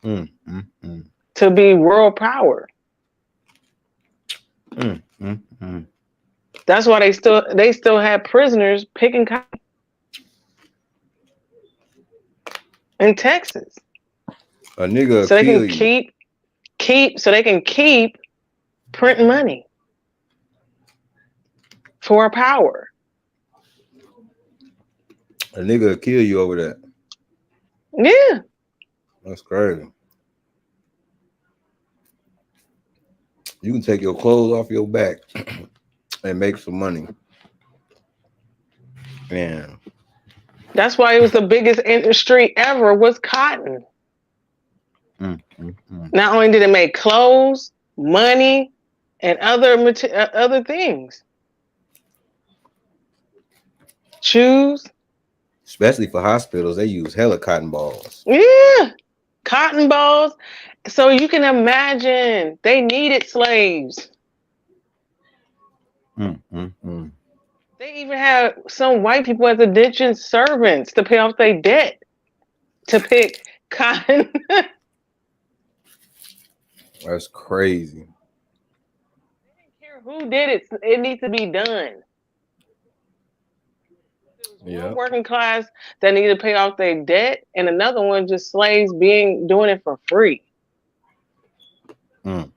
Mm-hmm. to be world power. Mm-hmm. That's why they still had prisoners picking cotton in Texas. A nigga So they kill can you. keep printing money for power. A nigga kill you over that. Yeah. That's crazy. You can take your clothes off your back and make some money. Man. That's why it was the biggest industry ever was cotton. Not only did it make clothes, money, and other things. Shoes. Especially for hospitals, they use hella cotton balls. Yeah. Cotton balls. So you can imagine they needed slaves. They even had some white people as indentured servants to pay off their debt to pick cotton. That's crazy. Who did it? It needs to be done. Yeah. Working class that need to pay off their debt, and another one just slaves doing it for free. And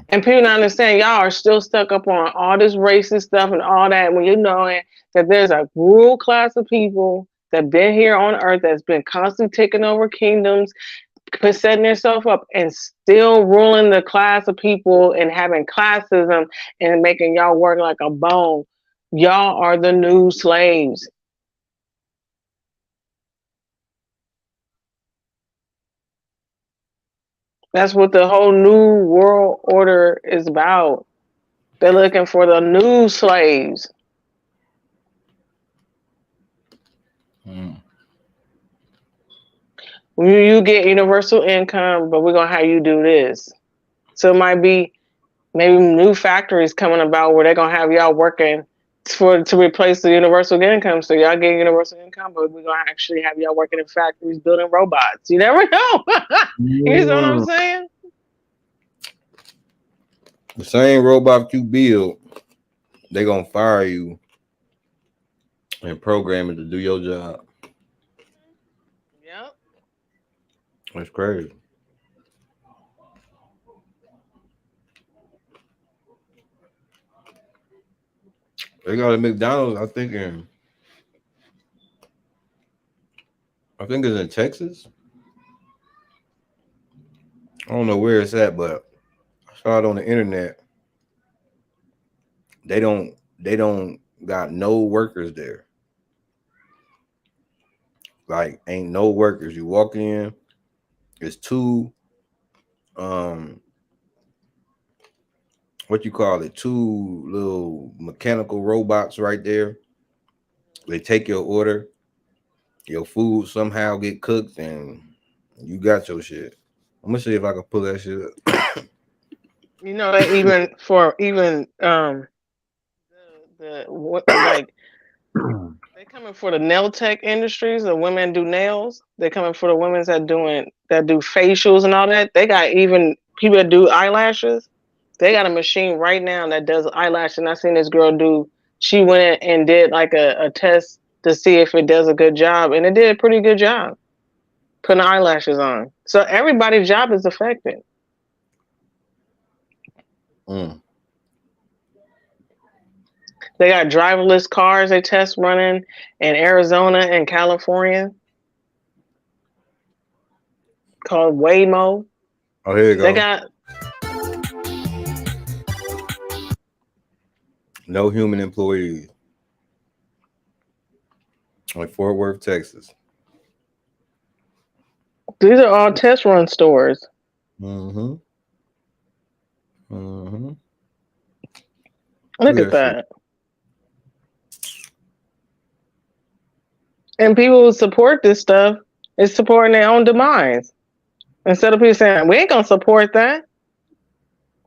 people not understand, y'all are still stuck up on all this racist stuff and all that when you know that there's a rural class of people that been here on earth that's been constantly taking over kingdoms, setting themselves up and still ruling the class of people and having classism and making y'all work like a bone. Y'all are the new slaves. That's what the whole new world order is about. They're looking for the new slaves. You get universal income, but we're going to have you do this. So it might be maybe new factories coming about where they're going to have y'all working to replace the universal income. So y'all get universal income, but we're going to actually have y'all working in factories building robots. You never know. You know what I'm saying? The same robot you build, they're going to fire you and program it to do your job. Yep. That's crazy. They got a McDonald's, I think it's in Texas. I don't know where it's at, but I saw it on the internet. They don't got no workers there. Like, ain't no workers. You walk in, it's two what you call it, two little mechanical robots right there. They take your order, your food somehow get cooked, and you got your shit. I'm gonna see if I can pull that shit up. You know that even like they coming for the nail tech industries. The women do nails. They're coming for the women that do facials and all that. They got even people that do eyelashes. They got a machine right now that does eyelashes. And I seen this girl do. She went in and did like a test to see if it does a good job, and it did a pretty good job putting eyelashes on. So everybody's job is affected. They got driverless cars they test running in Arizona and California called Waymo. Oh, here you go. They got no human employees. Like Fort Worth, Texas. These are all test run stores. Look at that. And people who support this stuff is supporting their own demise. Instead of people saying, we ain't going to support that.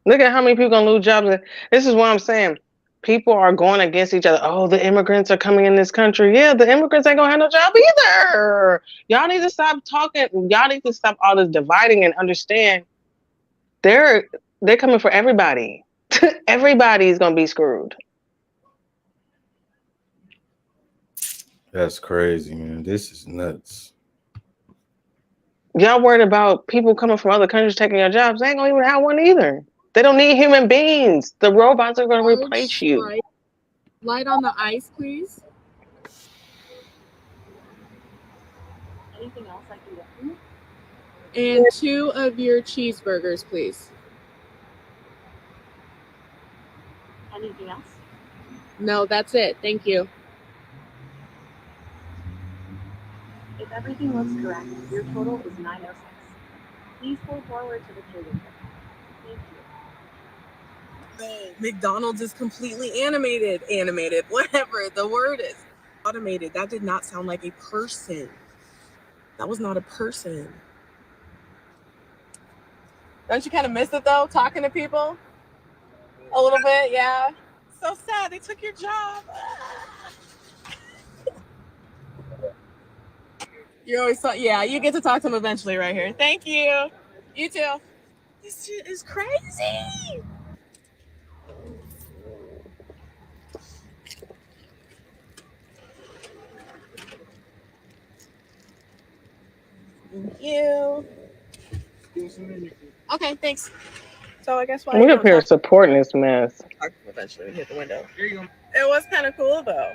Look at how many people going to lose jobs. This is what I'm saying. people are going against each other. Oh, the immigrants are coming in this country. Yeah, the immigrants ain't gonna have no job either. Y'all need to stop talking. Y'all need to stop all this dividing and understand they're coming for everybody. Everybody's gonna be screwed. That's crazy, man. This is nuts. Y'all worried about people coming from other countries taking your jobs. They ain't gonna even have one either. They don't need human beings. The robots are gonna replace you. Light on the ice, please. Anything else I can get for you? And 2 of your cheeseburgers, please. Anything else? No, that's it. Thank you. If everything looks correct, your total is 906. Please pull forward to the trigger. Thank you. No, McDonald's is completely animated. Animated, whatever the word is. Automated. That did not sound like a person. That was not a person. Don't you kind of miss it though, talking to people? A little bit, yeah. So sad, they took your job. You always thought, yeah, you get to talk to them eventually right here. Thank you. You too. This shit is crazy. Thank you. Okay, thanks. So I guess why We up here supporting this mess. Eventually hit the window. Here you go. It was kind of cool though.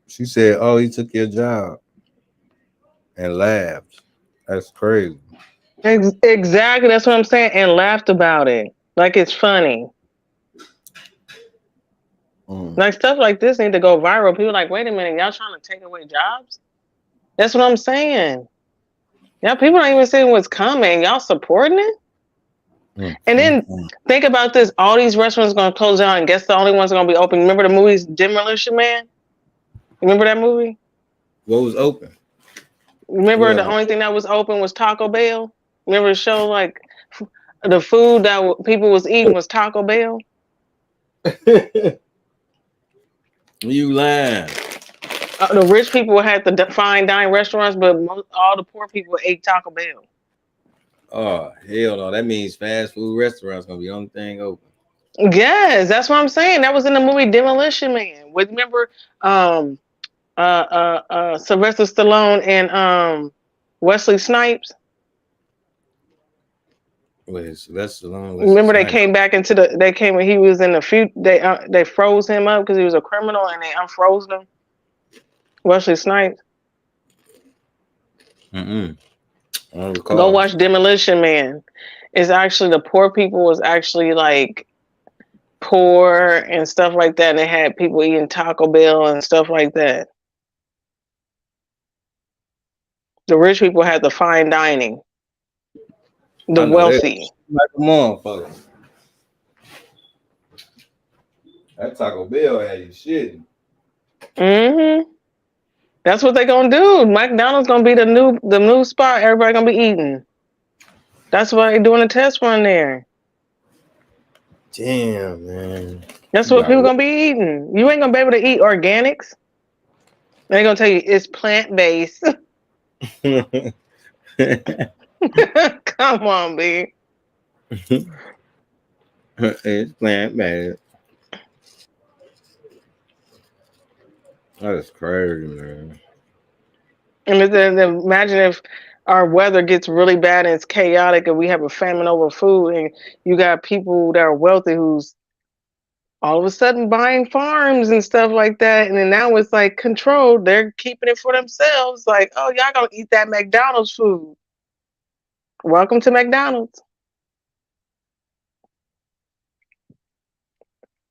She said, "Oh, he took your job," and laughed. That's crazy. Exactly, that's what I'm saying, and laughed about it like it's funny. Like stuff like this need to go viral. People are like, wait a minute, y'all trying to take away jobs? That's what I'm saying. Y'all people don't even see what's coming. Y'all supporting it? And then think about this: all these restaurants gonna close down, and guess the only ones gonna be open. Remember the movies Demolition Man? Remember that movie? What was open? Remember the only thing that was open was Taco Bell? Remember the show like the food that people was eating was Taco Bell? You lying. The rich people had the fine dining restaurants, but all the poor people ate Taco Bell. Oh, hell no. That means fast food restaurants gonna be the only thing open. Yes, that's what I'm saying. That was in the movie Demolition Man. With remember Sylvester Stallone and Wesley Snipes? Wait, Sylvester Stallone. Remember they came back into they came when he was in the future. They froze him up because he was a criminal and they unfroze him. Wesley Snipes. Go watch Demolition Man. It's actually the poor people was actually like poor and stuff like that. And they had people eating Taco Bell and stuff like that. The rich people had the fine dining. The wealthy. Like a motherfucker. That Taco Bell had you shitting. Mm-hmm. That's what they're gonna do. McDonald's gonna be the new spot everybody gonna be eating. That's why they're doing a test run there. Damn, man. That's what people gonna be eating. You ain't gonna be able to eat organics. They're gonna tell you it's plant-based. Come on, B. It's plant-based. That is crazy, man. And then imagine if our weather gets really bad and it's chaotic and we have a famine over food and you got people that are wealthy who's all of a sudden buying farms and stuff like that. And then now it's like controlled. They're keeping it for themselves. Like, oh, y'all gonna eat that McDonald's food. Welcome to McDonald's.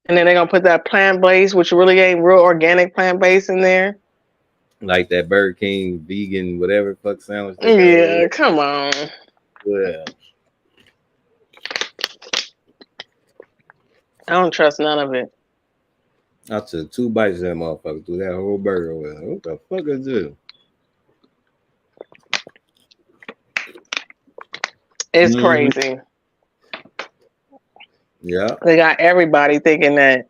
And then they're gonna put that plant-based, which really ain't real organic plant-based in there. Like that Burger King vegan whatever fuck sandwich. Yeah, come on. Yeah. I don't trust none of it. I took 2 bites of that motherfucker through that whole burger. What the fuck is this? It's crazy. Yeah. They got everybody thinking that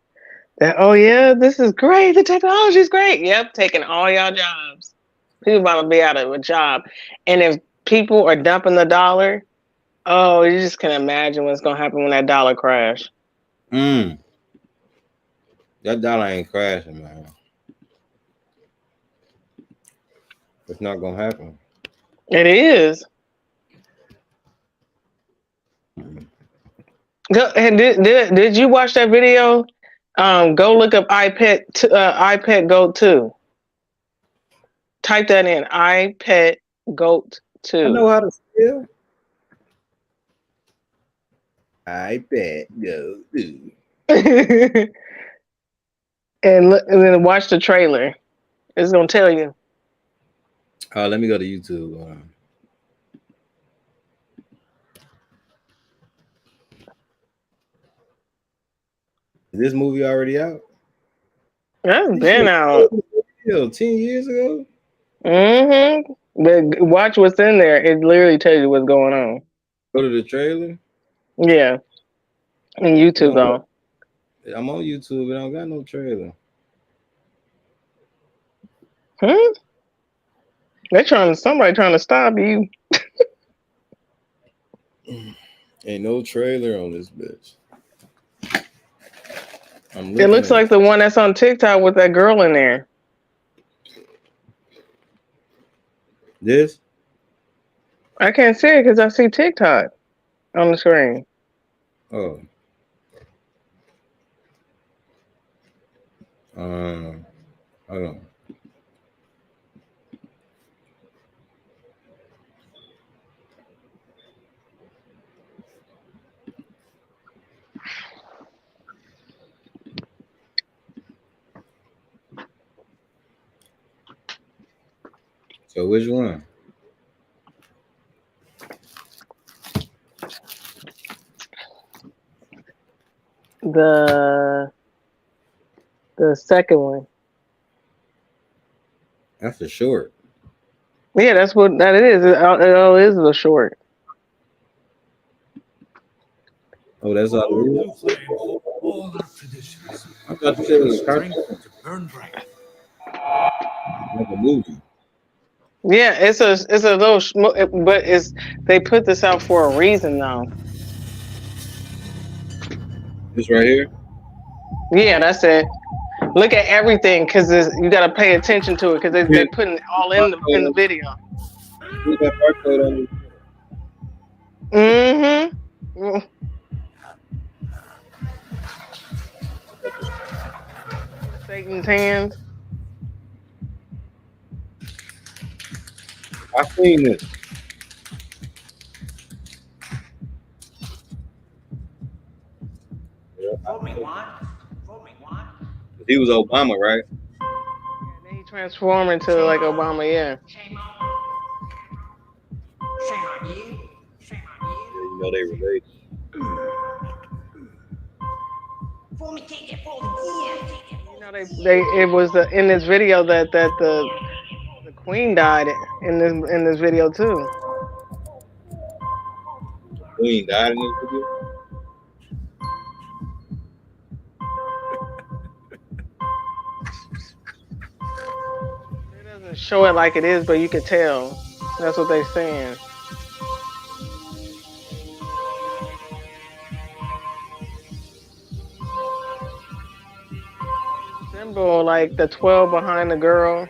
oh yeah, this is great. The technology is great. Yep, taking all y'all jobs. People about to be out of a job, and if people are dumping the dollar, oh, you just can imagine what's gonna happen when that dollar crash. That dollar ain't crashing, man. It's not gonna happen. It is. And did you watch that video? Go look up iPet Goat 2. Type that in. iPet Goat 2. I know how to spell. iPet Goat 2. and then watch the trailer. It's gonna tell you. Oh, let me go to YouTube. Is this movie already out? That's been out. 10 years ago. But watch what's in there. It literally tells you what's going on. Go to the trailer. Yeah. And YouTube though. I'm on YouTube, but I don't got no trailer. Somebody trying to stop you. Ain't no trailer on this bitch. It looks like the one that's on TikTok with that girl in there. This? I can't see it because I see TikTok on the screen. Oh. Hold on. So which one? The second one. That's a short. Yeah, that's what that it is. It all is a short. Oh, that's all it is? All our traditions. I thought you said it was a cartoon. To burn bright. Like a movie. Yeah, it's a little, but they put this out for a reason though. This right here. Yeah, that's it. Look at everything because you got to pay attention to it because they're putting it all in the video. Look at barcode on it. Satan's hand. I seen this. He was Obama, right? And then he transformed into like Obama, yeah. You know they related. You know it was in this video that the Queen died in this video too. Queen died in this video. It doesn't show it like it is, but you could tell. That's what they're saying. Symbol like the 12 behind the girl.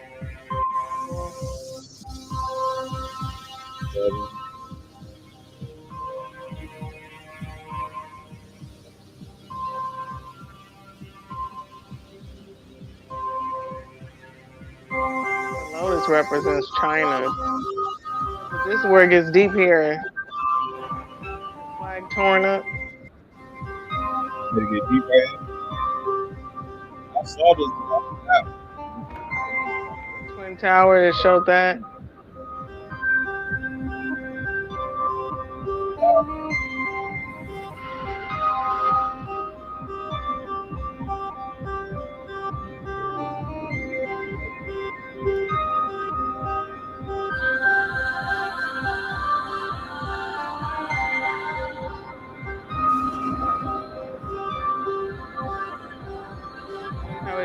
Lotus represents China. But this is where it gets deep here. Flag torn up. Did it get deep right? I saw this. Twin Tower, it showed that.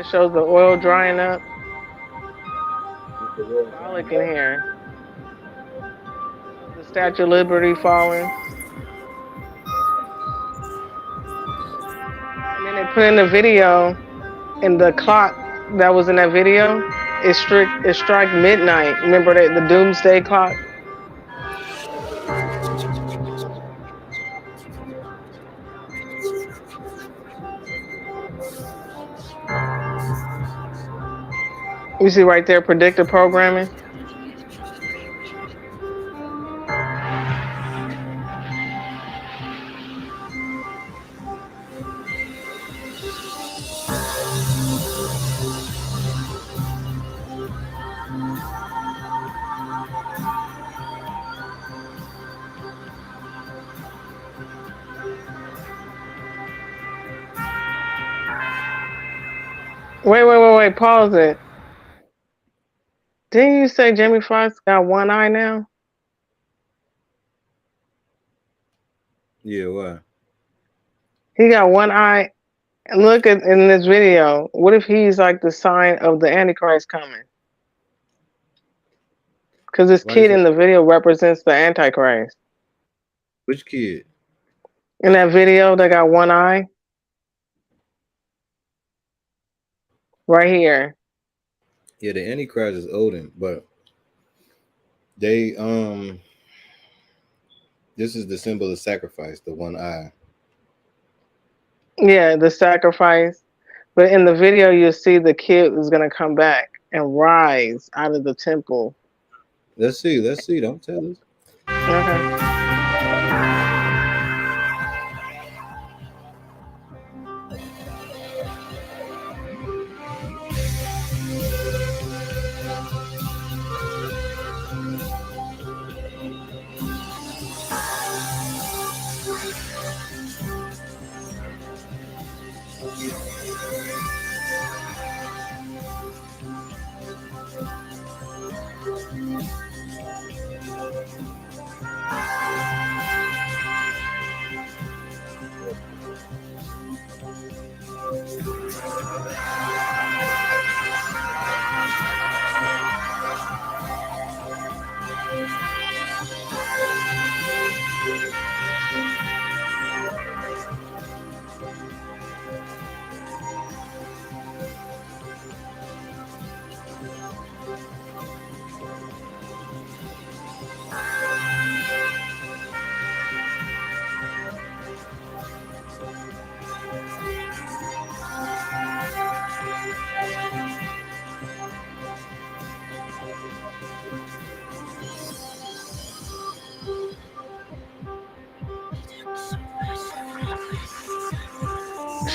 shows the oil drying up. Symbolic in here. Shows the Statue of Liberty falling. And then they put in the video, and the clock that was in that video it strike midnight. Remember that the doomsday clock? You see right there, predictive programming. Wait. Pause it. Didn't you say Jamie Foxx got one eye now? Yeah, why? He got one eye. Look at in this video. What if he's like the sign of the Antichrist coming? Because this kid in the video represents the Antichrist. Which kid? In that video, they got one eye. Right here. Yeah, the Antichrist is Odin, but they this is the symbol of sacrifice, the one eye. Yeah, the sacrifice. But in the video, you'll see the kid is gonna come back and rise out of the temple. Let's see. Don't tell us. Okay.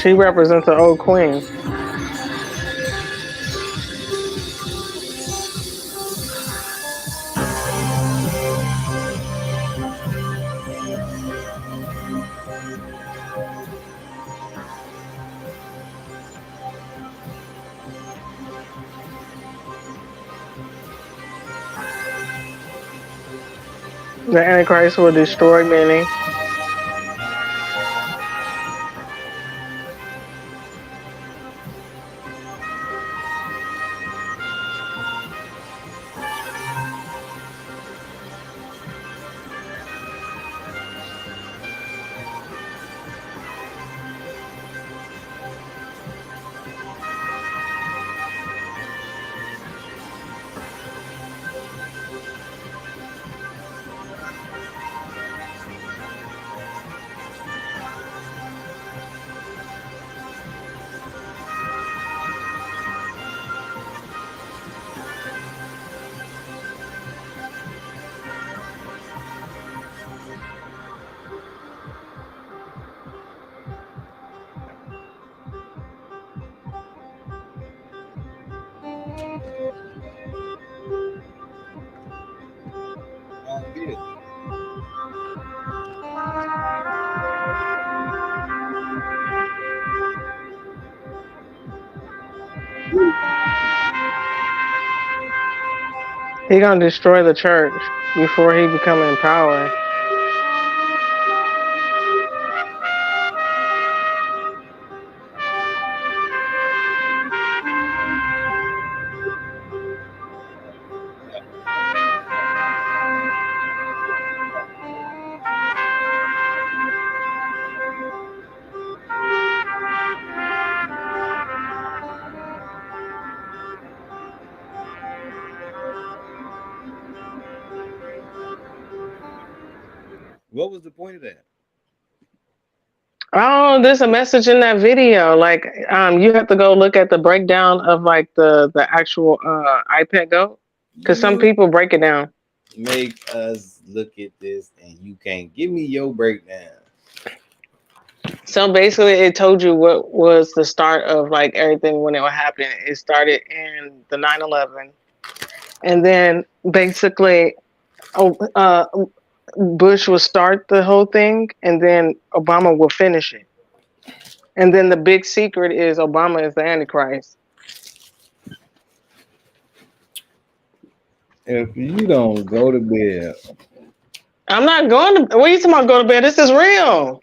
She represents the old queen. The Antichrist will destroy many. He gonna destroy the church before he become in power. What was the point of that? Oh, there's a message in that video. Like, you have to go look at the breakdown of like the actual iPad Go, because some You people break it down. make us look at this, and you can't give me your breakdown. So basically, it told you what was the start of like everything when it would happen. It started in the 9/11, and then basically, Bush will start the whole thing, and then Obama will finish it. And then the big secret is Obama is the Antichrist. If you don't go to bed, I'm not going to. What are you talking about? Go to bed. This is real.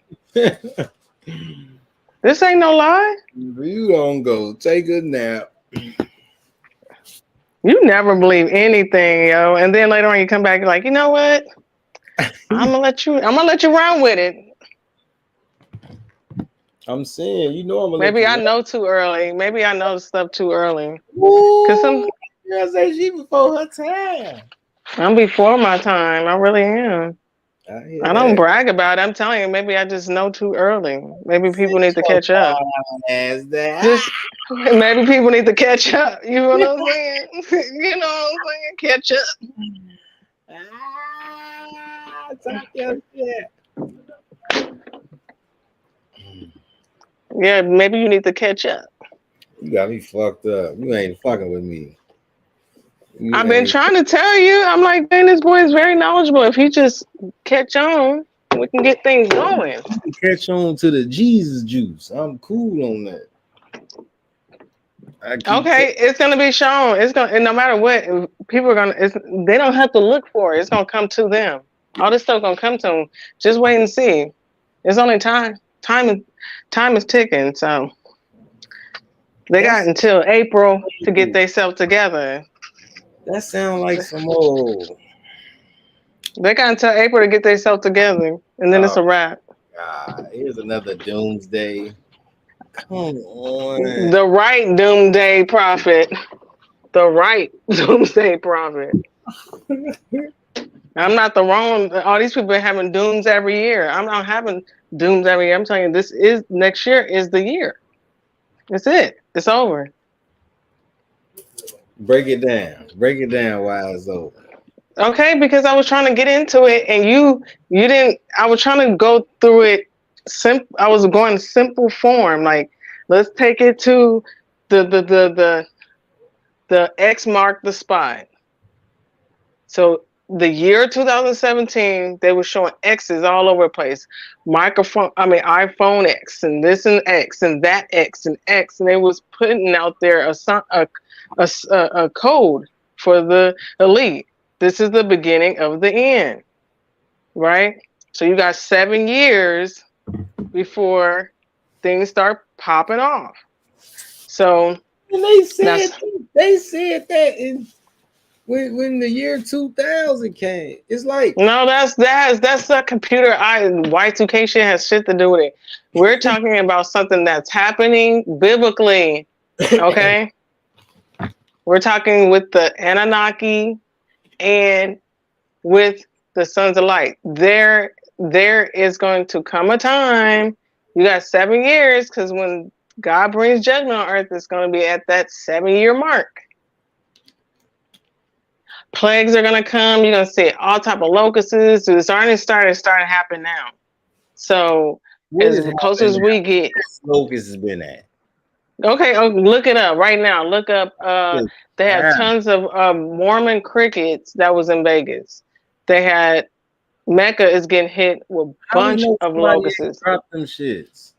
This ain't no lie. if you don't go take a nap, You never believe anything, yo. And then later on, you come back, you're like, you know what? I'm gonna let you run with it. I'm saying, you know, I'm gonna Maybe I know too early. Maybe I know stuff too early. Cause some girl say she before her time. I'm before my time. I really am. I don't brag about it. I'm telling you, maybe I just know too early. Maybe people need to catch up. Just maybe people need to catch up. You know what I'm saying? You know what I'm saying? Catch up. Talk your shit. Yeah, maybe you need to catch up. You got me fucked up. You ain't fucking with me. I've been trying to tell you. I'm like, man, this boy is very knowledgeable. If he just catch on, we can get things going. Catch on to the Jesus juice. I'm cool on that. Okay, it's gonna be shown. It's gonna, and no matter what, people are gonna. They don't have to look for it. It's gonna come to them. All this stuff gonna come to them. Just wait and see. It's only time. Time is ticking. So they got until April to get themselves together. That sounds like some old. They got until April to get themselves together, and then it's a wrap. Here's another doomsday. Come on. The right doomsday prophet. The right doomsday prophet. I'm not the wrong. All these people are having dooms every year. I'm not having dooms every year. I'm telling you, this is next year is the year. That's it. It's over. Break it down. Break it down why it's over. Okay, because I was trying to get into it, and you didn't. I was trying to go through it. I was going simple form. Like, let's take it to the X marked the spot. So the year 2017, they were showing X's all over the place. iPhone X and this and X and that X and X, and they was putting out there a code for the elite. This is the beginning of the end, right? So you got 7 years before things start popping off. So and they said that in when the year 2000 came. It's like no, that's a computer. Y2K shit has shit to do with it. We're talking about something that's happening biblically. Okay, we're talking with the Anunnaki and with the sons of light. There is going to come a time. You got 7 years, because when God brings judgment on earth, it's going to be at that 7-year mark. Plagues are going to come. You're going to see all type of locusts. It's already started happening now. So as close as we get. Locust has been at. Okay, look it up right now. Look up. They had tons of Mormon crickets that was in Vegas. They had Mecca is getting hit with a bunch of locusts. Drop them shits.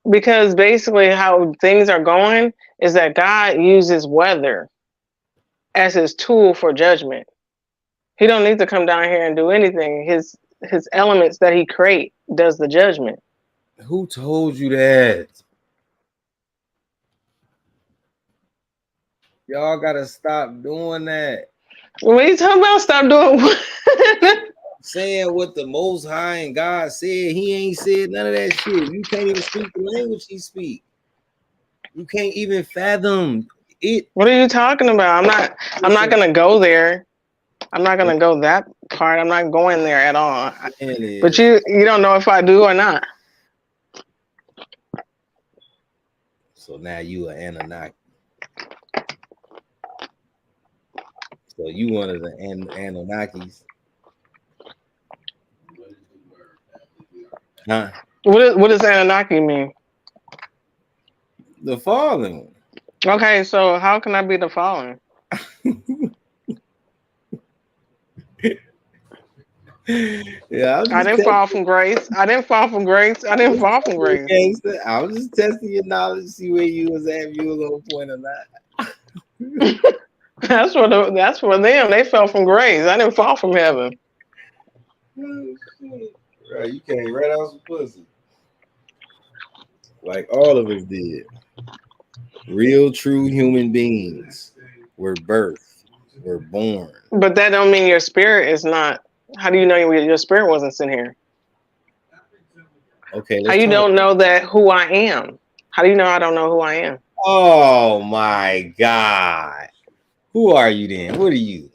Because basically how things are going is that God uses weather as his tool for judgment. He don't need to come down here and do anything. His elements that he create does the judgment. Who told you that? Y'all gotta stop doing that. What are you talking about? Stop doing what? Saying what the Most High and God said. He ain't said none of that shit. You can't even speak the language he speak. You can't even fathom it. What are you talking about? I'm not gonna go there. I'm not gonna go that part. I'm not going there at all. But is. you don't know if I do or not. So now you are Anunnaki. So you one of the Anunnakis. Huh? What does Anunnaki mean? The fallen. Okay, so how can I be the fallen? Yeah, I didn't fall from grace. I didn't fall from grace. I didn't fall from grace. I was just testing your knowledge to see where you was at, if you was on point or not. That's for them. They fell from grace. I didn't fall from heaven. Right, you came right out some pussy. Like all of us did. Real, true human beings were birthed, were born. But that don't mean your spirit is not. How do you know your spirit wasn't sent here? Okay. How you don't know that who I am? How do you know I don't know who I am? Oh my God. Who are you then? What are you?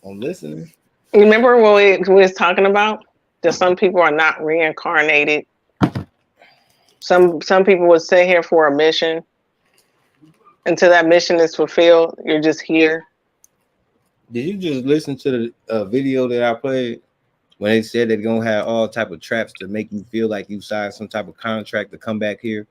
I'm listening. Remember what we was talking about? That some people are not reincarnated. Some people would stay here for a mission. Until that mission is fulfilled, you're just here. Did you just listen to the video that I played when they said they're gonna have all type of traps to make you feel like you signed some type of contract to come back here?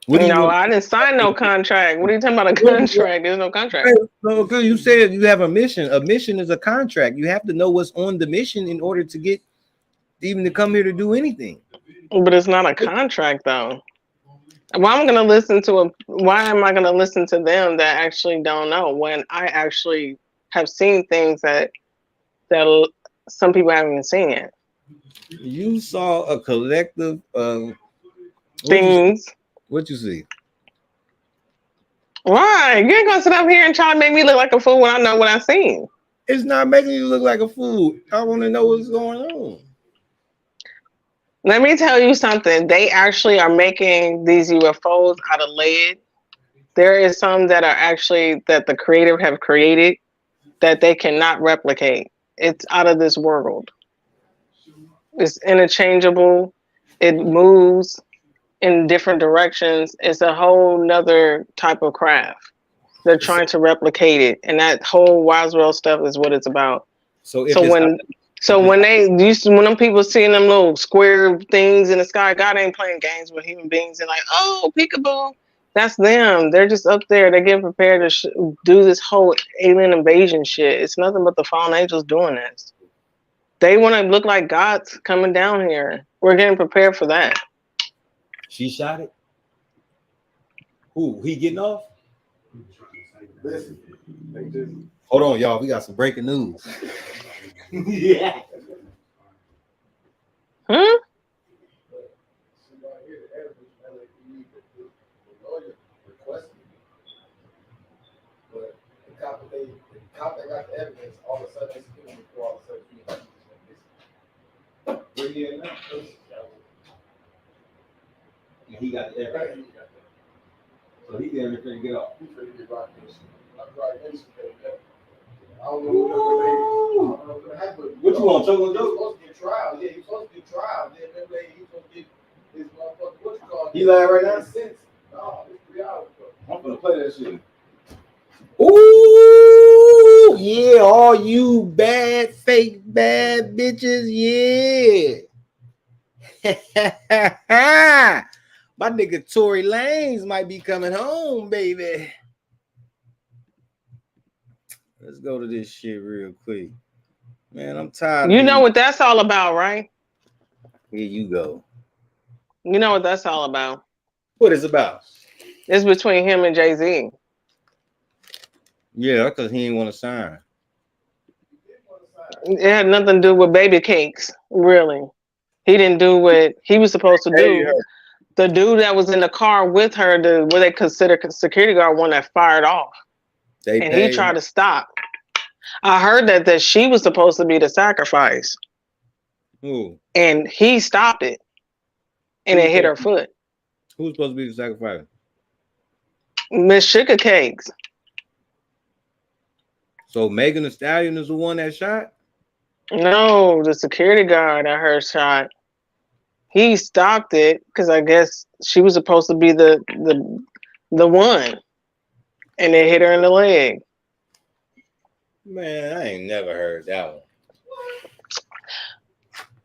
No, I didn't sign no contract. What are you talking about? A contract? There's no contract. No, because you said you have a mission. A mission is a contract. You have to know what's on the mission in order to get even to come here to do anything. But it's not a contract though. Why am I gonna listen to why am I gonna listen to them that actually don't know when I actually have seen things that some people haven't even seen yet? You saw a collective things. What you see? Why? You ain't gonna sit up here and try to make me look like a fool when I know what I've seen. It's not making you look like a fool. I want to know what's going on. Let me tell you something. They actually are making these UFOs out of lead. There is some that are actually that the creator have created that they cannot replicate. It's out of this world. It's interchangeable. It moves in different directions. It's a whole nother type of craft. They're trying to replicate it, and that whole Roswell stuff is what it's about. So when them people seeing them little square things in the sky, God ain't playing games with human beings and like, oh, peekaboo. That's them. They're just up there. They're getting prepared to do this whole alien invasion shit. It's nothing but the fallen angels doing this. They want to look like God's coming down here. We're getting prepared for that. She shot it. Who? He getting off? Hold on, y'all. We got some breaking news. Yeah. Huh? The cop that got the evidence, all of a sudden it's him before all of a sudden where he at now? He got the evidence. So he didn't to get off. He's ready to get rocked. I don't know what's gonna happen. What you want, Choco? He was supposed to get trial. Yeah, he was supposed to get trial. Then remember he was supposed to get his motherfucker. What you call it? He lied right now? No, it's 3 hours ago. I'm gonna play that shit. Ooh, yeah, all you bad, fake, bad bitches, yeah. My nigga Tory Lanez might be coming home, baby. Let's go to this shit real quick. Man, I'm tired. You know what that's all about, right? Here you go. You know what that's all about. What is it about? It's between him and Jay-Z. Yeah, because he didn't want to sign. It had nothing to do with baby cakes, really. He didn't do what he was supposed to do. The dude that was in the car with her, what they consider security guard, one that fired off. And he tried to stop. I heard that she was supposed to be the sacrifice. Ooh. And he stopped it. And it hit her foot. Who's supposed to be the sacrifice? Miss Sugar Cakes. So Megan Thee Stallion is the one that shot? No, the security guard I heard shot. He stopped it because I guess she was supposed to be the one, and it hit her in the leg. Man, I ain't never heard that one.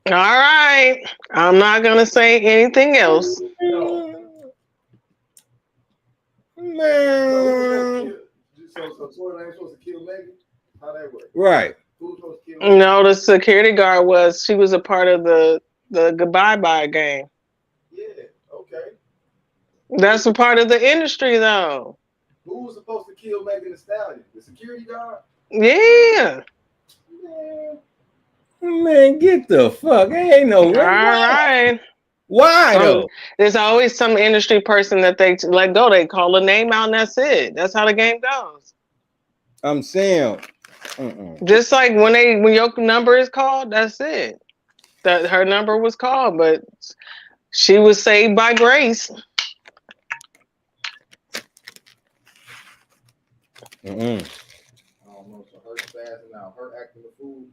All right, I'm not gonna say anything else. Man. So Florida ain't supposed to kill Megan? How that work? Right. Who's supposed to kill Megan? No, the security guard was. She was a part of the goodbye bye game. Yeah, okay. That's a part of the industry, though. Who was supposed to kill Megan Thee Stallion? The security guard? Yeah. Man, get the fuck. Ain't no way. All right. Why though? There's always some industry person that they let go. They call a name out, and that's it. That's how the game goes. I'm saying, just like when your number is called, that's it. That her number was called, but she was saved by grace. I don't know. So her spazzing out, her acting the fool.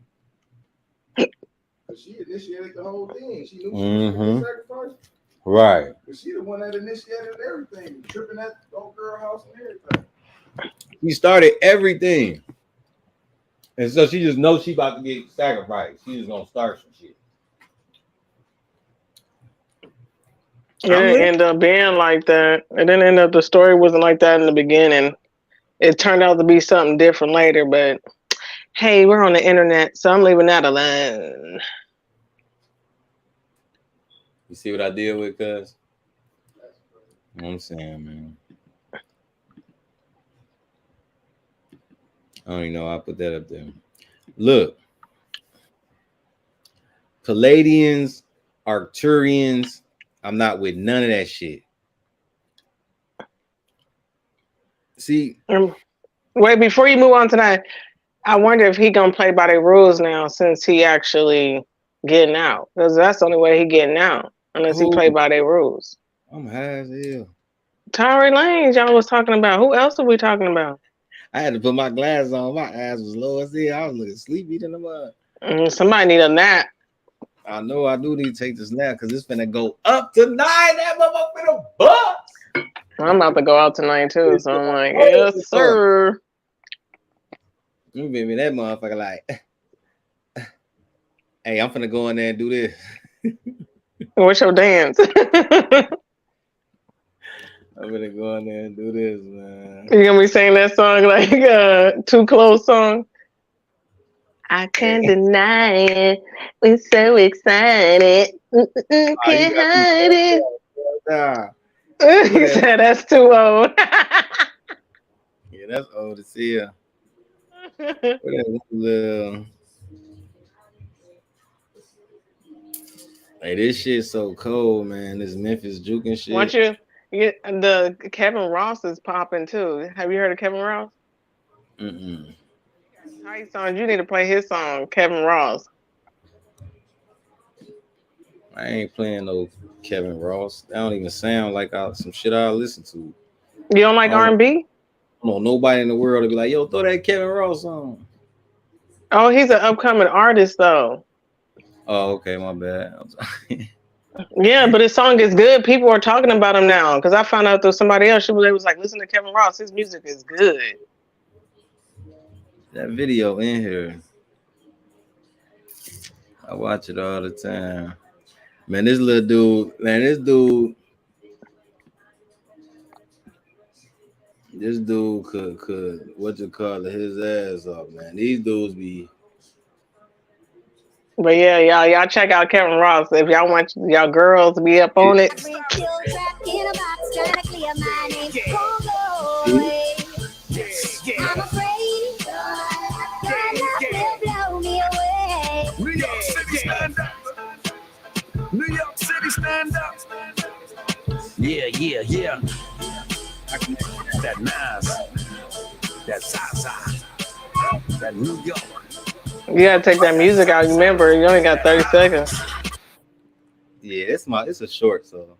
But she initiated the whole thing. She knew she was going to sacrifice. Right. But she the one that initiated everything, tripping at the old girl house and everything. He started everything. And so she just knows she about to get sacrificed. She just gonna start some shit. It didn't end up being like that. It didn't end up, the story wasn't like that in the beginning. It turned out to be something different later, but hey, we're on the internet, so I'm leaving that alone. You see what I did with cuz? You know what I'm saying, man. I don't even know. I put that up there. Look, Palladians, Arcturians, I'm not with none of that shit. See, wait, before you move on tonight, I wonder if he gonna play by the rules now since he actually getting out, because that's the only way he getting out, unless he play by their rules. I'm high as hell. Tory Lanez, y'all was talking about. Who else are we talking about? I had to put my glasses on. My eyes was low as hell. I was looking sleepy in the mud. Somebody need a nap. I know I do need to take this nap because it's finna go up tonight. That motherfucker finna bust. I'm about to go out tonight too, so I'm like, yes, sir. You baby, that motherfucker like, hey, I'm finna go in there and do this. What's your dance? I'm gonna go in there and do this, man. You gonna be singing that song like Too Close song? I can't deny it. We're so excited. Can't hide it. Nah. He said that's too old. Yeah, that's old as hell. Hey, this shit's so cold, man. This Memphis juking shit. Want you? The Kevin Ross is popping too. Have you heard of Kevin Ross? Tight songs. You need to play his song, Kevin Ross. I ain't playing no Kevin Ross. That don't even sound like some shit I listen to. You don't like R&B? No, nobody in the world to be like, yo, throw that Kevin Ross on. Oh, he's an upcoming artist though. Oh, okay, my bad. Yeah, but his song is good. People are talking about him now because I found out through somebody else. They was like, listen to Kevin Ross. His music is good. That video in here, I watch it all the time. Man, this little dude, this dude could what you call it, his ass up, man. These dudes be. But yeah, y'all check out Kevin Ross if y'all want y'all girls to be up on it. New York City, stand up. Yeah. That Nas, that Zaza, that New York. You gotta take that music out. Remember, you only got 30 seconds. Yeah, it's a short, so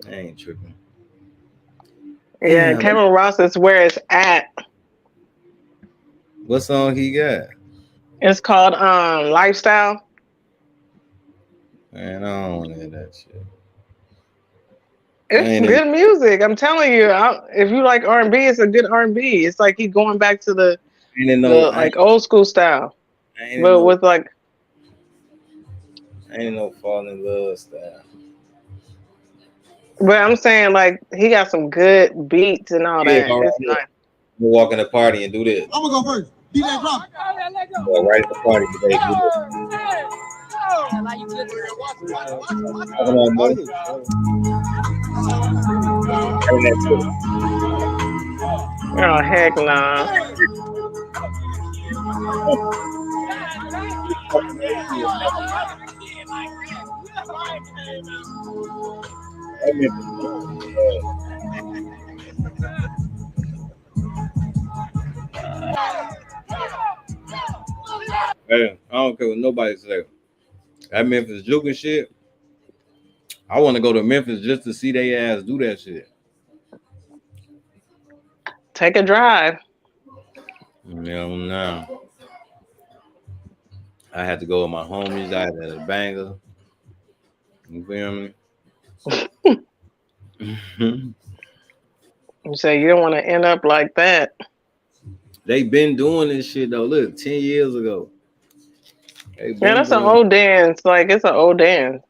I ain't tripping. Yeah, Damn. Kevin Ross is where it's at. What song he got? It's called Lifestyle. Man, I don't want to hear that shit. It's good music. I'm telling you. If you like R&B, it's a good R&B. It's like he going back to the like old school style, but with like. Ain't no fall in love style. But I'm saying like he got some good beats and all Yeah, that. all It's right. nice. We'll walk in the party and do this. I'm gonna go first. DJ drop. Go right at the party today. Do this. Come on, bro. Oh heck nah. Hey, I don't care what nobody say. That Memphis juking shit. I want to go to Memphis just to see they ass do that shit. Take a drive. No. I had to go with my homies. I had a banger. You feel me? You say you don't want to end up like that. They been doing this shit though. Look, 10 years ago. Yeah, that's an old dance. Like it's an old dance.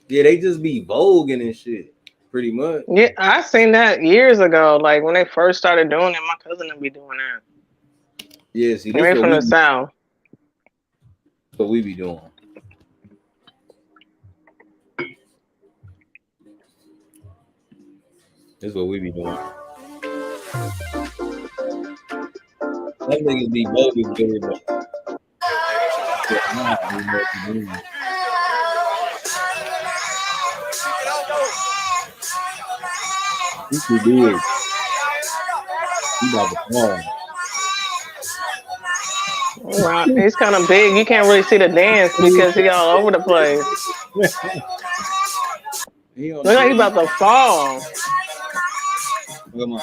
Yeah, they just be voguing and shit, pretty much. Yeah, I seen that years ago. Like when they first started doing it, my cousin would be doing that. Yeah, see, this from the South. What we be doing. This is what we be doing. Some niggas be voguing good, but you could do it. You about to fall. Wow, he's kind of big. You can't really see the dance because he all over the place. Look like he about to fall. Come on.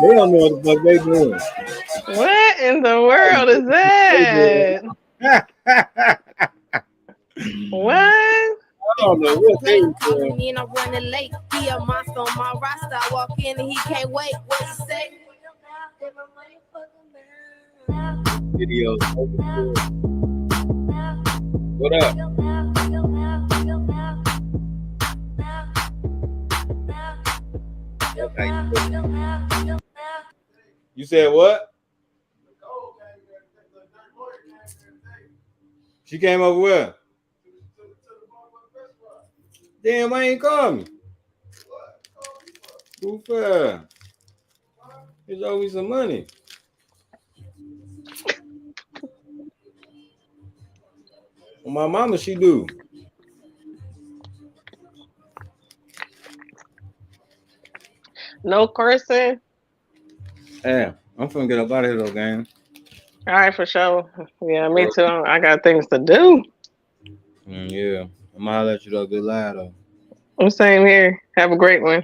They don't know what the fuck they doing. What in the world is that? What? I don't know what they doing. Me and I'm running late. He a monster on my roster. I walk in and he can't wait. What he say? Video. What up? You said what? She came over where? Damn, I ain't called me. Who fair? There's always some money. Well, my mama, she do. No cursing. Yeah, I'm finna get up out of here though, gang. All right, for sure. Yeah, me too. I got things to do. Yeah, I'm gonna let you though. Good lie though. Same here. Have a great one.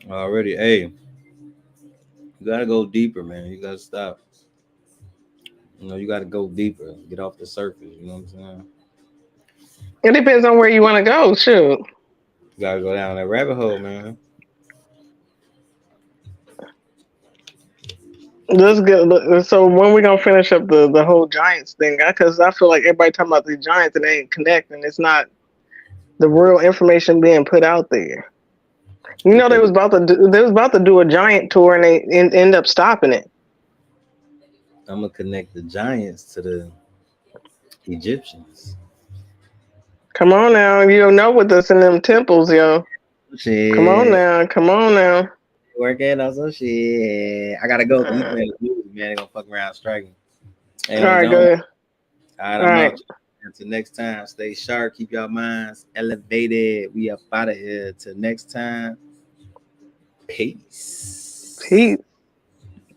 Already, hey, you gotta go deeper, man. You gotta stop. You know, you gotta go deeper. Get off the surface. You know what I'm saying? It depends on where you want to go. Shoot. You gotta go down that rabbit hole, man. That's good. So when we gonna finish up the whole Giants thing? Because I feel like everybody talking about the Giants and they ain't connecting. It's not the real information being put out there. You know, they was about to do a Giant tour and they end up stopping it. I'm gonna connect the Giants to the Egyptians. Come on now, you don't know with us in them temples, yo. Shit. Come on now. Working on some shit. I gotta go. These man, they gonna fuck around striking. All right, good. All right, I'm out. Until next time, stay sharp. Keep your minds elevated. We up out of here. Till next time. Peace. Peace.